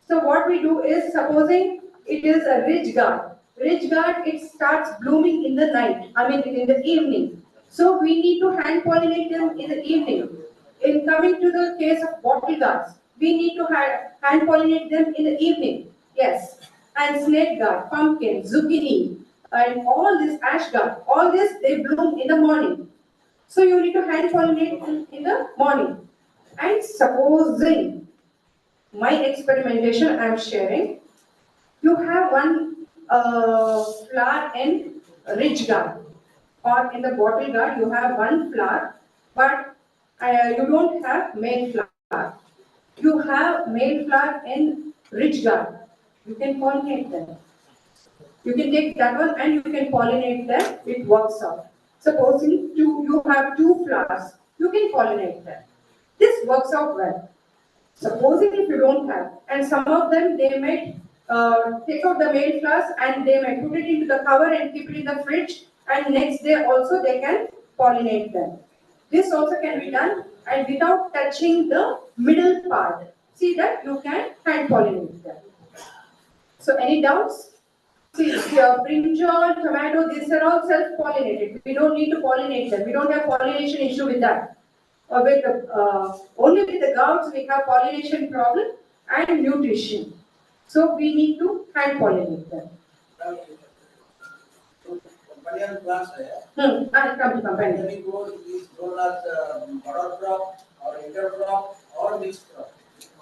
So what we do is, supposing it is a ridge gourd. Ridge gourd, it starts blooming in the night, in the evening. So we need to hand pollinate them in the evening. In coming to the case of bottle gourds, we need to hand pollinate them in the evening. Yes. And snake gourd, pumpkin, zucchini, and all this ash gourd, all this they bloom in the morning. So you need to hand pollinate them in the morning. And supposing my experimentation I am sharing, you have one flower in ridge gourd or in the bottle gourd you have one flower, but you don't have male flower. You have male flower in ridge gourd. You can pollinate them. You can take that one and you can pollinate them. It works out. Supposing you have 2 flowers, you can pollinate them. This works out well. Supposing if you don't have, and some of them they might take out the male flowers and they might put it into the cover and keep it in the fridge, and next day also they can pollinate them. This also can be done and without touching the middle part. See that you can hand pollinate them. So any doubts? See, brinjal, tomato, these are all self-pollinated. We don't need to pollinate them. We don't have pollination issue with that. With the, only with the gourds we have pollination problem and nutrition. So we need to hand pollinate them. Companion plants I come to companion. Can you grown as butter crop or intercrop or mixed crop?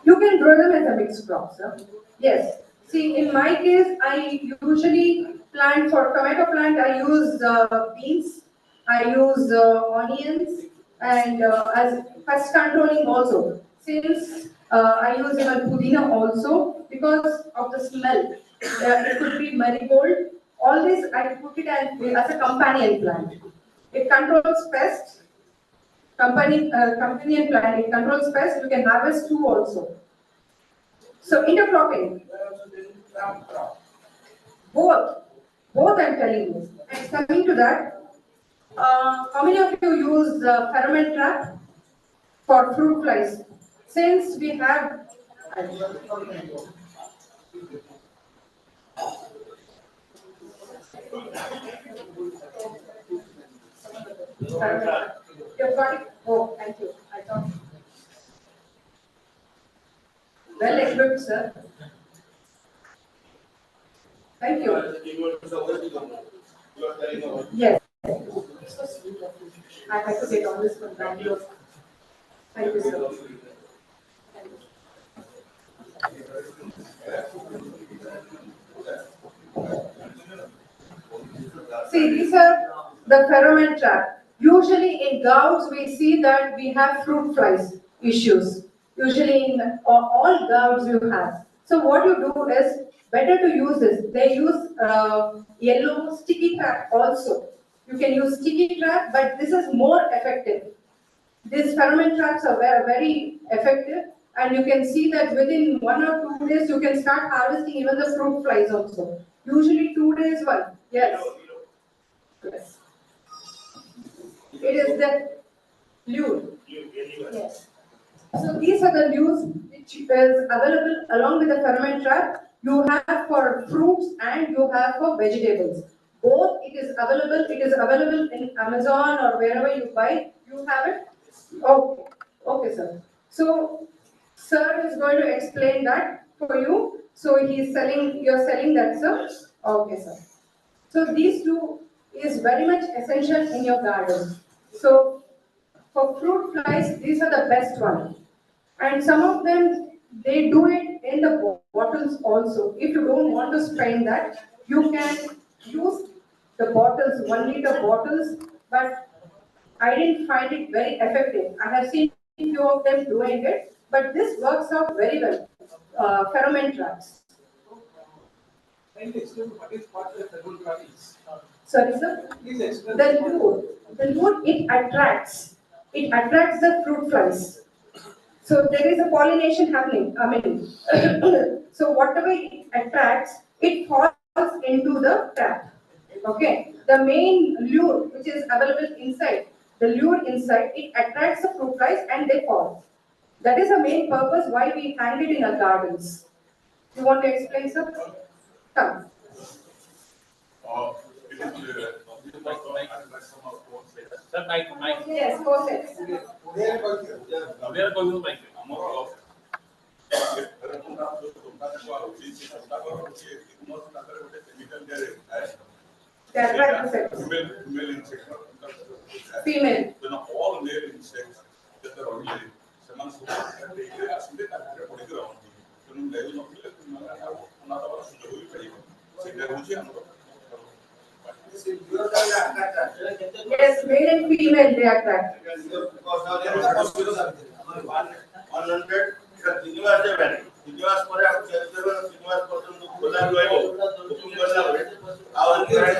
You can grow them as a mixed crop, sir. Yes. See, in my case, I usually plant for tomato plant. I use beans. I use onions and as pest controlling also. Since I use even pudina also because of the smell. It could be marigold. All this I put it as a companion plant. It controls pests. Companion plant. It controls pests. You can harvest two also. So intercropping. Both I'm telling you. And coming to that, how many of you use pheromone trap for fruit flies? Since we have you've got it. Oh, thank you. I thought well equipped, sir. Thank you. Yes. I had to get all this from Bangalore. Thank you, sir. See, these are the pheromone trap. Usually in gouts, we see that we have fruit flies issues. Usually in all gouts you have. So what you do is better to use this. They use yellow sticky trap also. You can use sticky trap, but this is more effective. These pheromone traps are very, very effective, and you can see that within 1 or 2 days you can start harvesting even the fruit flies also. Usually 2 days one. Yes. Yes. It is the lure. Yes. So these are the lures which is available along with the pheromone trap. You have for fruits and you have for vegetables. Both it is available. It is available in Amazon or wherever you buy. You have it. Okay. Okay, sir. So, sir is going to explain that for you. So he is selling. You're selling that, sir. Okay, sir. So these two is very much essential in your garden. So for fruit flies, these are the best one. And some of them, they do it in the bottles also. If you don't want to spend that, you can use the bottles, 1 liter bottles, but I didn't find it very effective. I have seen few of them doing it, but this works out very well. Pheromone traps. Can you explain what is the pheromone trap is? Sorry, sir? Please explain. The lure, it attracts the fruit flies. So there is a pollination happening. I mean, so whatever it attracts, it falls into the trap. Okay. The main lure which is available inside, the lure inside, it attracts the fruit flies and they fall. That is the main purpose why we hang it in our gardens. You want to explain, sir? Come. Sir, mic. Yes, go ahead. Where going to mic? Female insect. Female. Then all male insects that are only ସେମାନେ ସବୁ ଆସନ୍ତି ତାପରେ ପଡ଼ିକି ରହନ୍ତି ତେଣୁ mail ନଥିଲେ ଅନାଥ ସୁଯୋଗ ବି ପାଇବ ସେଇଟା ହେଉଛି ଆମର Yes, male and female they attract. 100 ତିନିମାସ ଦେବେନି ତିନିମାସ ପରେ ଆଉ 3 ମାସ ପର୍ଯ୍ୟନ୍ତ ଖୋଲା ରହିବ ବୁକିଂ କଲା ପରେ ଆଉ ଖୋଲା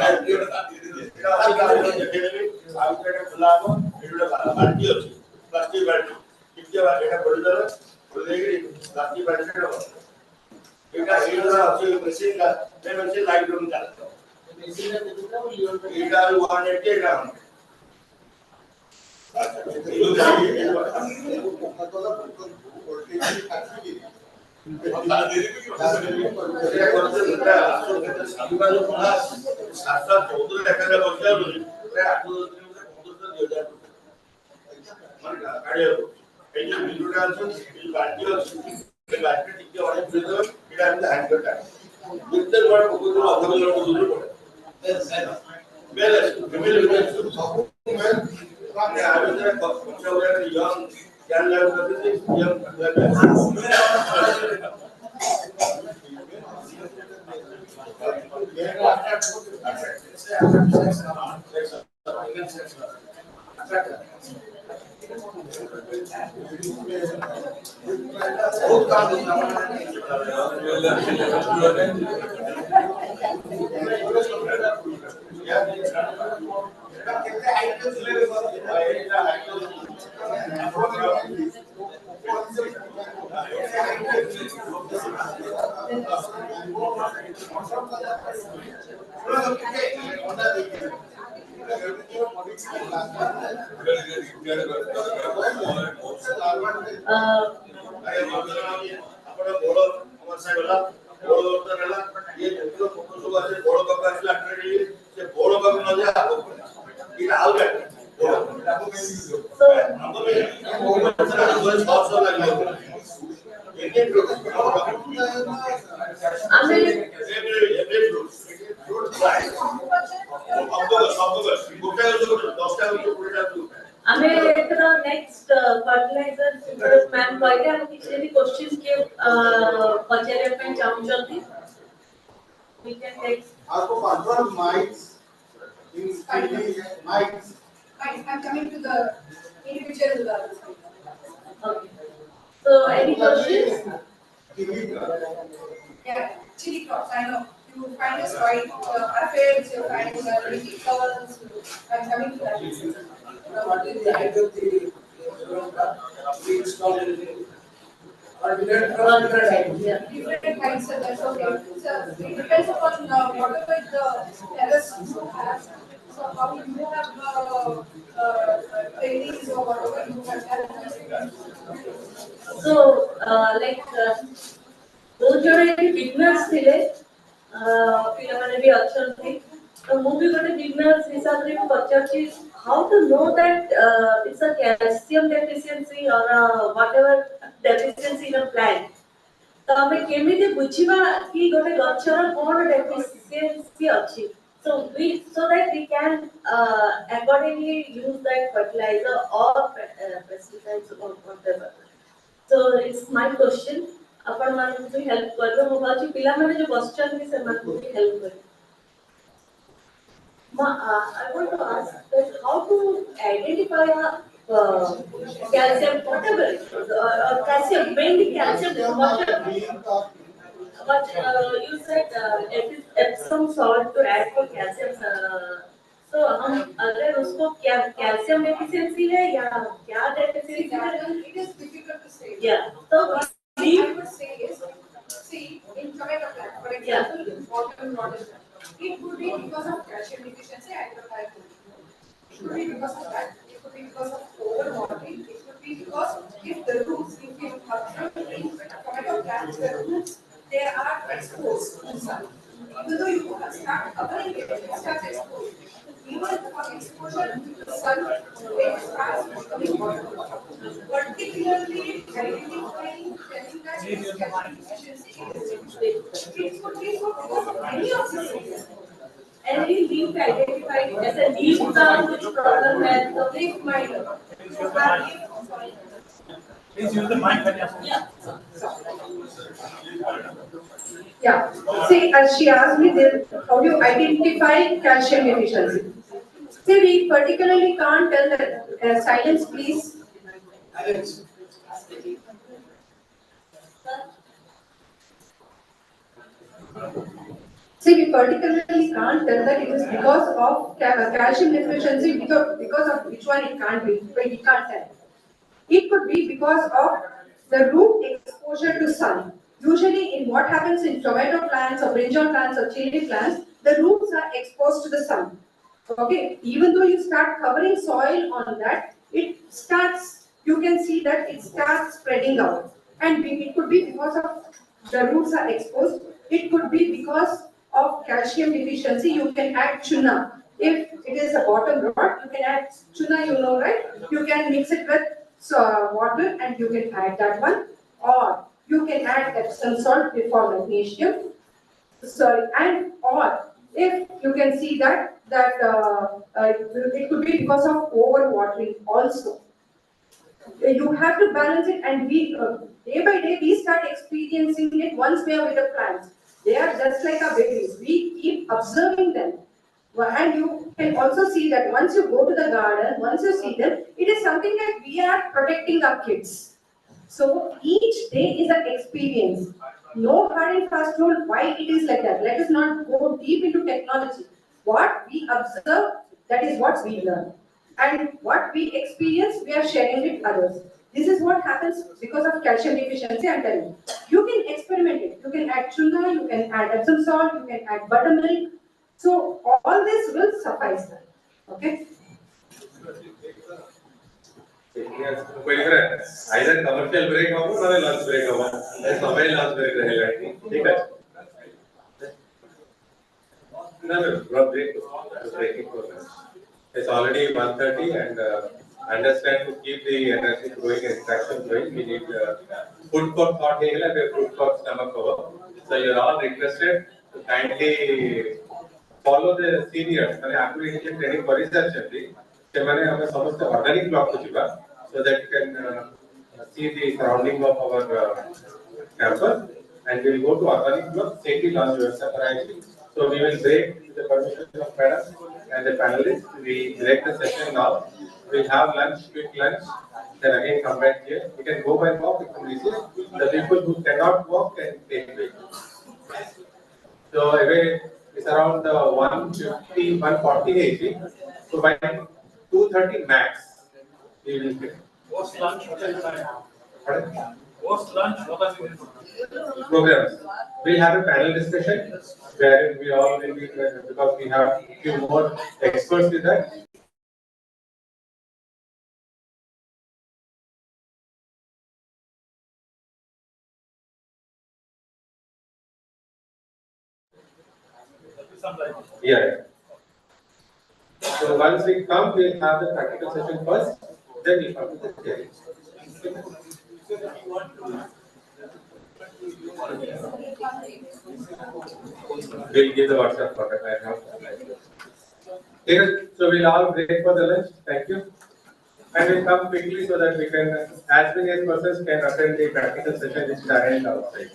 ହବ ଏଇଟା ବାଲ୍ଟି ଅଛି ପ୍ଲାଷ୍ଟିକ ବାଲ୍ଟି ଟିକେ ଏଟା ପଡ଼ିଦେଲେ ଖୋଲେଇକି ପ୍ଲାଷ୍ଟିକ ବାଲ୍ଟିରେ ହବ ଏଇଟା ଅଛି ମେସିନ୍ ଏ ମେସିନ୍ ଲାଇଟ୍ ରୁମ୍ ଚାଲିବ ଏଇଟା 180 ଗ୍ରାମ ଆମେ ଏଥର ନେକ୍ସଟ ଫର୍ଟିଲାଇଜର ମ୍ୟାମ୍ କହିଲେ ଆମେ କିଛି ଯଦି କ୍ୱେଶ୍ଚିନ୍ କିଏ ପଚାରିବା ପାଇଁ ଚାହୁଁଛନ୍ତି we can take Ask for control mics in mics. I'm coming to the individual. Okay. So any questions? Yeah, chili crops. I know you find us white affairs. You find colors. I'm coming to that. What is the height of the installed? Different heights, so that's okay. So it depends upon whatever the terrace you have. So how you have trainings or whatever you have done. So like बहुत जण beginners थिले पिला माने भी अछंती तो मु भी गोटे बिगनर्स हिसाब रे पचारची how to know that it's a calcium deficiency और whatever deficiency in a plant तो हमें केमिति बुझिबा कि गोटे गछर कोन डेफिशिएंसी अछि so that we can accordingly use that fertilizer or pesticides or whatever. So it's my question. अपन मान को हेल्प करबो मो बाची पिला माने जो क्वेश्चन भी से मान को हेल्प कर I want to ask that how to identify calcium whatever calcium mainly calcium but you said Epsom salt to add for calcium so हम अगर उसको क्या calcium deficiency है या क्या deficiency है it is difficult to say. Yeah, so I would say is, see, in tomato plant, for example, bottom not is it could be because of calcium deficiency, it could be because of that, it could be because of overwatering, it could be because if the roots, if you observe in tomato plants, the roots, they are exposed to the sun. Even though you start covering it, it starts exposed. Even for exposure to the sun, it starts becoming water. Particularly identifying telling that it is calcium deficiency, it could be for any of the reasons. Any leaf identified as a leaf which problem has the leaf minor. Please use the mic when you Yeah. Yeah. See, as she asked me, how do you identify calcium deficiency? See, we particularly can't tell that. Silence, please. See, we particularly can't tell that it is because of calcium deficiency, because of which one it can't be, but we can't tell. It could be because of the root exposure to sun. Usually, in what happens in tomato plants or brinjal plants or chili plants, the roots are exposed to the sun. Okay, even though you start covering soil on that, it starts, you can see that it starts spreading out. And it could be because of the roots are exposed. It could be because of calcium deficiency. You can add tuna. If it is a bottom rot, you can add tuna, you know, right? You can mix it with water and you can add that one. Or you can add Epsom salt for magnesium. Sorry, and or if you can see that it could be because of overwatering also. You have to balance it, and we day by day we start experiencing it once we are with the plants. They are just like our babies. We keep observing them. And you can also see that once you go to the garden, once you see them, it is something that we are protecting our kids. So each day is an experience. No hard and fast rule why it is like that. Let us not go deep into technology. What we observe, that is what we learn. And what we experience, we are sharing with others. This is what happens because of calcium deficiency, I'm telling you. You can experiment it. You can add tuna, you can add Epsom salt, you can add buttermilk. So all this will suffice. Okay? Either commercial break or lunch break. Lunch break. No, breaking for lunch. It's already 1:30 and understand to keep the energy growing and extraction going, we need food for thought and food for stomach cover. So you're all requested to kindly follow the seniors. Application training for research only. Organic block so that you can see the surrounding of our campus, and we will go to organic block, safety launch yourself. So we will break with the permission of madam and the panelists. We break the session now. We'll have lunch, quick lunch. Then again come back here. We can go by walk if you visit. The people who cannot walk can take way. So anyway, it's around 150, 140 AC. So by 2:30 max, we will get. Post lunch, Post lunch, programs. We'll have a panel discussion where we all will be, because we have a few more experts with that. Yeah. So once we come, we'll have the practical session first, then we'll come to the theory. We'll give the WhatsApp contact right now. Okay, so we'll all break for the lunch. Thank you. And we'll come quickly so that we can, as many persons can attend the practical session which is arranged outside.